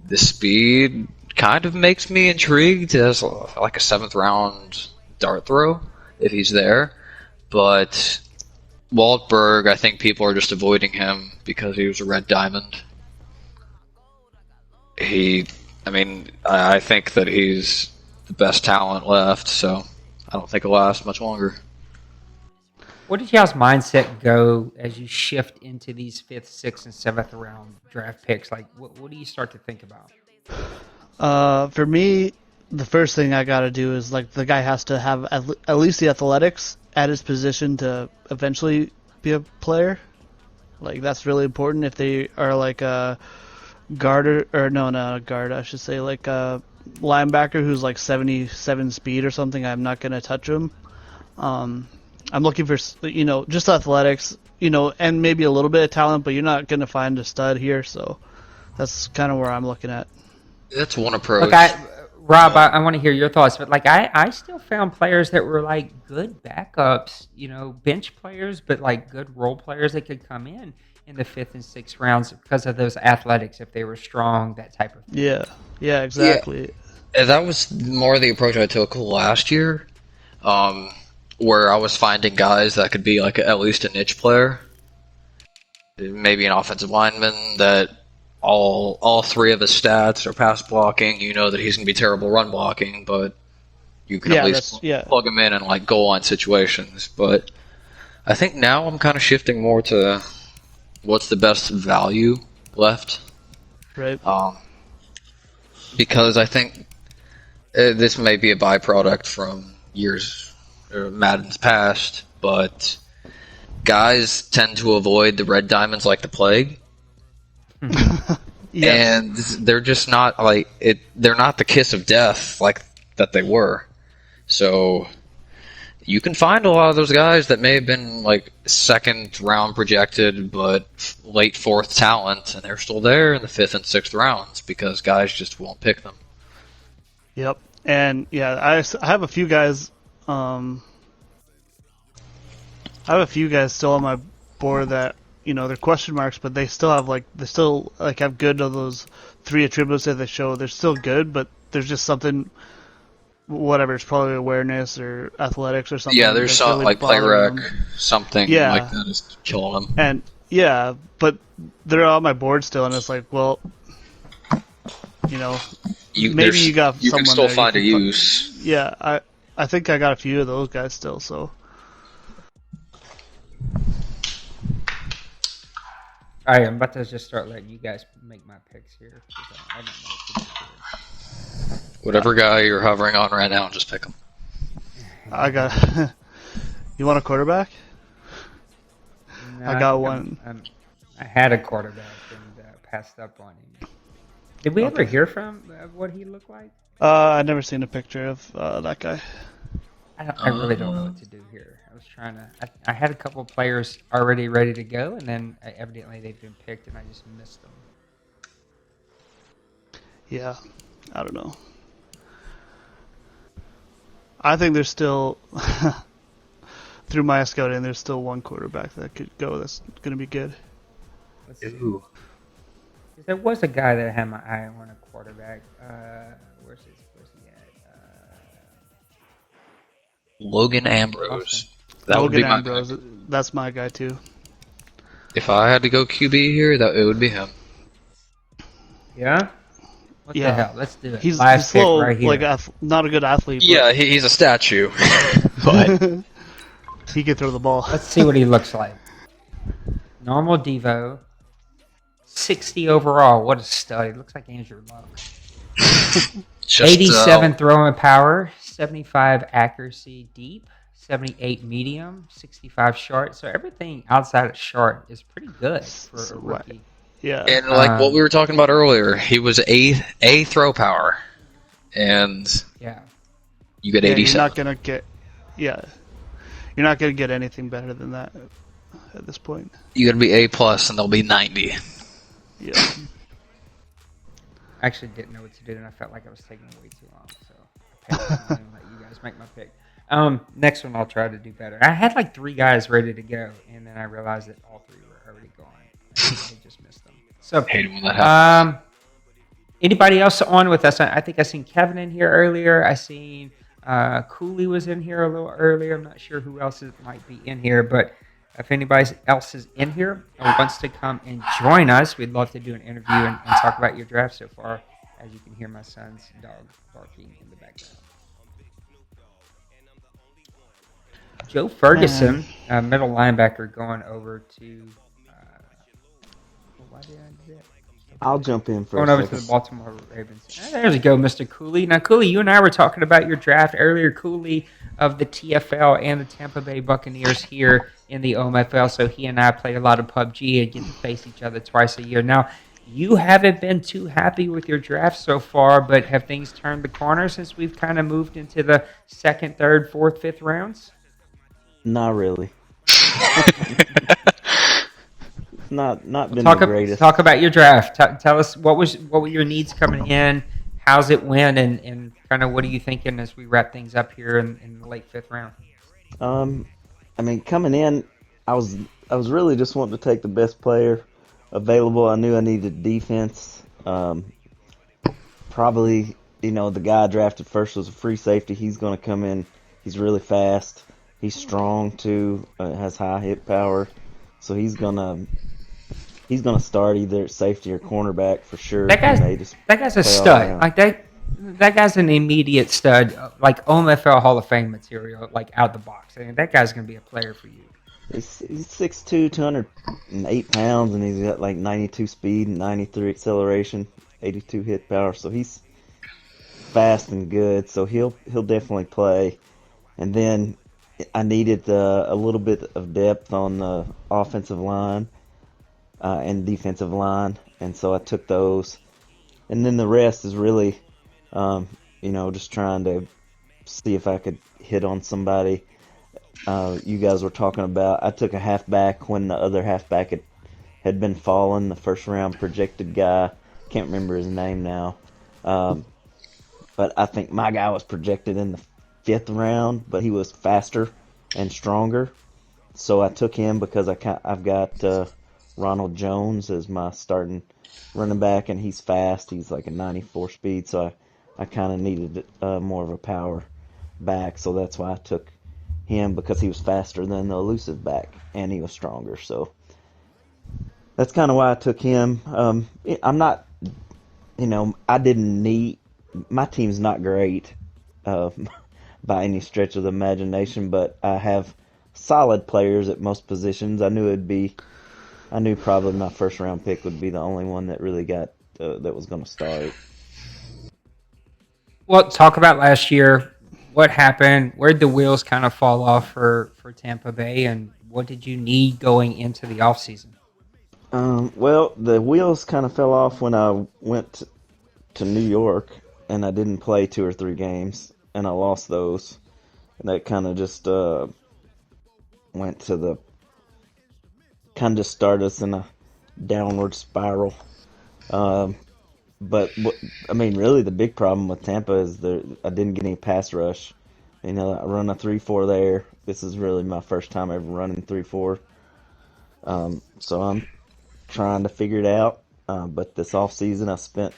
the speed kind of makes me intrigued as like a 7th round dart throw if he's there. But Waldberg, I think people are just avoiding him because he was a red diamond. I think that he's the best talent left, so I don't think it'll last much longer. What did y'all's mindset go as you shift into these 5th, 6th, and 7th round draft picks? Like, what do you start to think about? For me, the first thing I got to do is like the guy has to have at least the athletics at his position to eventually be a player. Like that's really important. If they are like a guard or no, not a guard, I should say like a linebacker who's like 77 speed or something, I'm not gonna touch him. I'm looking for just athletics, and maybe a little bit of talent, but you're not gonna find a stud here. So that's kind of where I'm looking at. That's one approach. Look, Rob, I want to hear your thoughts, but like I still found players that were like good backups, bench players, but like good role players that could come in the 5th and 6th rounds because of those athletics, if they were strong, that type of thing. Yeah, exactly. Yeah, that was more the approach I took last year, where I was finding guys that could be like at least a niche player, maybe an offensive lineman that all 3 of his stats are pass blocking. You know that he's going to be terrible run blocking, but you can at least plug him in like goal line situations. But I think now I'm kind of shifting more to what's the best value left. Right. Because I think this may be a byproduct from years or Madden's past, but guys tend to avoid the red diamonds like the plague. And they're just not like it. They're not the kiss of death like that they were. So you can find a lot of those guys that may have been like 2nd round projected, but late 4th talent, and they're still there in the 5th and 6th rounds because guys just won't pick them. Yep, and I have a few guys. I have a few guys still on my board that they're question marks, but they still have good of those 3 attributes that they show. They're still good, but there's just something. Whatever, it's probably awareness or athletics or something. Yeah, there's something really like play rec, something like that is killing them. And but they're on my board still, and it's like, well, maybe you got you someone can still there find a use. Yeah, I think I got a few of those guys still. So. All right, I'm about to just start letting you guys make my picks here. I don't know what to do here. Whatever guy you're hovering on right now, just pick him. I got. You want a quarterback? No, I got one. I had a quarterback and passed up on him. Did we ever hear from what he looked like? I've never seen a picture of that guy. I really don't know what to do here. I was trying to. I had a couple of players already ready to go, and then evidently they've been picked, and I just missed them. Yeah, I don't know. I think there's still, through my scouting, there's still one quarterback that could go that's going to be good. Let's see. There was a guy that had my eye on a quarterback. Where's he at? Logan Ambrose. That would be my Ambrose. That's my guy too. If I had to go QB here, it would be him. Yeah? What the hell? Let's do it. He's slow, right here. Like not a good athlete. Yeah, he's a statue. But he can throw the ball. Let's see what he looks like. Normal Devo. 60 overall. What a stud. He looks like Andrew Luck. 87 throwing power. 75 accuracy deep. 78 medium. 65 short. So everything outside of short is pretty good for a rookie. Yeah. And like what we were talking about earlier, he was a throw power, and Yeah. you get Yeah, 87. you're not gonna get. Yeah, you're not gonna get anything better than that at this point. You got to be A plus, and they'll be 90. Yeah. I actually didn't know what to do, and I felt like I was taking way too long, so I passed and let you guys make my pick. Next one, I'll try to do better. I had like 3 guys ready to go, and then I realized that all 3 were already gone. I just missed them. So, Hate it when that happens. anybody else on with us? I think I seen Kevin in here earlier. I seen Cooley was in here a little earlier. I'm not sure who else might be in here, but if anybody else is in here or wants to come and join us, we'd love to do an interview and talk about your draft so far. As you can hear my son's dog barking in the background. Joe Ferguson, middle linebacker, going over to. Why did I do that? I'll jump in for Going a over second. to the Baltimore Ravens. There we go, Mr. Cooley. Now, Cooley, you and I were talking about your draft earlier. Cooley of the TFL and the Tampa Bay Buccaneers here in the OMFL. So he and I play a lot of PUBG and get to face each other twice a year. Now, you haven't been too happy with your draft so far, but have things turned the corner since we've kind of moved into the 2nd, 3rd, 4th, 5th rounds? Not really. not been the greatest. Talk about your draft. Tell us what were your needs coming in, how's it went, and kind of what are you thinking as we wrap things up here in the late 5th round? I mean, coming in, I was really just wanting to take the best player available. I knew I needed defense. Probably, the guy I drafted first was a free safety. He's going to come in. He's really fast. He's strong too. Has high hit power. So he's gonna start either at safety or cornerback for sure. That guy's a stud. Like that guy's an immediate stud, like OMFL Hall of Fame material, like out the box. I mean, that guy's gonna be a player for you. He's 6'2", 208 pounds, and he's got like 92 speed and 93 acceleration, 82 hit power. So he's fast and good. So he'll definitely play. And then I needed a little bit of depth on the offensive line and defensive line, and so I took those. And then the rest is really, just trying to see if I could hit on somebody. You guys were talking about, I took a halfback when the other halfback had been fallen, the first round projected guy. Can't remember his name now. But I think my guy was projected in the 5th round, but he was faster and stronger. So I took him because I've got Ronald Jones as my starting running back, and he's fast. He's like a 94 speed, so I kind of needed more of a power back. So that's why I took him, because he was faster than the elusive back, and he was stronger. So that's kind of why I took him. I'm not, I didn't need, my team's not great by any stretch of the imagination, but I have solid players at most positions. I knew probably my first round pick would be the only one that really got that was going to start. Well, talk about last year. What happened? Where'd the wheels kind of fall off for Tampa Bay, and what did you need going into the offseason? Well, the wheels kind of fell off when I went to New York, and I didn't play 2 or 3 games, and I lost those. And that kind of just went to the kind of just started us in a downward spiral. But really the big problem with Tampa is I didn't get any pass rush. I run a 3-4 there. This is really my first time ever running 3-4. So I'm trying to figure it out. But this off season I spent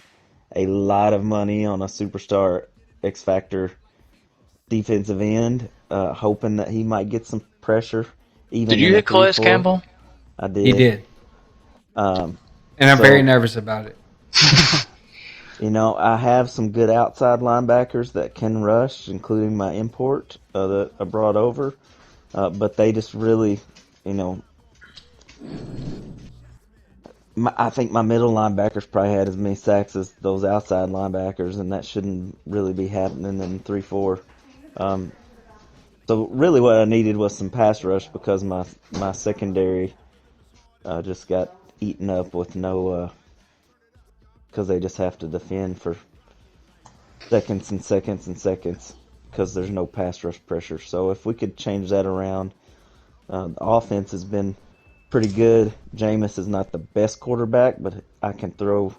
a lot of money on a superstar X Factor defensive end, hoping that he might get some pressure. Did you hit Calais Campbell? I did. You did. And I'm very nervous about it. I have some good outside linebackers that can rush, including my import that I brought over. But they just really, I think my middle linebackers probably had as many sacks as those outside linebackers, and that shouldn't really be happening in 3-4. So really what I needed was some pass rush, because my secondary just got eaten up with no, because they just have to defend for seconds and seconds and seconds because there's no pass rush pressure. So if we could change that around, the offense has been pretty good. Jameis is not the best quarterback, but I can throw.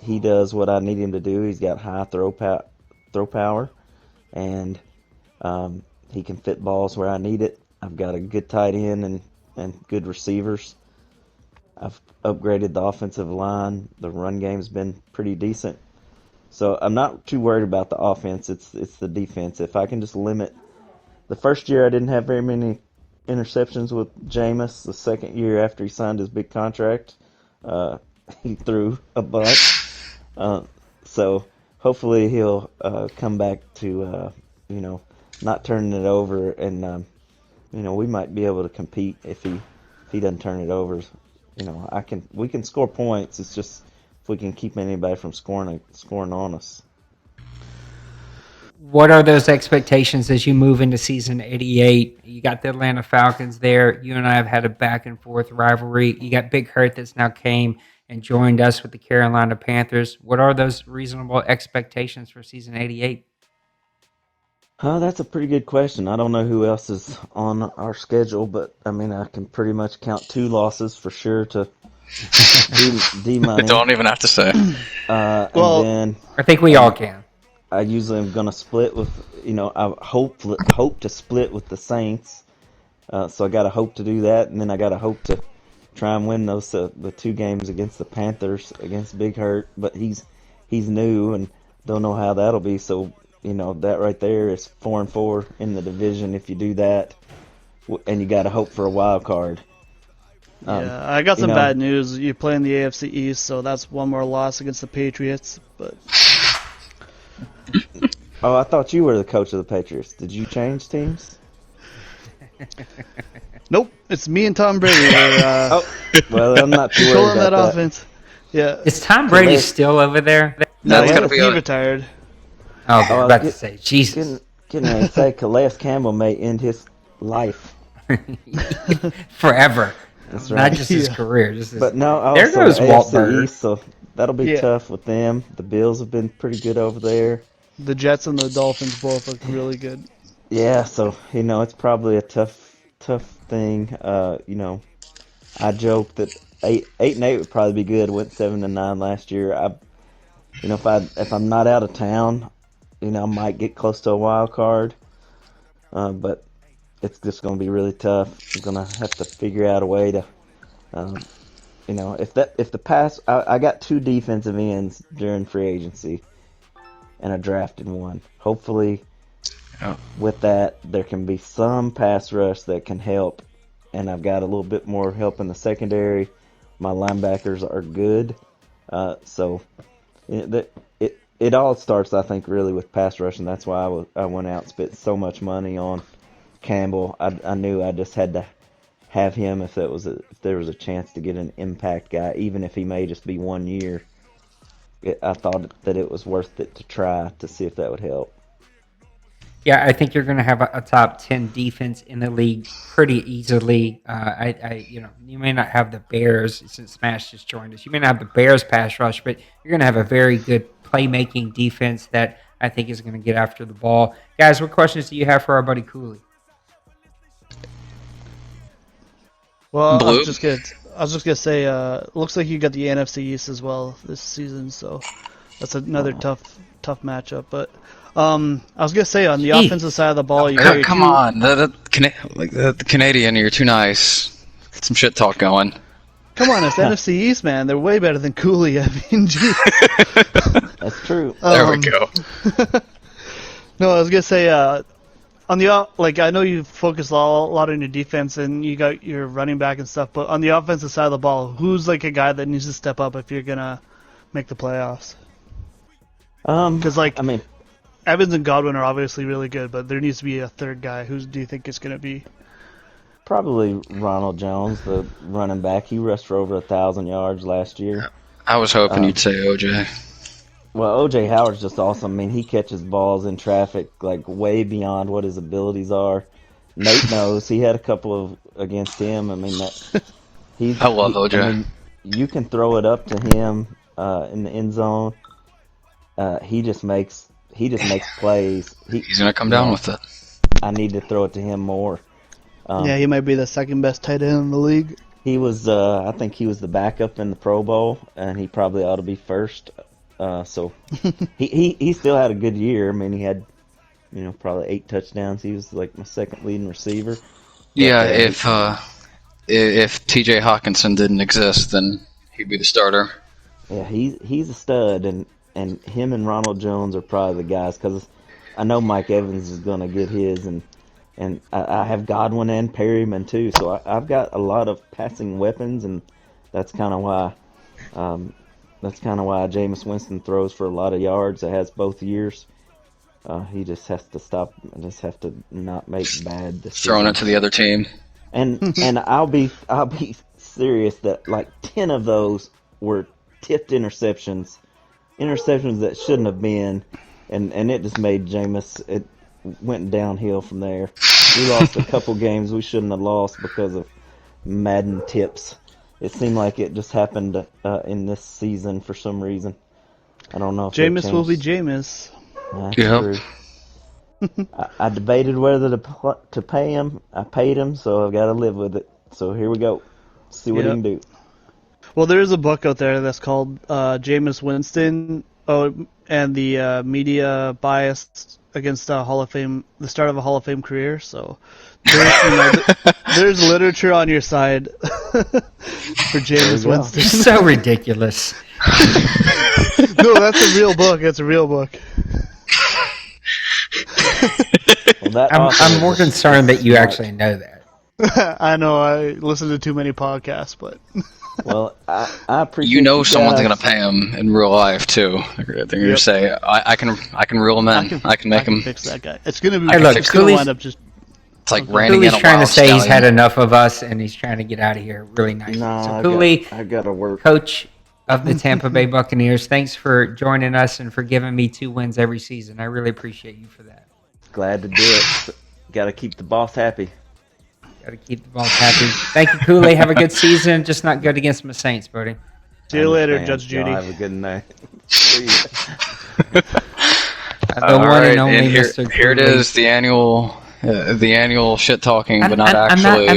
He does what I need him to do. He's got high throw power, and he can fit balls where I need it. I've got a good tight end and good receivers. I've upgraded the offensive line. The run game's been pretty decent. So I'm not too worried about the offense. It's the defense. If I can just limit. The first year I didn't have very many interceptions with Jameis. The second year after he signed his big contract, he threw a bunch. So hopefully he'll come back to not turning it over, and we might be able to compete if he doesn't turn it over. We can score points. It's just if we can keep anybody from scoring on us. What are those expectations as you move into season 88? You got the Atlanta Falcons there. You and I have had a back and forth rivalry. You got Big Hurt that's now came and joined us with the Carolina Panthers. What are those reasonable expectations for season 88? That's a pretty good question. I don't know who else is on our schedule, but I mean, I can pretty much count 2 losses for sure to D money. Don't even have to say. And then I think we all can. I usually am going to split with, I hope to split with the Saints. So I got to hope to do that, and then I got to hope to try and win those the 2 games against the Panthers against Big Hurt. But he's new and don't know how that'll be. So that right there is 4-4 in the division if you do that, and you got to hope for a wild card. Yeah, I got some bad news. You play in the AFC East, so that's one more loss against the Patriots. But oh, I thought you were the coach of the Patriots. Did you change teams? Nope, it's me and Tom Brady. Well, I'm not too worried controlling about that offense. Yeah. Is Tom Brady still over there? No, That's he retired. Oh, I was about to say, Jesus. Getting ready to say, Calais Campbell may end his life. Forever. That's right. Not just his career. But no, there goes Walt Burger. East, so that'll be tough with them. The Bills have been pretty good over there. The Jets and the Dolphins both look really good. Yeah, so it's probably a tough thing. I joke that 8-8 would probably be good. Went 7-9 last year. If I'm not out of town, I might get close to a wild card. But it's just going to be really tough. I'm going to have to figure out a way to, if the pass, I got 2 defensive ends during free agency, and I drafted one. Hopefully, with that, there can be some pass rush that can help, and I've got a little bit more help in the secondary. My linebackers are good, so it all starts, I think, really with pass rush, and that's why I went out and spent so much money on Campbell. I knew I just had to have him if there was a chance to get an impact guy, even if he may just be 1 year. I thought that it was worth it to try to see if that would help. Yeah, I think you're going to have a top 10 defense in the league pretty easily. You may not have the Bears, since Smash just joined us. You may not have the Bears pass rush, but you're going to have a very good playmaking defense that I think is going to get after the ball. Guys, what questions do you have for our buddy Cooley? Well, I was just gonna say, looks like you got the NFC East as well this season, so that's another tough matchup. But I was gonna say on the offensive side of the ball, Come on, the Canadian, you're too nice. Get some shit talk going. Come on, it's NFC East, man. They're way better than Cooley. I mean, geez. That's true. There we go. No, I was gonna say on the I know you focus a lot on your defense and you got your running back and stuff, but on the offensive side of the ball, who's like a guy that needs to step up if you're gonna make the playoffs? Because Evans and Godwin are obviously really good, but there needs to be a third guy. Who do you think it's gonna be? Probably Ronald Jones, the running back. He rushed for over 1,000 yards last year. I was hoping you'd say OJ. Well, O.J. Howard's just awesome. I mean, he catches balls in traffic like way beyond what his abilities are. Nate knows. He had a couple of against him. I mean, He's, I love OJ. I mean, you can throw it up to him in the end zone. He just makes plays. He's gonna come down with it. I need to throw it to him more. Yeah, he might be the second best tight end in the league. He was, I think he was the backup in the Pro Bowl, and he probably ought to be first. So he still had a good year. I mean, he had, probably 8 touchdowns. He was like my second leading receiver. Yeah, if T.J. Hawkinson didn't exist, then he'd be the starter. Yeah, he's a stud, and him and Ronald Jones are probably the guys, because I know Mike Evans is going to get his, and I have Godwin and Perryman too, so I've got a lot of passing weapons, and that's kind of why Jameis Winston throws for a lot of yards. It has both years. He just has to stop. Just have to not make bad decisions. Throwing it to the other team. And I'll be serious that like 10 of those were tipped interceptions that shouldn't have been, and it just made Jameis. It went downhill from there. We lost a couple games we shouldn't have lost because of Madden tips. It seemed like it just happened in this season for some reason. I don't know if Jameis will be Jameis. That's Yep. true. I debated whether to pay him. I paid him, so I've got to live with it. So here we go. See what he can do. Well, there is a book out there that's called Jameis Winston, and the media bias against Hall of Fame, the start of a Hall of Fame career. So there's literature on your side for Jameis Winston. So ridiculous. No, that's a real book. It's a real book. Well, I'm more concerned that you actually know that. I know. I listen to too many podcasts, but. Well, I appreciate You know someone's guys. gonna pay him in real life too. They're gonna say, "I can reel him in. I can make him." Fix that guy. It's gonna be. Hey, look, it's gonna Cooley's- wind up just. It's like reining Cooley's in a trying to wild say he's stallion. had enough of us, and he's trying to get out of here really nice. No, So I Cooley, got to work. coach of the Tampa Bay Buccaneers, thanks for joining us and for giving me 2 wins every season. I really appreciate you for that. Glad to do it. Got to keep the boss happy. Got to keep the boss happy. Thank you, Cooley. Have a good season. Just not good against my Saints, buddy. See you later, Understand. Judge Y'all Judy. have a good night. The All one right, and only and here, Mr. here it Cooley. is, the annual shit talking, but not I'm actually.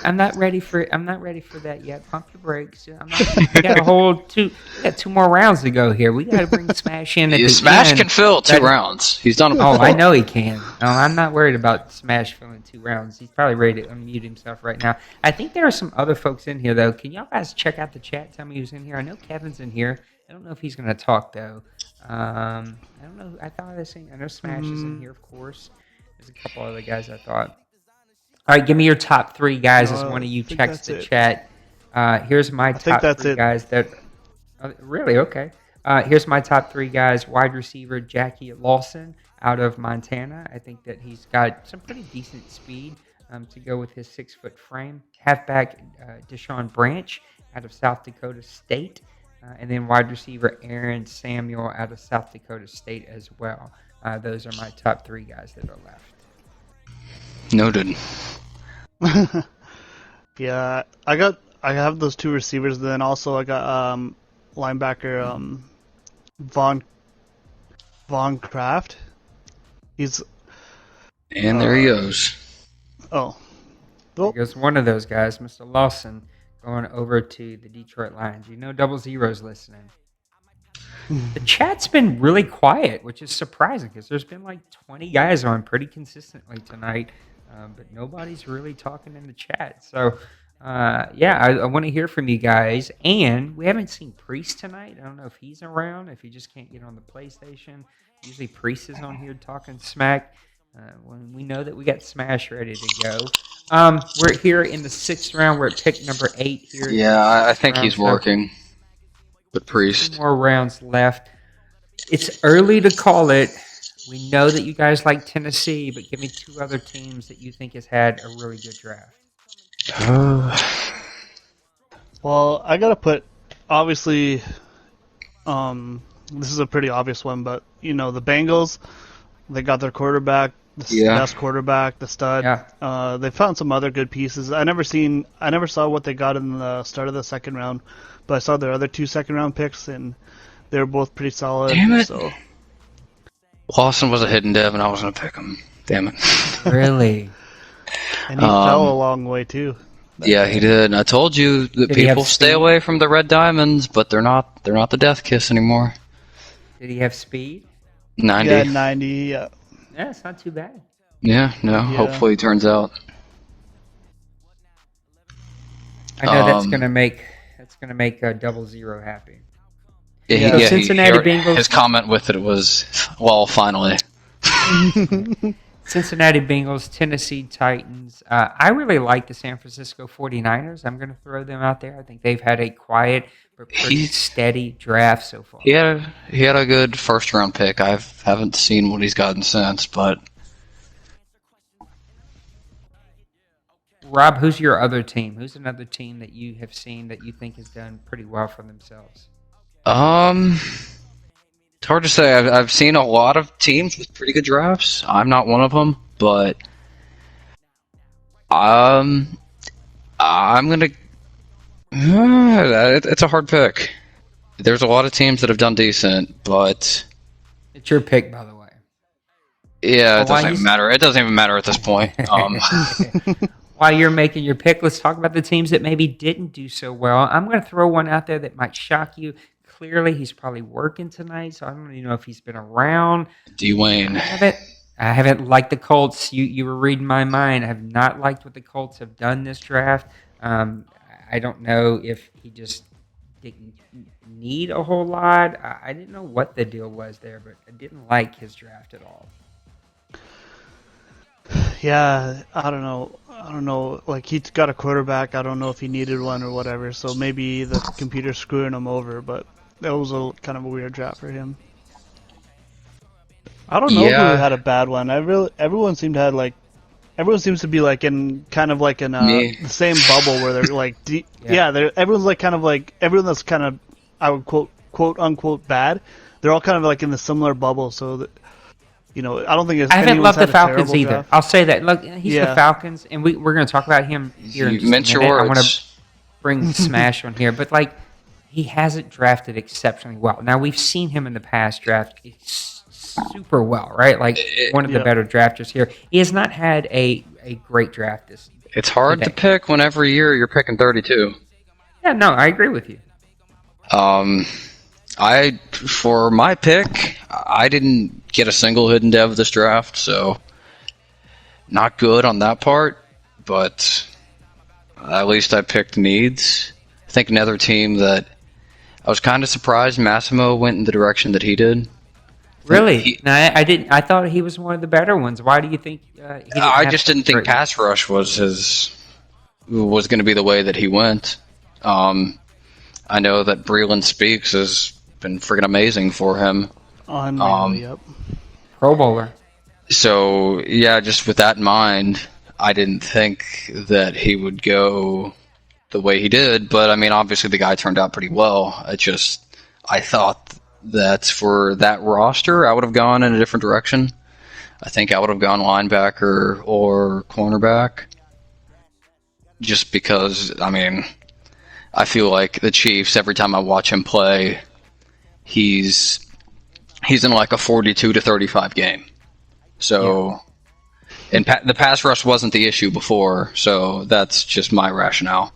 I'm not ready for. I'm not ready for that yet. Pump your brakes. We got a whole two. We got 2 more rounds to go here. We got to bring Smash in at the Smash end. can fill 2 That- rounds. He's done it Oh, before. I know he can. No, I'm not worried about Smash filling 2 rounds. He's probably ready to unmute himself right now. I think there are some other folks in here, though. Can y'all guys check out the chat? Tell me who's in here. I know Kevin's in here. I don't know if he's going to talk, though. I don't know. I thought I know Smash is in here, of course. There's a couple other guys I thought. All right, give me your top 3 guys as one of you I think checks that's the it. chat. Here's my think top that's 3 it. guys that... really? Okay. Here's my top 3 guys. Wide receiver Jackie Lawson out of Montana. I think that he's got some pretty decent speed to go with his 6-foot frame. Halfback Deshaun Branch out of South Dakota State. And then wide receiver Aaron Samuel out of South Dakota State as well. Those are my top 3 guys that are left. Noted. Yeah, I have those 2 receivers. Then also I got linebacker Von Kraft. He's And there he goes. There goes one of those guys, Mr. Lawson, going over to the Detroit Lions. You know 00's listening. The chat's been really quiet, which is surprising because there's been like 20 guys on pretty consistently tonight, but nobody's really talking in the chat. So, I want to hear from you guys. And we haven't seen Priest tonight. I don't know if he's around, if he just can't get on the PlayStation. Usually Priest is on here talking smack. When we know that we got Smash ready to go. We're here in the 6th round. We're at pick number 8 here. Yeah, I think he's So working. But 2 Priest. more rounds left. It's early to call it. We know that you guys like Tennessee, but give me 2 other teams that you think has had a really good draft. Well, I gotta put, obviously, this is a pretty obvious one, but, the Bengals, they got their quarterback, Yeah. best quarterback, the stud. Yeah. They found some other good pieces. I never saw what they got in the start of the second round, but I saw their other 2 second-round picks, and they were both pretty solid. Damn it. So Lawson was a hidden dev, and I was going to pick him. Damn it. Really? and he fell a long way too. Yeah, he did. And I told you that Did he have people stay speed? away from the red diamonds, but they're not the death kiss anymore. Did he have speed? 90. Yeah, 90. Yeah. Yeah, it's not too bad. Yeah, no. Hopefully it turns out. I know that's gonna make 00 happy. Yeah, Cincinnati Bengals. His comment with it was, well, finally. Cincinnati Bengals, Tennessee Titans. I really like the San Francisco 49ers. I'm going to throw them out there. I think they've had a quiet but pretty steady draft so far. He had a good first round pick. I haven't seen what he's gotten since, but Rob, who's your other team? Who's another team that you have seen that you think has done pretty well for themselves? it's hard to say. I've seen a lot of teams with pretty good drafts. I'm not one of them, but I'm gonna. It's a hard pick. There's a lot of teams that have done decent, but It's your pick, by the way. yeah, it Well, doesn't even matter. It doesn't even matter at this point. While you're making your pick, let's talk about the teams that maybe didn't do so well. I'm going to throw one out there that might shock you. Clearly, he's probably working tonight, so I don't even know if he's been around. Dwayne. I haven't liked the Colts. You were reading my mind. I have not liked what the Colts have done this draft. I don't know if he just didn't need a whole lot. I didn't know what the deal was there, but I didn't like his draft at all. Yeah, I don't know. Like, he's got a quarterback. I don't know if he needed one or whatever. So maybe the computer's screwing him over. But that was a kind of a weird draft for him. I don't know who had a bad one. Everyone seems to be like in kind of like in the same bubble where they're like, everyone's like kind of like everyone that's kind of, I would quote unquote bad. They're all kind of like in the similar bubble. So that, I don't think I haven't loved the Falcons either. Draft. I'll say that. Look, he's the Falcons, and we're going to talk about him here in just a minute. I want to bring Smash on here, but like, he hasn't drafted exceptionally well. Now, we've seen him in the past draft super well, right? Like, one of the better drafters here. He has not had a great draft this season. It's hard to pick when every year you're picking 32. Yeah, no, I agree with you. For my pick, I didn't get a single hidden dev this draft, so not good on that part, but at least I picked needs. I think another team that I was kind of surprised Massimo went in the direction that he did. Really? I didn't. I thought he was one of the better ones. Why do you think? I just didn't think pass rush was going to be the way that he went. I know that Breland Speaks has been freaking amazing for him. Yep. Pro Bowler. So yeah, just with that in mind, I didn't think that he would go the way he did. But I mean, obviously the guy turned out pretty well. I thought that for that roster, I would have gone in a different direction. I think I would have gone linebacker or cornerback. Just because, I mean, I feel like the Chiefs, every time I watch him play, he's in like a 42 to 35 game. So, and the pass rush wasn't the issue before, so that's just my rationale.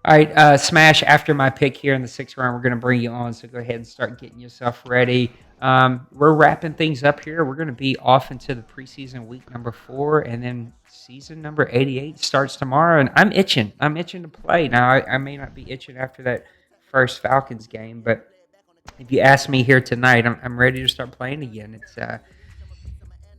All right, Smash, after my pick here in the 6th round, we're going to bring you on, so go ahead and start getting yourself ready. We're wrapping things up here. We're going to be off into the preseason week number 4, and then season number 88 starts tomorrow, and I'm itching. I'm itching to play. Now, I may not be itching after that first Falcons game, but if you ask me here tonight, I'm ready to start playing again.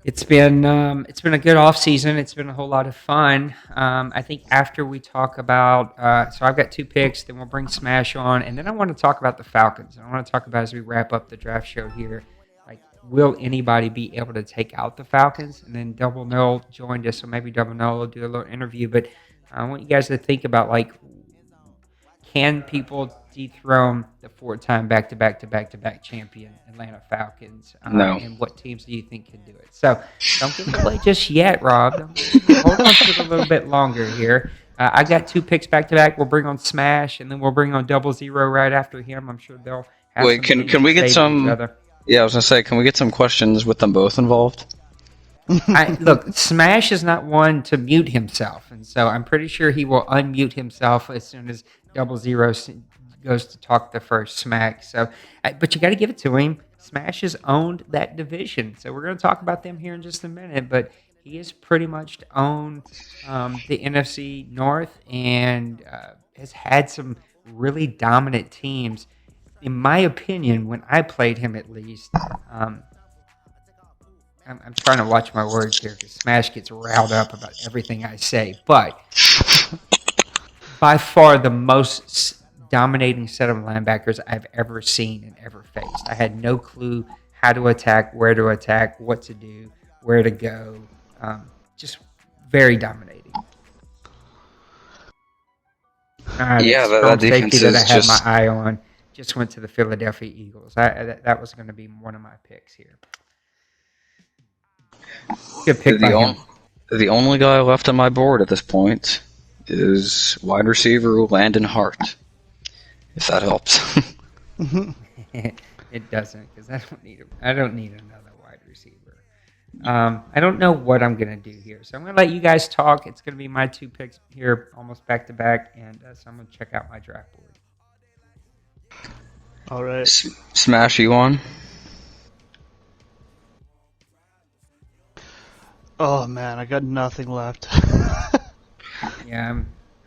It's been a good off season. It's been a whole lot of fun. I think after we talk about, so I've got 2 picks, then we'll bring Smash on, and then I want to talk about the Falcons. I want to talk about as we wrap up the draft show here, like, will anybody be able to take out the Falcons? And then Double Null joined us, so maybe Double Null will do a little interview. But I want you guys to think about, like, can people dethrone the 4-time back-to-back champion Atlanta Falcons? No. And what teams do you think can do it? So don't give it away just yet, Rob. Hold on to it a little bit longer here. I got 2 picks back-to-back. We'll bring on Smash, and then we'll bring on 00 right after him. I'm sure they'll have Wait, some can we things to get say to some? each other. Yeah, I was gonna say, can we get some questions with them both involved? Look, Smash is not one to mute himself, and so I'm pretty sure he will unmute himself as soon as 00 goes to talk the first smack. So, but you got to give it to him. Smash has owned that division, so we're going to talk about them here in just a minute. But he has pretty much owned the NFC North and has had some really dominant teams. In my opinion, when I played him, at least. I'm trying to watch my words here because Smash gets riled up about everything I say. But by far the most dominating set of linebackers I've ever seen and ever faced. I had no clue how to attack, where to attack, what to do, where to go. Just very dominating. Yeah, the that defense safety that I is had just- my eye on just went to the Philadelphia Eagles. That was going to be one of my picks here. Good pick by him. The only guy left on my board at this point is wide receiver Landon Hart. If that helps. It doesn't, because I don't need another wide receiver. I don't know what I'm going to do here, so I'm going to let you guys talk. It's going to be my 2 picks here, almost back to back, and so I'm going to check out my draft board. All right. Smash you on. Oh man, I got nothing left. Yeah,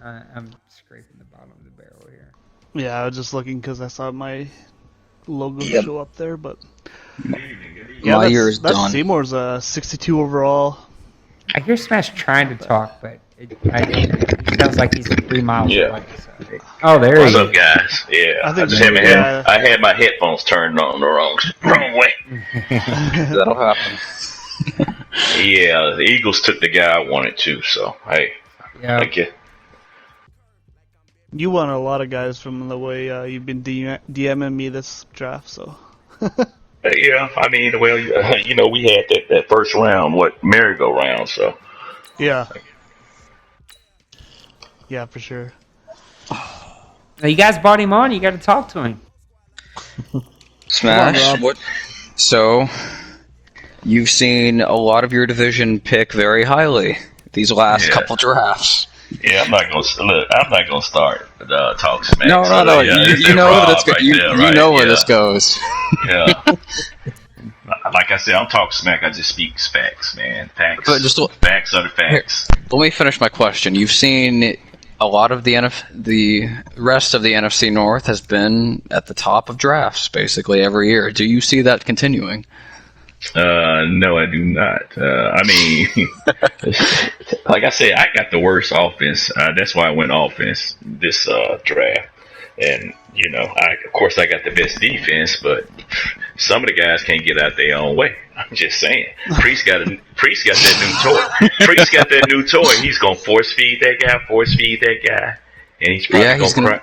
I'm scraping the bottom of the barrel here. Yeah, I was just looking because I saw my logo show up there, but yeah, My year is that's done. Seymour's 62 overall. I hear Smash trying to talk, but it sounds like he's 3 miles away. So. Oh, there he What's is. up, guys? Yeah, I I, think just maybe, I had my headphones turned on the wrong way. That'll happen. Yeah, the Eagles took the guy I wanted to, so hey, Yeah. thank you. You won a lot of guys from the way you've been DMing me this draft, so. Yeah, I mean, well, we had that first round, merry-go-round, so. Yeah. Yeah, for sure. Now, you guys brought him on. You got to talk to him. Smash. Rob. What? So, you've seen a lot of your division pick very highly these last Yeah. couple drafts. Yeah, I'm not gonna start talk smack. No. You know where this goes. You know where this goes. Yeah. Like I said, I'm talking smack. I just speak facts, man. Facts. But just Facts are the facts. Let me finish my question. You've seen a lot of the rest of the NFC North has been at the top of drafts basically every year. Do you see that continuing? No, I do not. I mean, like I said, I got the worst offense. That's why I went offense this draft. And, of course I got the best defense, but some of the guys can't get out their own way. I'm just saying. Priest got that new toy. Priest got that new toy. He's going to force feed that guy. And he's probably going to cry.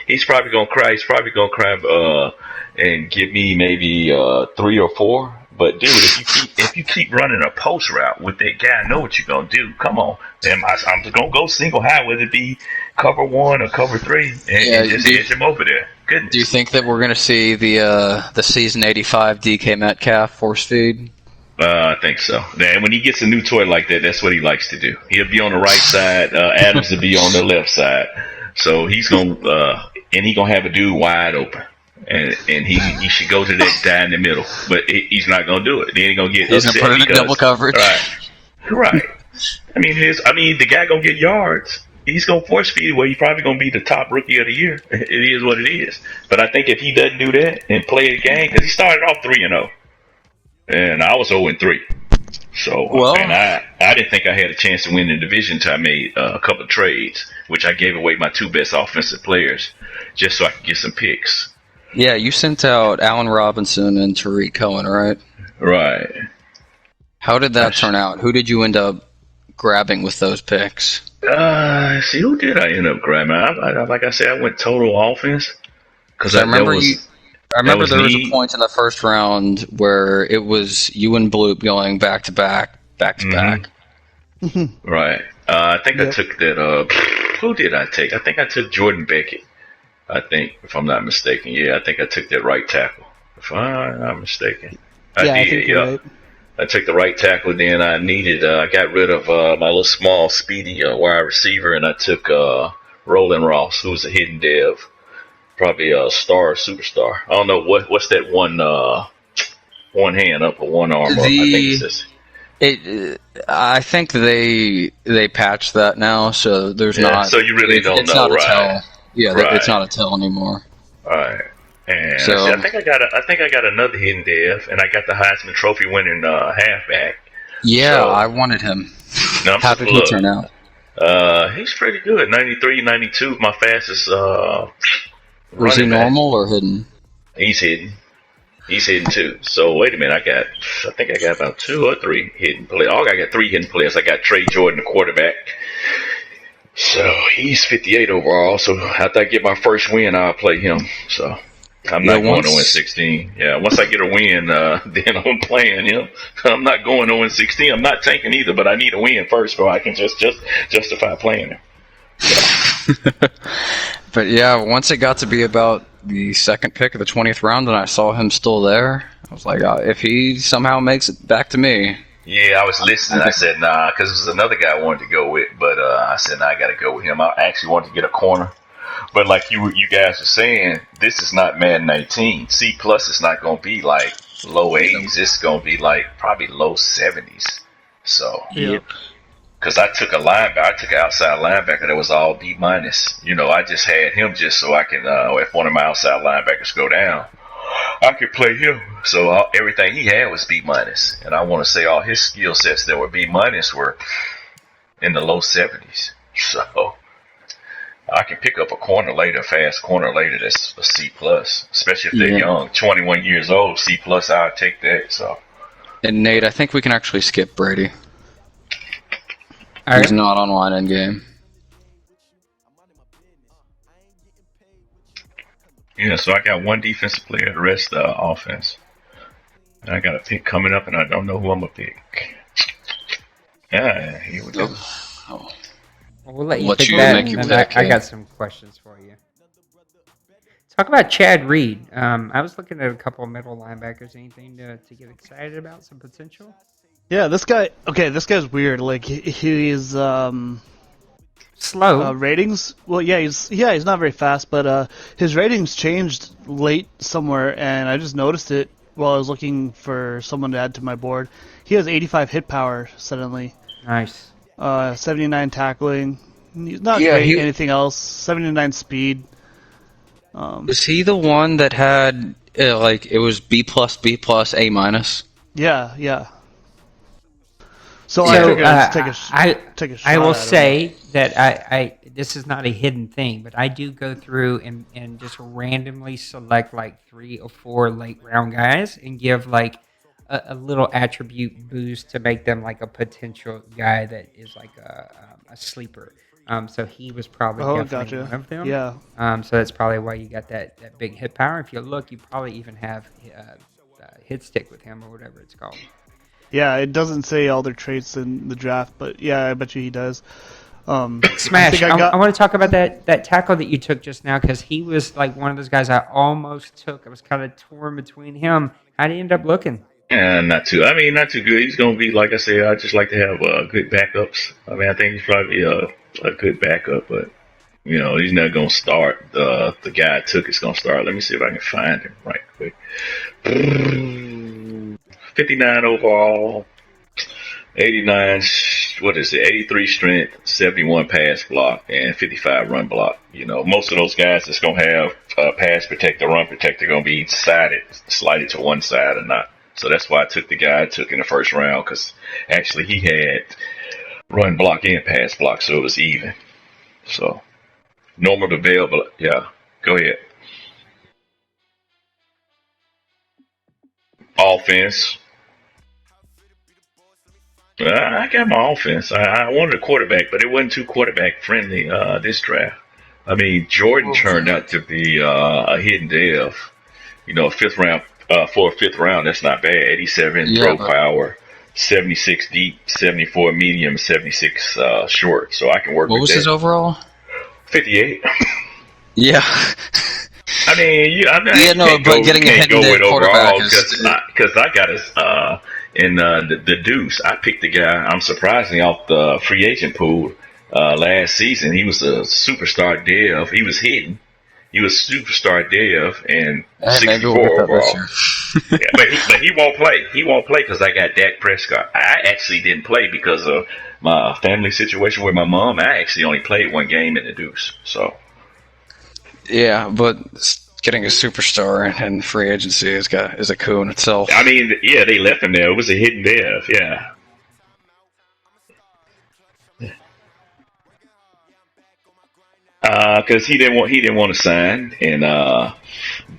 He's probably going to cry. He's probably going to cry and give me maybe 3 or 4. But dude, if you keep running a post route with that guy, I know what you're gonna do. Come on, I'm just gonna go single high, whether it be cover 1 or cover 3, and just edge him over there. Goodness. Do you think that we're gonna see the season 85 DK Metcalf force feed? I think so. And when he gets a new toy like that, that's what he likes to do. He'll be on the right side. Adams will be on the left side. So he's gonna have a dude wide open. And he should go to that guy in the middle, but he's not gonna do it. Then he's gonna get He's gonna put it in double coverage. Right. I mean, the guy gonna get yards. He's gonna force feed where he's probably gonna be the top rookie of the year. It is what it is. But I think if he doesn't do that and play the game, because he started off 3-0, and I was 0-3. So, and I didn't think I had a chance to win the division until I made a couple of trades, which I gave away my 2 best offensive players just so I could get some picks. Yeah, you sent out Allen Robinson and Tariq Cohen, right? Right. How did that turn out? Who did you end up grabbing with those picks? See, who did I end up grabbing? Like I said, I went total offense because Because I that remember was there was a need. point in the first round where it was you and Bloop going back to back, back to back. Right. I think I Yep. took that. Who did I take? I think I took Jordan Beckett. I think, if I'm not mistaken. Yeah, I think I took that right tackle. If I'm not mistaken, I Yeah, I did. think you're Yeah, right. I took the right tackle. Then I needed. I got rid of my little small, speedy wide receiver, and I took Roland Ross, who's a hidden dev, probably a star, superstar. I don't know what's that one hand up or one arm up. I think it's this. I think they patched that now, so there's Yeah. not. So you really don't It's know, not a right? tell. Yeah, it's Right. not a tell anymore. Right. And So I think I got another hidden dev, and I got the Heisman Trophy winning halfback. yeah, So I wanted him. now How did he turn out? he's pretty good. 93, 92, my fastest Was he running back. normal or hidden? He's hidden. He's hidden too. So wait a minute, I think I got about 2 or 3 hidden players. I got 3 hidden players. I got Trey Jordan, the quarterback. So he's 58 overall. So after I get my first win, I'll play him. So I'm not going to win 16. Yeah, once I get a win, then I'm playing him. I'm not going to win 16. I'm not tanking either, but I need a win first before I can just justify playing him. But yeah, once it got to be about the second pick of the 20th round, and I saw him still there, I was like, if he somehow makes it back to me. Yeah, I was listening. I said, nah, because there was another guy I wanted to go with, but I said, nah, I got to go with him. I actually wanted to get a corner. But like you guys were saying, this is not Madden 19. C plus is not going to be like low 80s. It's going to be like probably low 70s. So, Yep. because I took an outside linebacker that was all B minus. I just had him just so I can, if one of my outside linebackers go down, I could play him. So everything he had was B minus, and I want to say all his skill sets that were B minus were in the low 70s. So I can pick up a fast corner later that's a C plus, especially if they're young, 21 years old. C plus, I'll take that. So. And Nate, I think we can actually skip Brady. All He's right. not on line end game. Yeah, so I got one defensive player, the rest offense. And I got a pick coming up, and I don't know who I'm gonna pick. Yeah, here we go. Oh. We'll let you Let pick you that, make and your then pick, I yeah. got some questions for you. Talk about Chad Reed. I was looking at a couple of middle linebackers. Anything to get excited about? Some potential? Yeah, this guy. Okay, this guy's weird. Like he's Slow. ratings. Well, he's not very fast, but his ratings changed late somewhere, and I just noticed it while I was looking for someone to add to my board. He has 85 hit power suddenly. Nice. 79 tackling. He's not Yeah, great. he- Anything else? 79 speed. Was he the one that had it was B plus, A minus? Yeah. So So I figured I'd take a shot. I will at him. say that I this is not a hidden thing, but I do go through and just randomly select like 3 or 4 late round guys and give like a little attribute boost to make them like a potential guy that is like a sleeper. So he was probably definitely gotcha. one of them. Yeah. So that's probably why you got that big hit power. If you look, you probably even have hit stick with him or whatever it's called. Yeah, it doesn't say all their traits in the draft, but yeah, I bet you he does. Smash! I want to talk about that tackle that you took just now because he was like one of those guys I almost took. I was kind of torn between him. How did he end up looking? Not too good. He's going to be, like I said, I just like to have good backups. I mean, I think he's probably a good backup, but, he's not going to start. The guy I took is going to start. Let me see if I can find him right quick. 59 overall, 89, 83 strength, 71 pass block, and 55 run block. Most of those guys that's going to have pass protector, run protector, going to be slided to one side or not. So that's why I took the guy I took in the first round, because actually he had run block and pass block, so it was even. So normal to available. Yeah, go ahead. Offense. I got my offense. I wanted a quarterback, but it wasn't too quarterback friendly this draft. I mean, Jordan turned out to be a hidden dev. You know, fifth round for a fifth round, that's not bad. 87 throw power, 76 deep, 74 medium, 76 short. So I can work. What was his overall? 58. Yeah. I mean, but getting a hidden dev quarterback because I got his in the deuce. I picked the guy. I'm surprisingly off the free agent pool last season. He was a superstar dev. He was hidden. He was superstar dev and 64 overall. Yeah, but he won't play. He won't play because I got Dak Prescott. I actually didn't play because of my family situation with my mom. I actually only played one game in the deuce. So yeah, but getting a superstar in free agency is a coup in itself. I mean, yeah, they left him there. It was a hidden dev. Yeah. Because he didn't want to sign, and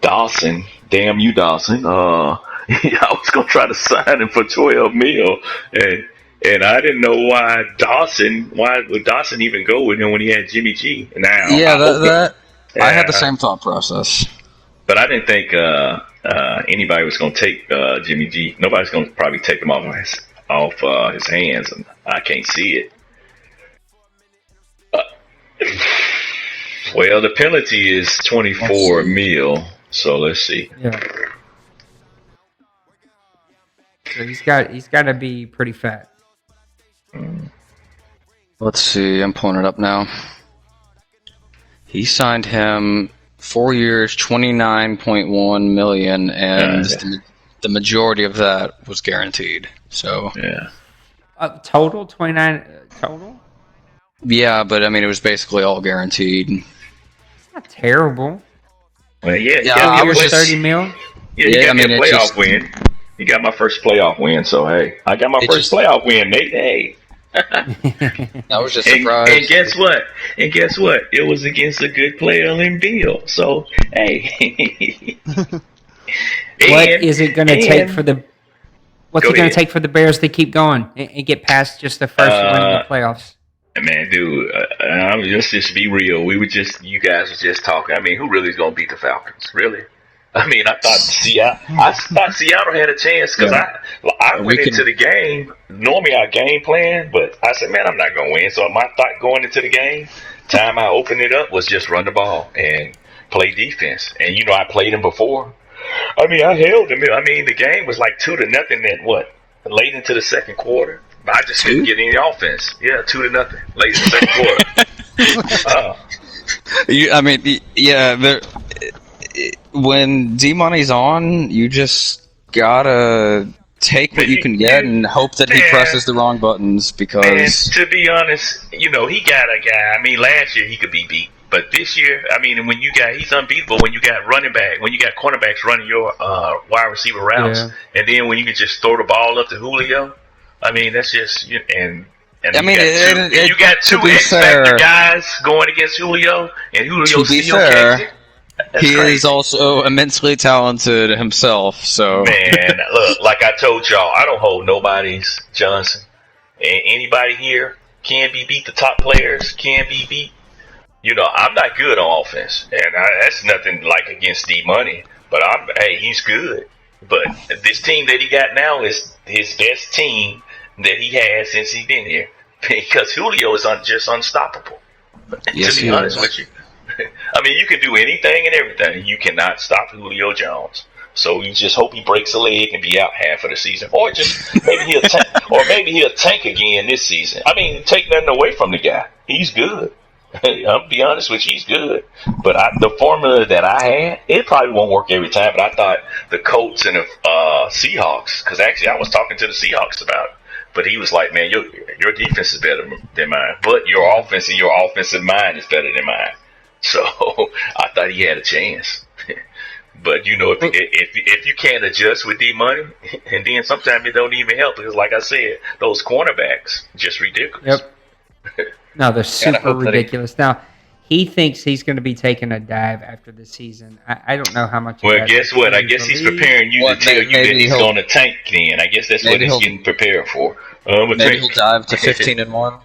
Dawson, damn you, Dawson. I was gonna try to sign him for 12 mil, and I didn't know why would Dawson even go with him when he had Jimmy G? Now, I had the same thought process, but I didn't think anybody was gonna take Jimmy G. Nobody's gonna probably take him off his hands, and I can't see it. Well, the penalty is 24 mil, so let's see. Yeah. So he's got to be pretty fat. Let's see. I'm pulling it up now. He signed him 4 years, $29.1 million, and the majority of that was guaranteed. So yeah. Total 29 total. Yeah, but I mean, it was basically all guaranteed. Not terrible. Well, I was just 30 mil. Yeah, you got me a playoff win. You got my first playoff win, so hey, I got my first playoff win, Nate. Hey. I was just surprised. And guess what? It was against a good player in Bill. So hey. What is it going to take for the? What's it going to take for the Bears to keep going and get past just the first win in the playoffs? Man, dude, just be real. You guys were just talking. I mean, who really is going to beat the Falcons? Really? I mean, I thought Seattle had a chance because I went into the game. Normally I game plan, but I said, man, I'm not going to win. So my thought going into the game, time I opened it up was just run the ball and play defense. And I played him before. I mean, I held him. I mean, the game was like 2-0 at late into the second quarter. I just couldn't get any offense. Yeah, 2-0 late in the second quarter. When D-Money's on, you just gotta take what you can get and hope that he presses the wrong buttons because... Man, to be honest, he got a guy. I mean, last year he could be beat. But this year, I mean, he's unbeatable when you got cornerbacks running your wide receiver routes. Yeah. And then when you can just throw the ball up to Julio. I mean, that's just you got two X-Factor guys going against Julio, and Julio still catches it. He is also immensely talented himself. So man, look, like I told y'all, I don't hold nobody's Johnson. And anybody here can be beat. The top players can be beat. I'm not good on offense, and that's nothing like against D-Money. But he's good. But this team that he got now is his best team that he has since he's been here, because Julio is just unstoppable. Yes, to be honest with you, I mean, you can do anything and everything. You cannot stop Julio Jones. So you just hope he breaks a leg and be out half of the season, or maybe he'll tank again this season. I mean, take nothing away from the guy. He's good. I'll be honest with you, he's good. But the formula that I had, it probably won't work every time. But I thought the Colts and the Seahawks, because actually I was talking to the Seahawks about it. But he was like, man, your defense is better than mine. But your offense and your offensive mind is better than mine. So I thought he had a chance. But if you can't adjust with D-Money, and then sometimes it don't even help because, like I said, those cornerbacks just ridiculous. Yep. No, they're super ridiculous. Now, he thinks he's going to be taking a dive after the season. I don't know how much. Well, guess what? I guess he's preparing you to tell you that he's going to tank then. I guess that's what he's getting prepared for. Maybe he'll dive to 15-1.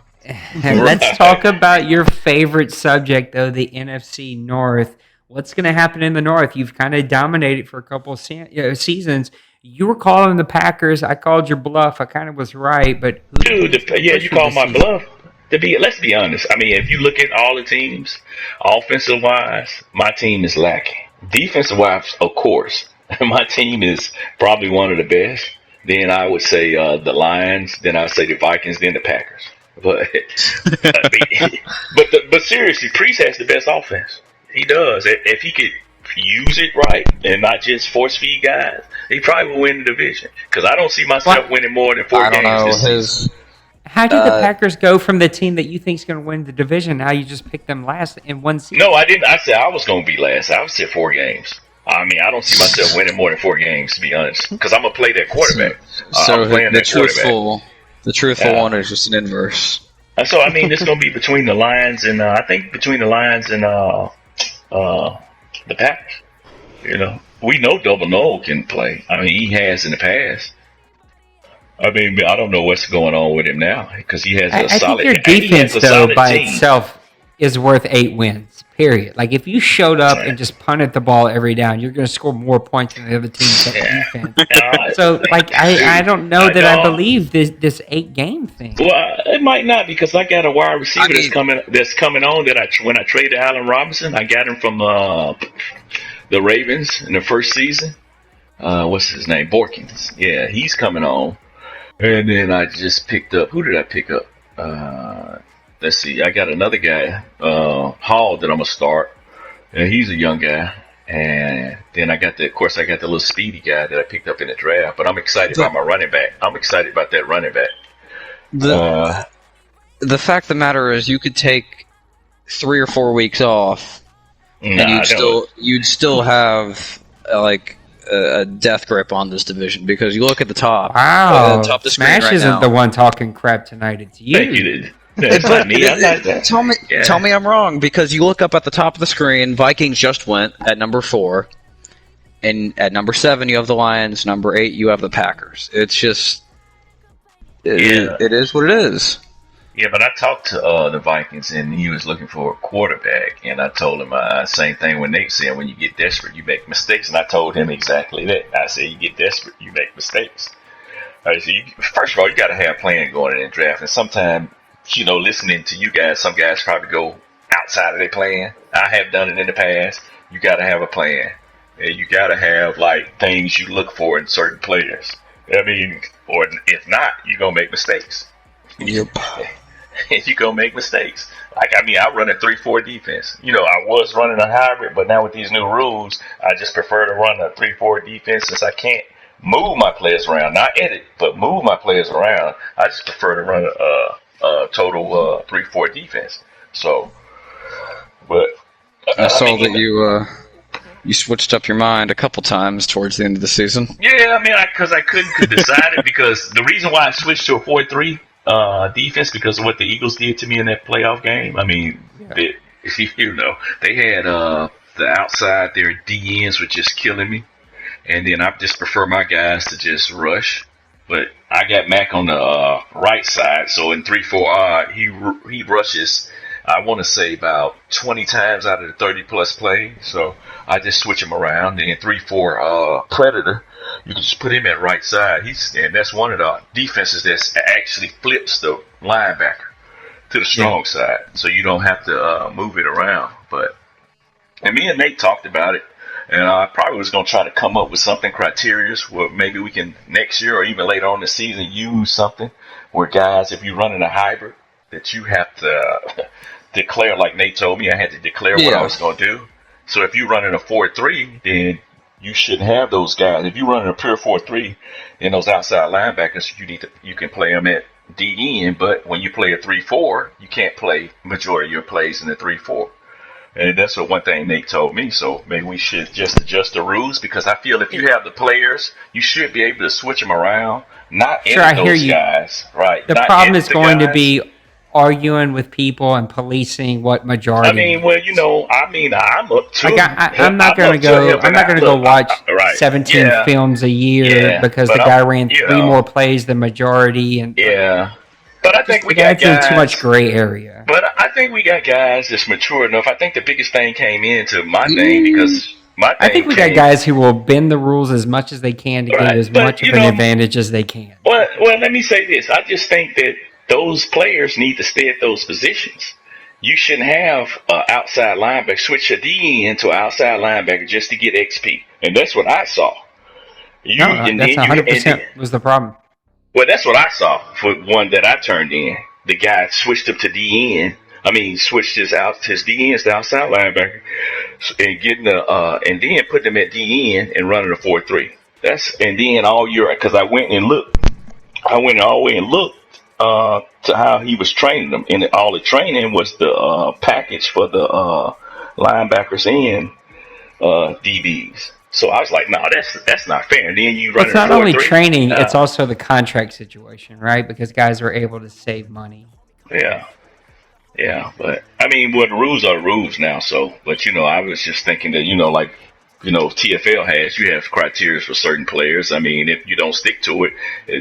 Let's talk about your favorite subject, though, the NFC North. What's going to happen in the North? You've kind of dominated for a couple of seasons. You were calling the Packers. I called your bluff. I kind of was right, but you called my bluff. Let's be honest. I mean, if you look at all the teams, offensive wise, my team is lacking. Defensive wise, of course, my team is probably one of the best. Then I would say the Lions. Then I would say the Vikings. Then the Packers. But but seriously, Priest has the best offense. He does. If he could use it right and not just force feed guys, he probably will win the division. Because I don't see myself winning more than 4 games this season. How did the Packers go from the team that you think is going to win the division? Now you just picked them last in one season. No, I didn't. I said I was going to be last. I said 4 games. I mean, I don't see myself winning more than 4 games, to be honest, because I'm going to play that quarterback. So the truthful one is just an inverse. So, I mean, it's going to be between the Lions and, I think between the Lions and the Packers. You know, we know Double Noel can play. I mean, he has in the past. I mean, I don't know what's going on with him now because he has a solid. I think your defense, though, by itself is worth 8 wins. Period. Like if you showed up and just punted the ball every down, you're going to score more points than the other team's defense. So, like, I don't know that I believe this 8-game thing. Well, it might not because I got a wide receiver that's coming on that when I traded Allen Robinson, I got him from the Ravens in the first season. What's his name? Borkins. Yeah, he's coming on. And then I just picked up. Who did I pick up? Let's see. I got another guy, Hall, that I'm gonna start, and he's a young guy. And then I got the little speedy guy that I picked up in the draft. But I'm excited about my running back. I'm excited about that running back. The fact of the matter is, you could take 3 or 4 weeks off, and you'd still have like a death grip on this division because you look at the top. Wow, the top of the Smash screen right isn't now. the one talking crap tonight. It's you. Thank you. It's not me. I'm not that. Tell me I'm wrong because you look up at the top of the screen. Vikings just went at number 4, and at number 7 you have the Lions. Number 8 you have the Packers. It's just it is what it is. Yeah, but I talked to the Vikings, and he was looking for a quarterback, and I told him same thing when Nate said, when you get desperate, you make mistakes, and I told him exactly that. I said, you get desperate, you make mistakes. I said, first of all, you got to have a plan going in the draft, and sometimes, listening to you guys, some guys probably go outside of their plan. I have done it in the past. You got to have a plan, and you got to have, things you look for in certain players. I mean, or if not, you're going to make mistakes. Yep. You're going to make mistakes. I run a 3-4 defense. I was running a hybrid, but now with these new rules, I just prefer to run a 3-4 defense since I can't move my players around. Not edit, but move my players around. I just prefer to run a total 3-4 defense. So, but... I saw that you switched up your mind a couple times towards the end of the season. Yeah, because I couldn't decide it because the reason why I switched to a 4-3 defense because of what the Eagles did to me in that playoff game. They had the outside, their DNs were just killing me, and then I just prefer my guys to just rush. But I got Mac on the right side, so in 3-4 odd, he rushes. I want to say about 20 times out of the 30-plus play, so I just switch him around. And in 3-4 Predator, you can just put him at right side. And that's one of the defenses that actually flips the linebacker to the strong side, so you don't have to move it around. And me and Nate talked about it, and I probably was going to try to come up with something criteria where maybe we can next year or even later on in the season use something where guys, if you're running a hybrid, that you have to declare, like Nate told me, I had to declare what I was going to do. So if you're running a 4-3, then you shouldn't have those guys. If you're running a pure 4-3, then those outside linebackers, you can play them at DN, but when you play a 3-4, you can't play majority of your plays in the 3-4. And that's one thing Nate told me. So maybe we should just adjust the rules because I feel if you have the players, you should be able to switch them around, not edit those guys. Right. The problem is going to be arguing with people and policing what majority. I'm up to. I'm not going to go. I'm not going to go watch. Right. 17 Yeah. films a year Yeah. because But the guy ran 3 more plays than majority, and yeah. But I think we it got adds in too much guys. gray area. But I think we got guys that's mature enough. I think the biggest thing came into my thing because my I think thing we got came guys who will bend the rules as much as they can to get right. as But much of an advantage as they can. well, let me say this. I just think that those players need to stay at those positions. You shouldn't have outside linebacker switch a DN to an outside linebacker just to get XP, and that's what I saw. You No, and that's then you 100% was the problem. well, that's what I saw for one that I turned in. The guy switched up to DN. I mean, switched his DNs to outside linebacker, and getting and then put them at DN and running a 4-3. And then all year because I went and looked. I went all the way and looked to how he was training them, and all the training was the package for the linebackers and DBs. So I was like, no, that's not fair. And then you run It's not 4-3. only training; it's also the contract situation, right? Because guys are able to save money. Yeah. But I mean, well, the rules are rules now. So, but I was just thinking that like. TFL has, you have criteria for certain players. I mean, if you don't stick to it,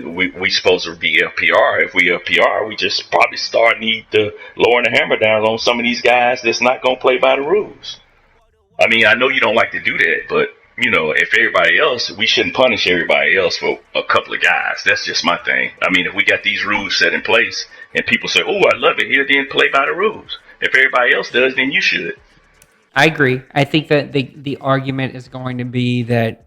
we supposed to be FPR. If we FPR, we just probably need to lower the hammer down on some of these guys that's not going to play by the rules. I mean, I know you don't like to do that, but, if everybody else, we shouldn't punish everybody else for a couple of guys. That's just my thing. I mean, if we got these rules set in place and people say, oh, I love it here, then play by the rules. If everybody else does, then you should. I agree. I think that the argument is going to be that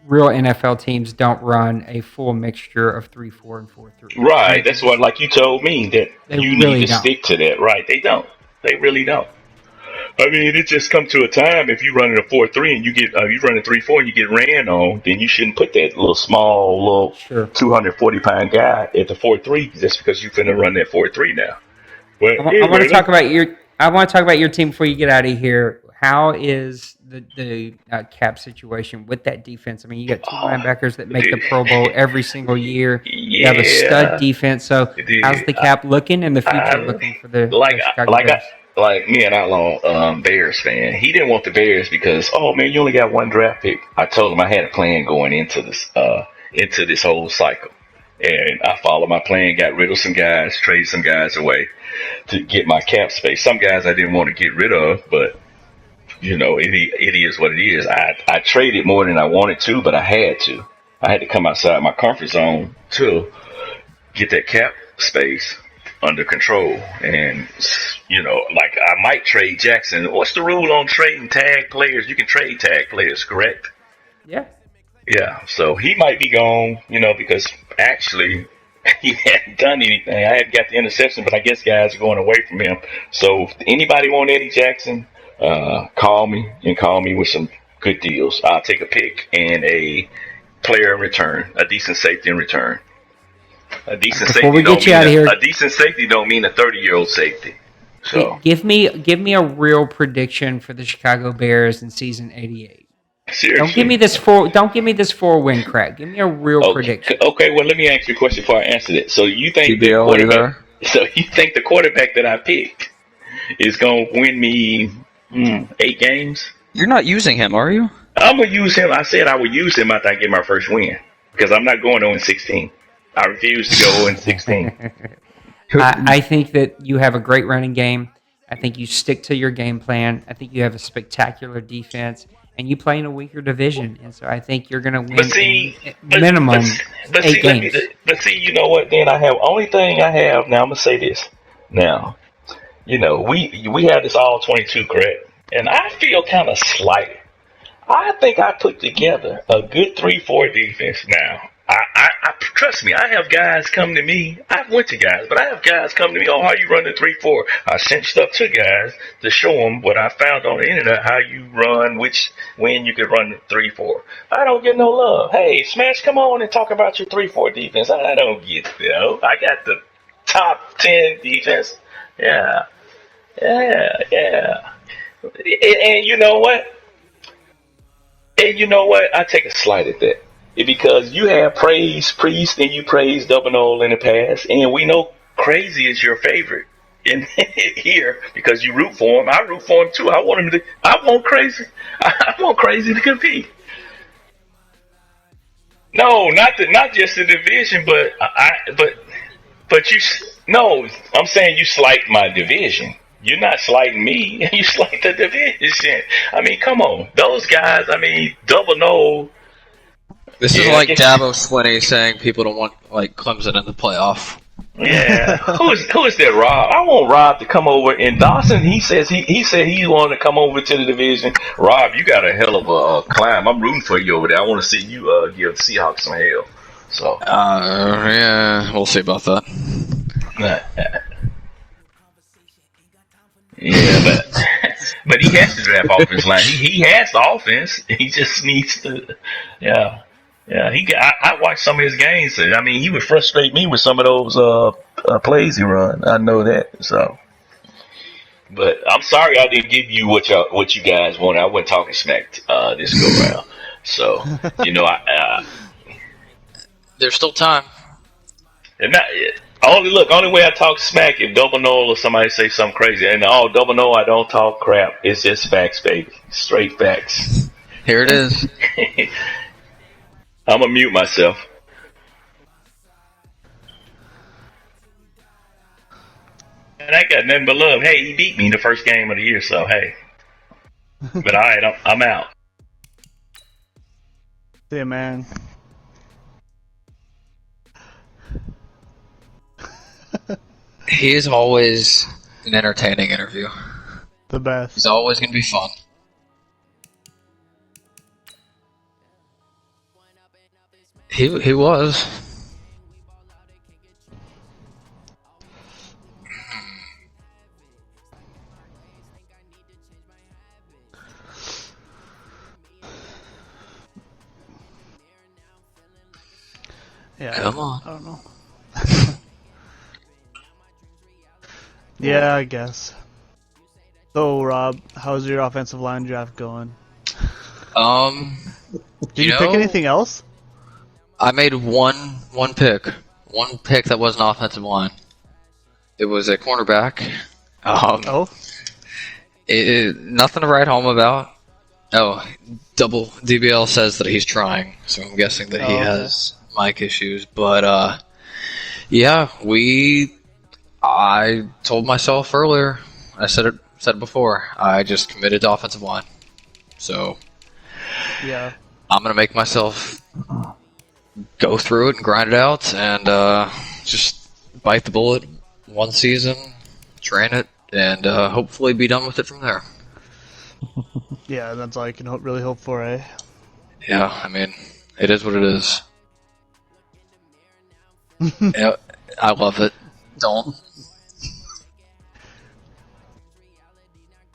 real NFL teams don't run a full mixture of 3-4 and 4-3. Right. That's what, like you told me, that you really need to stick to that. Right. They don't. They really don't. I mean, it just comes to a time if you run a 4-3 and you run a 3-4 and you get ran on, then you shouldn't put that little 240-pound guy at the 4-3 just because you're finna run that 4-3 now. But I want to talk about your team before you get out of here. How is the cap situation with that defense? I mean, you got two linebackers that make the Pro Bowl every single year. You have a stud defense. So, how's the cap looking and the future looking for the Chicago Bears? Like me and Outlaw Bears fan, he didn't want the Bears because, oh man, you only got one draft pick. I told him I had a plan going into this whole cycle, and I followed my plan. Got rid of some guys, traded some guys away to get my cap space. Some guys I didn't want to get rid of, but it is what it is. I traded more than I wanted to, but I had to. I had to come outside my comfort zone to get that cap space under control. And, like I might trade Jackson. What's the rule on trading tag players? You can trade tag players, correct? Yeah. Yeah. So he might be gone, because actually he hadn't done anything. I hadn't got the interception, but I guess guys are going away from him. So if anybody want Eddie Jackson, call me with some good deals. I'll take a pick and a player in return, a decent safety in return. A decent safety don't mean a 30-year-old safety. So give me a real prediction for the Chicago Bears in season 88. Seriously. Don't give me this 4-win crap. Give me a real prediction. Okay, well let me ask you a question before I answer that. So you think the quarterback that I picked is gonna win me 8 games? You're not using him, are you? I'm gonna use him. I said I would use him after I get my first win because I'm not going 0-16. I refuse to go 0-16. I think that you have a great running game. I think you stick to your game plan. I think you have a spectacular defense, and you play in a weaker division. And so I think you're going to win minimum 8 games. But see, you know what? Then only thing I have now. I'm gonna say this. Now, we have this all 22, correct? And I feel kind of slighted. I think I put together a good 3-4 defense now. I trust me, I have guys come to me. I've went to guys, but I have guys come to me on how you run the 3-4. I sent stuff to guys to show them what I found on the internet, how you run, when you could run the 3-4. I don't get no love. Hey, Smash, come on and talk about your 3-4 defense. I don't get it. I got the top 10 defense. Yeah. And you know what? I take a slight at that. Because you have praised Priest and you praised Double O in the past, and we know Crazy is your favorite in here because you root for him. I root for him too. I want Crazy to compete. No, not just the division, but you. No, I'm saying you slight my division. You're not slighting me. You slight the division. I mean, come on, those guys. I mean, Double No. This is like Dabo Swinney saying people don't want like Clemson in the playoff. Yeah, who is that? Rob? I want Rob to come over. And Dawson, he said he wanted to come over to the division. Rob, you got a hell of a climb. I'm rooting for you over there. I want to see you give Seahawks some hell. So, yeah, we'll see about that. Yeah, but he has to draft offense line. He has the offense. He just needs to. Yeah. Yeah, I watched some of his games. I mean, he would frustrate me with some of those plays he run. I know that. So, but I'm sorry I didn't give you what you guys wanted. I wasn't talking smack this go round. So, there's still time. Only way I talk smack if Double No or somebody say something crazy. And Double No, I don't talk crap. It's just facts, baby. Straight facts. Here it is. I'm gonna mute myself. And I got nothing but love. Hey, he beat me in the first game of the year, so hey. But all right, I'm out. Yeah, man. He is always an entertaining interview. The best. He's always going to be fun. He was. Yeah. Come on. I don't know. Yeah, I guess. So, Rob, how's your offensive line draft going? Did you pick anything else? I made one pick. One pick that wasn't offensive line. It was a cornerback. Nothing to write home about. Double DBL says that he's trying, so I'm guessing that he has mic issues. But yeah, I told myself earlier. I said it before. I just committed to offensive line. So yeah, I'm gonna make myself go through it and grind it out, and just bite the bullet one season, train it, and hopefully be done with it from there. Yeah, that's all I can really hope for, eh? Yeah, I mean, it is what it is. Yeah, I love it. Don't.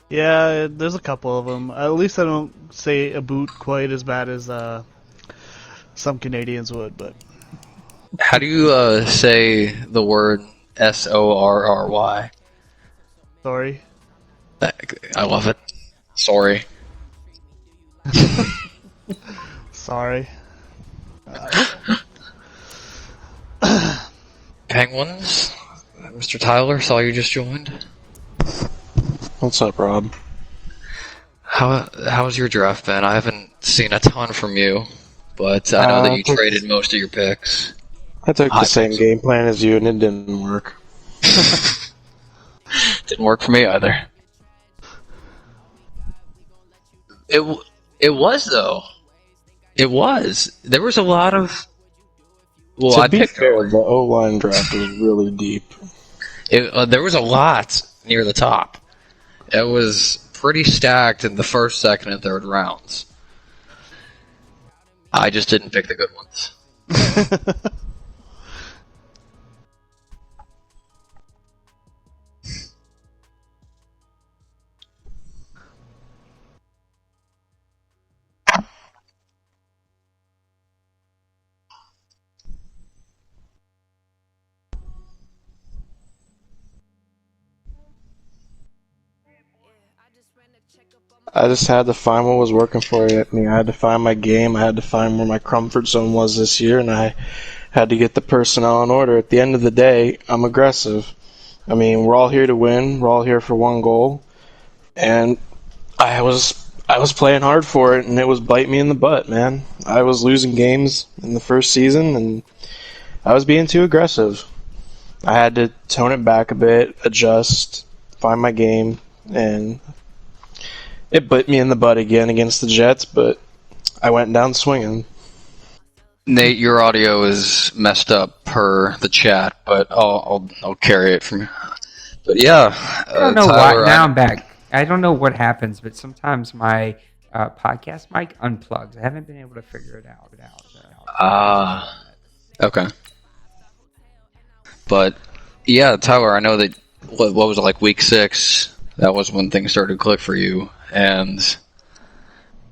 Yeah, there's a couple of them. At least I don't say a boot quite as bad as some Canadians would, but... How do you say the word SORRY? Sorry. I love it. Sorry. Sorry. Penguins? Mr. Tyler, saw you just joined. What's up, Rob? How's your draft been? I haven't seen a ton from you, but I know that you traded most of your picks. I took the same game plan as you, and it didn't work. Didn't work for me either. It was though. It was. There was a lot of. Well, to be fair, the O-line draft was really deep. There was a lot near the top. It was pretty stacked in the first, second, and third rounds. I just didn't pick the good ones. I just had to find what was working for me. I had to find my game. I had to find where my comfort zone was this year, and I had to get the personnel in order. At the end of the day, I'm aggressive. I mean, we're all here to win. We're all here for one goal. And I I was playing hard for it, and it was biting me in the butt, man. I was losing games in the first season, and I was being too aggressive. I had to tone it back a bit, adjust, find my game, and it bit me in the butt again against the Jets, but I went down swinging. Nate, your audio is messed up per the chat, but I'll carry it from. But yeah, I don't know Tyler, why. Now I'm back. I don't know what happens, but sometimes my podcast mic unplugs. I haven't been able to figure it out. Okay. But yeah, Tyler, I know that what was it, like week 6? That was when things started to click for you, and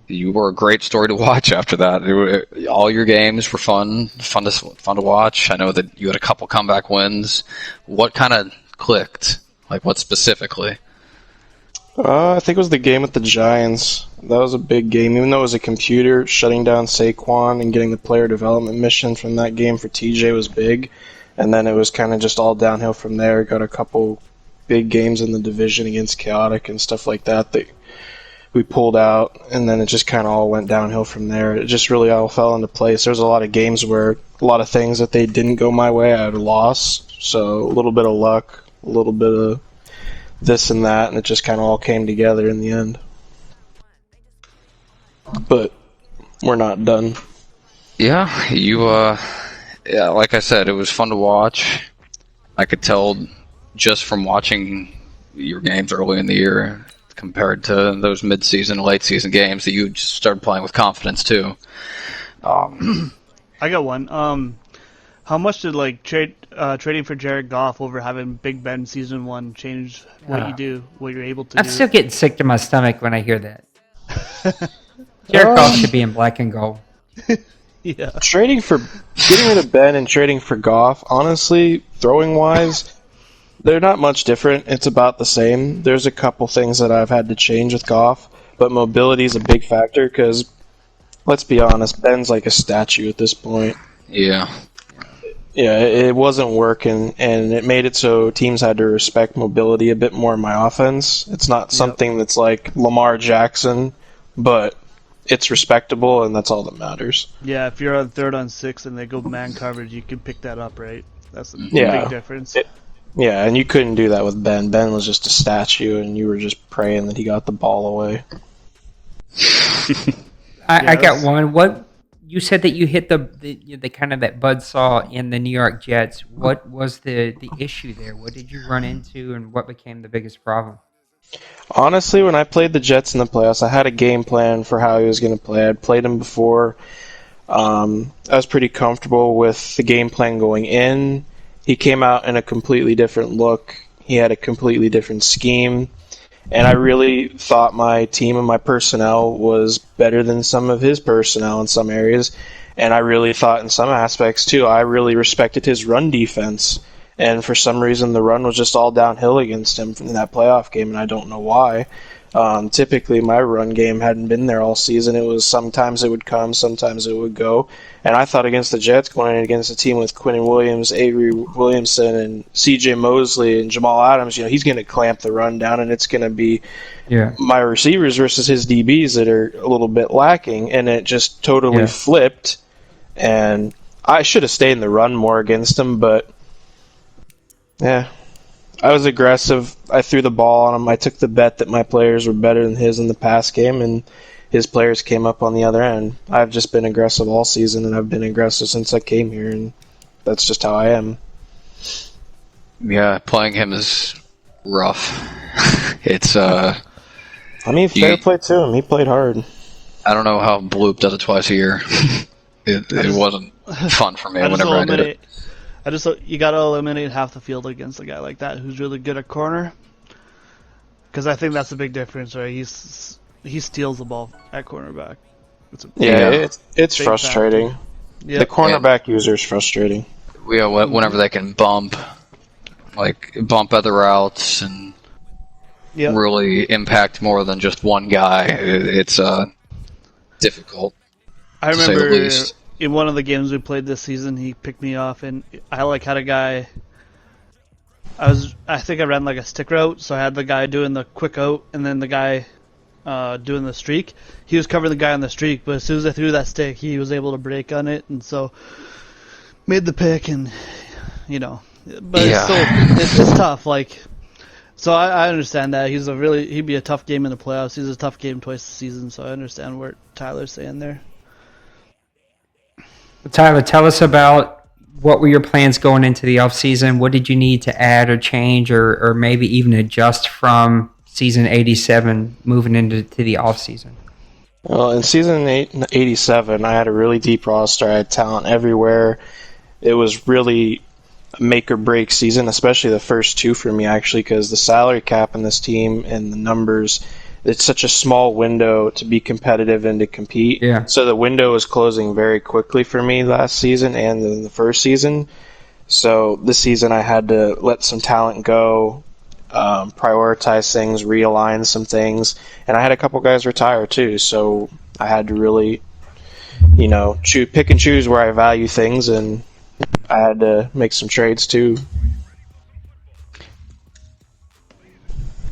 you were a great story to watch after that. All your games were fun to watch. I know that you had a couple comeback wins. What kind of clicked? Like what specifically? I think it was the game with the Giants. That was a big game. Even though it was a computer, shutting down Saquon and getting the player development mission from that game for TJ was big. And then it was kind of just all downhill from there. Got a couple big games in the division against Chaotic and stuff like that we pulled out. And then it just kind of all went downhill from there. It just really all fell into place. There was a lot of games where a lot of things that they didn't go my way, I had a loss. So a little bit of luck, a little bit of this and that, and it just kind of all came together in the end. But we're not done. Yeah, yeah, like I said, it was fun to watch. I could tell just from watching your games early in the year compared to those mid-season, late-season games that you just started playing with confidence too. I got one. How much did trading for Jared Goff over having Big Ben season 1 change what you do, what you're able to do? I'm still getting sick to my stomach when I hear that. Jared Goff should be in black and gold. Yeah. Getting rid of Ben and trading for Goff, honestly, throwing wise, they're not much different. It's about the same. There's a couple things that I've had to change with Goff, but mobility is a big factor because, let's be honest, Ben's like a statue at this point. Yeah. Yeah, it wasn't working, and it made it so teams had to respect mobility a bit more in my offense. It's not something that's like Lamar Jackson, but it's respectable, and that's all that matters. Yeah, if you're on 3rd and 6 and they go man coverage, you can pick that up, right? That's a big difference. Yeah, and you couldn't do that with Ben. Ben was just a statue, and you were just praying that he got the ball away. I got one. What you said that you hit the kind of that buzzsaw in the New York Jets. What was the issue there? What did you run into, and what became the biggest problem? Honestly, when I played the Jets in the playoffs, I had a game plan for how he was going to play. I'd played him before. I was pretty comfortable with the game plan going in. He came out in a completely different look. He had a completely different scheme. And I really thought my team and my personnel was better than some of his personnel in some areas. And I really thought in some aspects, too, I really respected his run defense. And for some reason, the run was just all downhill against him in that playoff game, and I don't know why. Typically, my run game hadn't been there all season. It was sometimes it would come, sometimes it would go. And I thought against the Jets, going in against a team with Quinnen Williams, Avery Williamson, and C.J. Mosley, and Jamal Adams, he's going to clamp the run down, and it's going to be my receivers versus his DBs that are a little bit lacking. And it just totally flipped. And I should have stayed in the run more against him, but yeah. I was aggressive. I threw the ball on him. I took the bet that my players were better than his in the pass game, and his players came up on the other end. I've just been aggressive all season, and I've been aggressive since I came here, and that's just how I am. Yeah, playing him is rough. It's fair play to him. He played hard. I don't know how Bloop does it twice a year. It wasn't fun for me whenever I did it. You gotta eliminate half the field against a guy like that who's really good at corner, because I think that's the big difference, right? He steals the ball at cornerback. It's frustrating. The cornerback user is frustrating. Yeah, whenever they can bump other routes and really impact more than just one guy, it's difficult. I remember in one of the games we played this season, he picked me off, and I had a guy. I think I ran like a stick route, so I had the guy doing the quick out, and then the guy doing the streak. He was covering the guy on the streak, but as soon as I threw that stick, he was able to break on it, and so made the pick, and but it's tough. Like, so I understand that he'd be a tough game in the playoffs. He's a tough game twice a season, so I understand what Tyler's saying there. Tyler, tell us about what were your plans going into the offseason? What did you need to add or change or maybe even adjust from season 87 moving into the offseason? Well, in season 87, I had a really deep roster. I had talent everywhere. It was really a make or break season, especially the first two for me, actually, because the salary cap in this team and the numbers, it's such a small window to be competitive and to compete. Yeah. So the window was closing very quickly for me last season and in the first season. So this season I had to let some talent go, prioritize things, realign some things, and I had a couple guys retire too. So I had to really, pick and choose where I value things, and I had to make some trades too.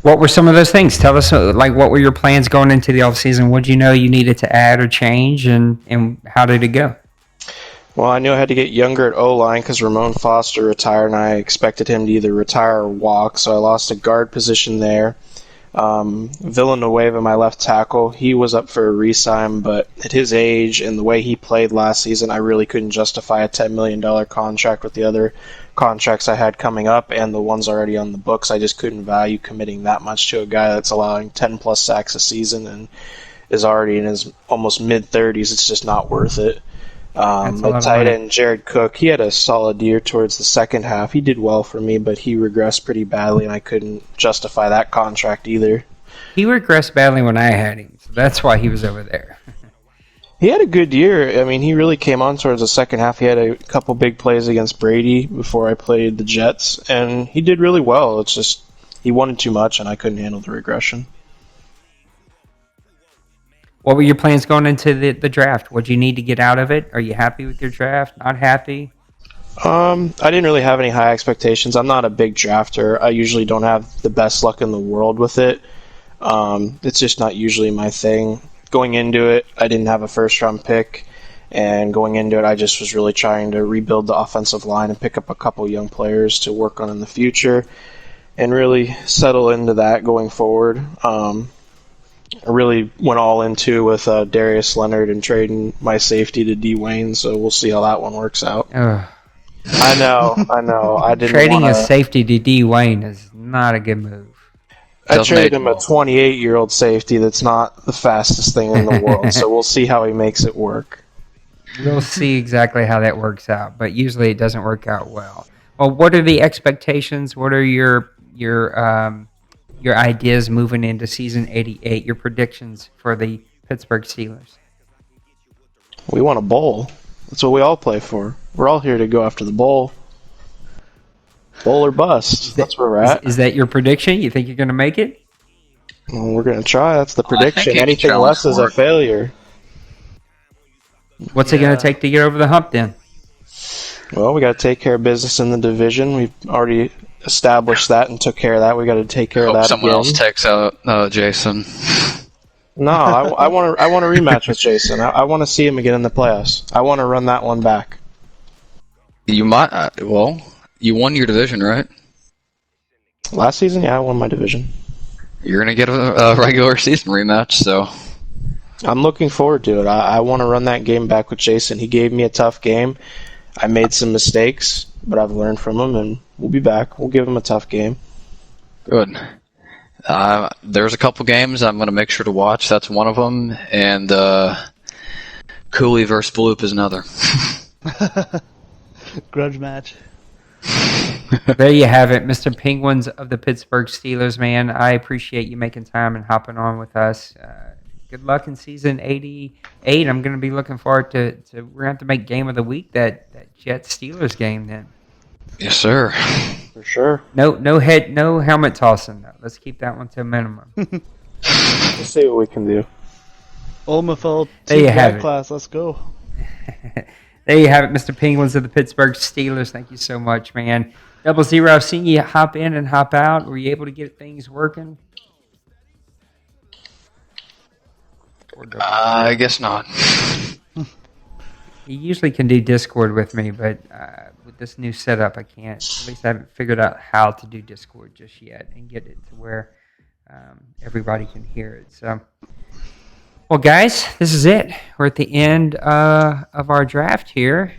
What were some of those things? Tell us, what were your plans going into the offseason? What did you know you needed to add or change, and how did it go? Well, I knew I had to get younger at O-line because Ramon Foster retired, and I expected him to either retire or walk, so I lost a guard position there. Villanueva, my left tackle, he was up for a re-sign, but at his age and the way he played last season, I really couldn't justify a $10 million contract with the other contracts I had coming up and the ones already on the books. I just couldn't value committing that much to a guy that's allowing 10-plus sacks a season and is already in his almost mid-30s. It's just not worth it. My tight end, Jared Cook, he had a solid year towards the second half. He did well for me, but he regressed pretty badly, and I couldn't justify that contract either. He regressed badly when I had him, so that's why he was over there. He had a good year. I mean, he really came on towards the second half. He had a couple big plays against Brady before I played the Jets, and he did really well. It's just he wanted too much, and I couldn't handle the regression. What were your plans going into the draft? What do you need to get out of it? Are you happy with your draft? Not happy? I didn't really have any high expectations. I'm not a big drafter. I usually don't have the best luck in the world with it. It's just not usually my thing. Going into it, I didn't have a first-round pick, and going into it, I just was really trying to rebuild the offensive line and pick up a couple young players to work on in the future and really settle into that going forward. I really went all into with Darius Leonard and trading my safety to D. Wayne, so we'll see how that one works out. I know. I didn't Trading a safety to D. Wayne is not a good move. I traded him a 28-year-old safety that's not the fastest thing in the world, so we'll see how he makes it work. We'll see exactly how that works out, but usually it doesn't work out well. Well, what are the expectations? What are your ideas moving into season 88? Your predictions for the Pittsburgh Steelers? We want a bowl. That's what we all play for. We're all here to go after the bowl. Bowl or bust. That's where we're at. Is that your prediction? You think you're going to make it? Well, we're going to try. That's the prediction. Anything less is a failure. What's it going to take to get over the hump then? Well, we got to take care of business in the division. We've already established that and took care of that. We got to take care of that someone again. else takes out Jason. No, I want a rematch with Jason. I want to see him again in the playoffs. I want to run that one back. You might. You won your division, right? Last season, yeah, I won my division. You're gonna get a regular season rematch, so I'm looking forward to it. I want to run that game back with Jason. He gave me a tough game. I made some mistakes, but I've learned from them, and we'll be back. We'll give him a tough game. Good. There's a couple games I'm going to make sure to watch. That's one of them, and Cooley versus Bloop is another. Grudge match. There you have it, Mr. Penguins of the Pittsburgh Steelers, man. I appreciate you making time and hopping on with us. Good luck in season 88. I'm going to be looking forward to we're going to have to make game of the week that Jets-Steelers game then. Yes, sir. For sure. No helmet tossing though. Let's keep that one to a minimum. Let's see what we can do. OMFL There you have it. class. Let's go. There you have it, Mr. Penguins of the Pittsburgh Steelers. Thank you so much, man. 00, I've seen you hop in and hop out. Were you able to get things working? Discord? I guess not. He usually can do Discord with me, but with this new setup, I can't. At least I haven't figured out how to do Discord just yet and get it to where everybody can hear it. So, well, guys, this is it. We're at the end of our draft here.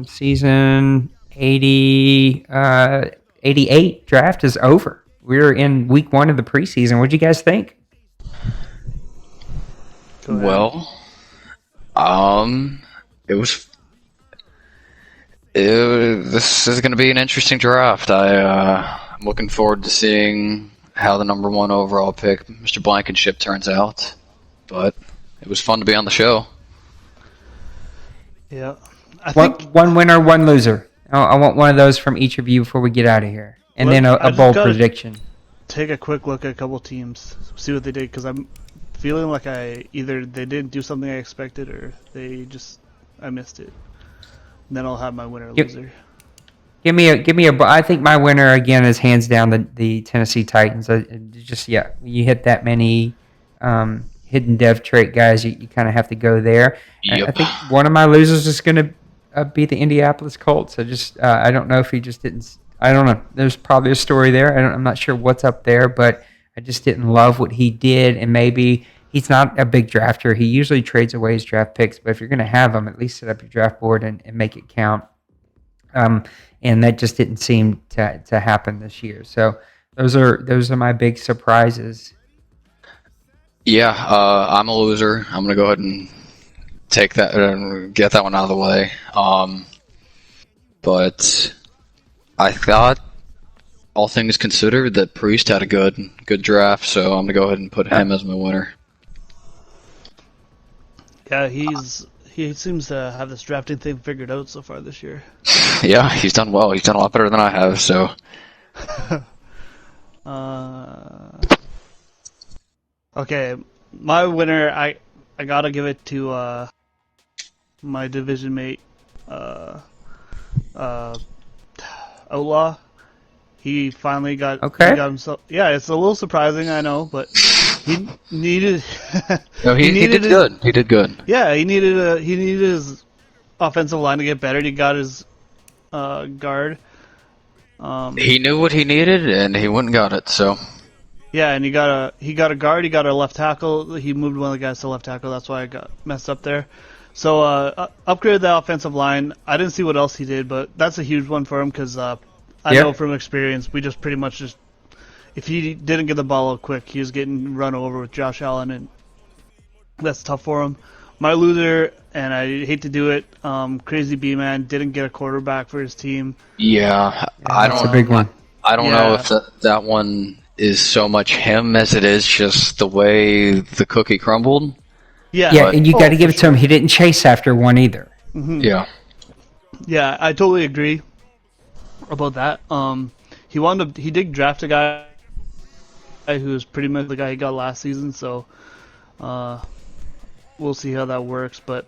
Season 88 draft is over. We're in week 1 of the preseason. What do you guys think? Well, this is going to be an interesting draft. I'm looking forward to seeing how the number 1 overall pick, Mr. Blankenship, turns out. But it was fun to be on the show. Yeah. One winner, one loser. I want one of those from each of you before we get out of here. And then a bold prediction. Take a quick look at a couple teams, see what they did, because I'm feeling like either they didn't do something I expected or I missed it. And then I'll have my winner or loser. Give me a. I think my winner again is hands down the Tennessee Titans. You hit that many hidden dev trait guys, you kind of have to go there. Yep. I think one of my losers is going to be the Indianapolis Colts. I don't know if he just didn't. I don't know. There's probably a story there. I'm not sure what's up there, but I just didn't love what he did, and maybe he's not a big drafter. He usually trades away his draft picks, but if you're going to have them, at least set up your draft board and make it count. And that just didn't seem to happen this year. So those are my big surprises. Yeah, I'm a loser. I'm going to go ahead and take that and get that one out of the way. But I thought, all things considered, that Priest had a good draft, so I'm going to go ahead and put him as my winner. Yeah, he seems to have this drafting thing figured out so far this year. Yeah, he's done well. He's done a lot better than I have, so. Okay, my winner, I gotta give it to my division mate, Outlaw. He finally got, he got himself. Yeah, it's a little surprising, I know, but he needed. No, he did good. He did good. Yeah, he needed his offensive line to get better. He got his guard. He knew what he needed, and he went and got it. So. Yeah, and he got a guard. He got a left tackle. He moved one of the guys to left tackle. That's why I got messed up there. So upgraded the offensive line. I didn't see what else he did, but that's a huge one for him because I know from experience we just pretty much if he didn't get the ball out quick, he was getting run over with Josh Allen, and that's tough for him. My loser, and I hate to do it, Crazy B-Man didn't get a quarterback for his team. Yeah, that's a big one. I don't know if that one is so much him as it is just the way the cookie crumbled. Yeah, and you got to give it to him. He didn't chase after one either. Mm-hmm. Yeah. Yeah, I totally agree about that. He did draft a guy who was pretty much the guy he got last season, so we'll see how that works. But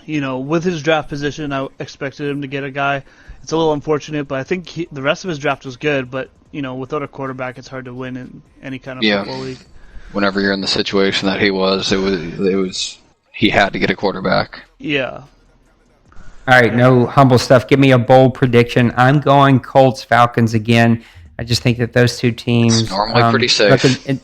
with his draft position, I expected him to get a guy. It's a little unfortunate, but I think the rest of his draft was good. But without a quarterback, it's hard to win in any kind of football league. Whenever you're in the situation that he was, he had to get a quarterback. Yeah. All right, no humble stuff. Give me a bold prediction. I'm going Colts Falcons again. I just think that those two teams it's normally pretty safe.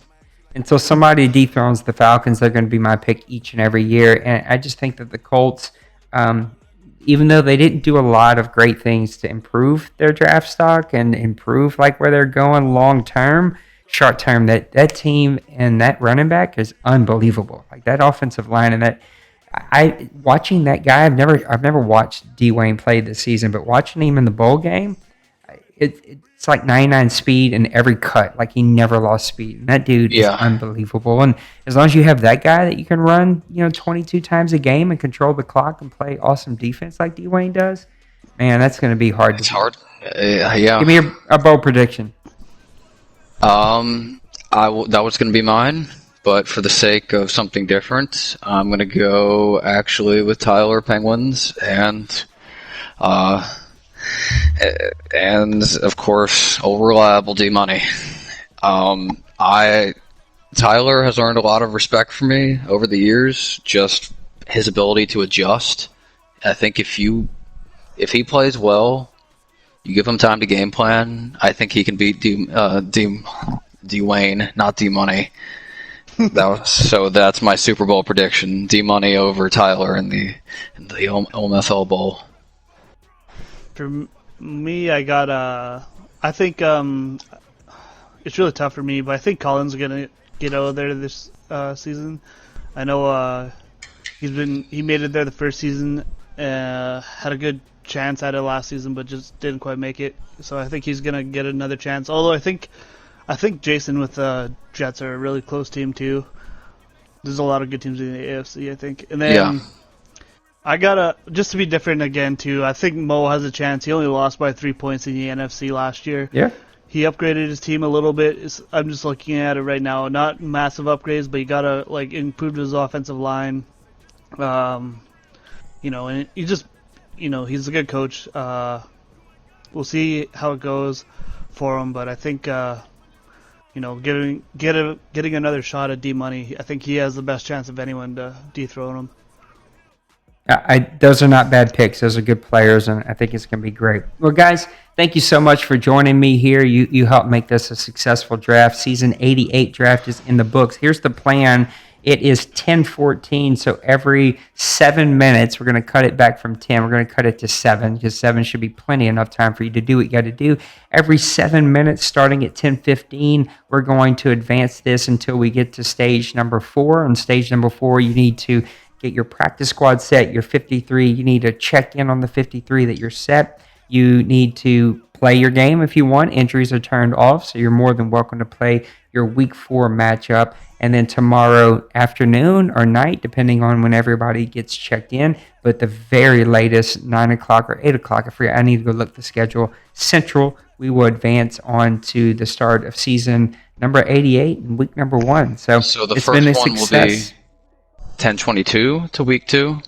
Until somebody dethrones the Falcons, they're going to be my pick each and every year. And I just think that the Colts, even though they didn't do a lot of great things to improve their draft stock and improve where they're going long term, short term, that team and that running back is unbelievable. That offensive line and that. Watching that guy, I've never watched Dwayne play this season, but watching him in the bowl game, it's like 99 speed in every cut. He never lost speed. And that dude is unbelievable. And as long as you have that guy that you can run, 22 times a game and control the clock and play awesome defense like Dwayne does, man, that's going to be hard. It's hard. Yeah. Give me a bold prediction. That was going to be mine. But for the sake of something different, I'm going to go actually with Tyler Penguins and of course, old reliable D Money. I Tyler has earned a lot of respect from me over the years. Just his ability to adjust. I think if he plays well, you give him time to game plan. I think he can beat D-Wayne, not D-Money. So that's my Super Bowl prediction: D-Money over Tyler in the OMFL Bowl. For me, I think it's really tough for me, but I think Colin's gonna get out of there this season. I know he made it there the first season, had a good chance at it last season, but just didn't quite make it. So I think he's gonna get another chance. Although I think Jason with the Jets are a really close team too. There's a lot of good teams in the AFC, I think. And then I gotta, just to be different again too, I think Mo has a chance. He only lost by 3 points in the NFC last year. Yeah. He upgraded his team a little bit. I'm just looking at it right now. Not massive upgrades, but he gotta improve his offensive line. And he's a good coach. We'll see how it goes for him, but I think getting another shot at D-Money, I think he has the best chance of anyone to dethrone him. Those are not bad picks. Those are good players, and I think it's going to be great. Well, guys, thank you so much for joining me here. You helped make this a successful draft. Season 88 draft is in the books. Here's the plan. It is 10:14, so every 7 minutes, we're going to cut it back from 10. We're going to cut it to 7, because 7 should be plenty enough time for you to do what you got to do. Every 7 minutes, starting at 10:15, we're going to advance this until we get to stage number 4. On stage number 4, you need to get your practice squad set, your 53. You need to check in on the 53 that you're set. You need to play your game if you want. Injuries are turned off, so you're more than welcome to play your Week 4 matchup. And then tomorrow afternoon or night, depending on when everybody gets checked in, but the very latest, 9 o'clock or 8 o'clock, I need to go look at the schedule, Central, we will advance on to the start of season number 88 and week number 1. So the it's first been a one success. will be 10:22 to week 2?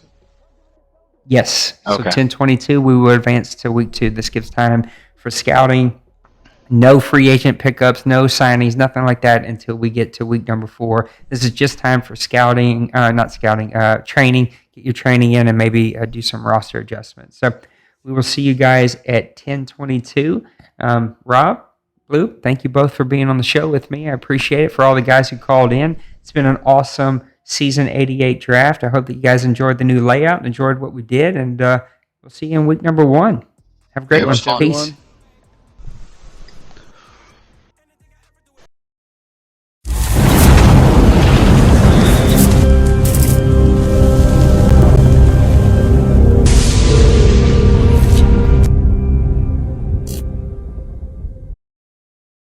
Yes. Okay. So 10:22, we will advance to week 2. This gives time for scouting. No free agent pickups, no signings, nothing like that until we get to week number 4. This is just time for training. Get your training in and maybe do some roster adjustments. So we will see you guys at 10:22. Rob, Blue, thank you both for being on the show with me. I appreciate it. For all the guys who called in, it's been an awesome Season 88 draft. I hope that you guys enjoyed the new layout and enjoyed what we did, and we'll see you in week number 1. Have a great one. Fun. Peace.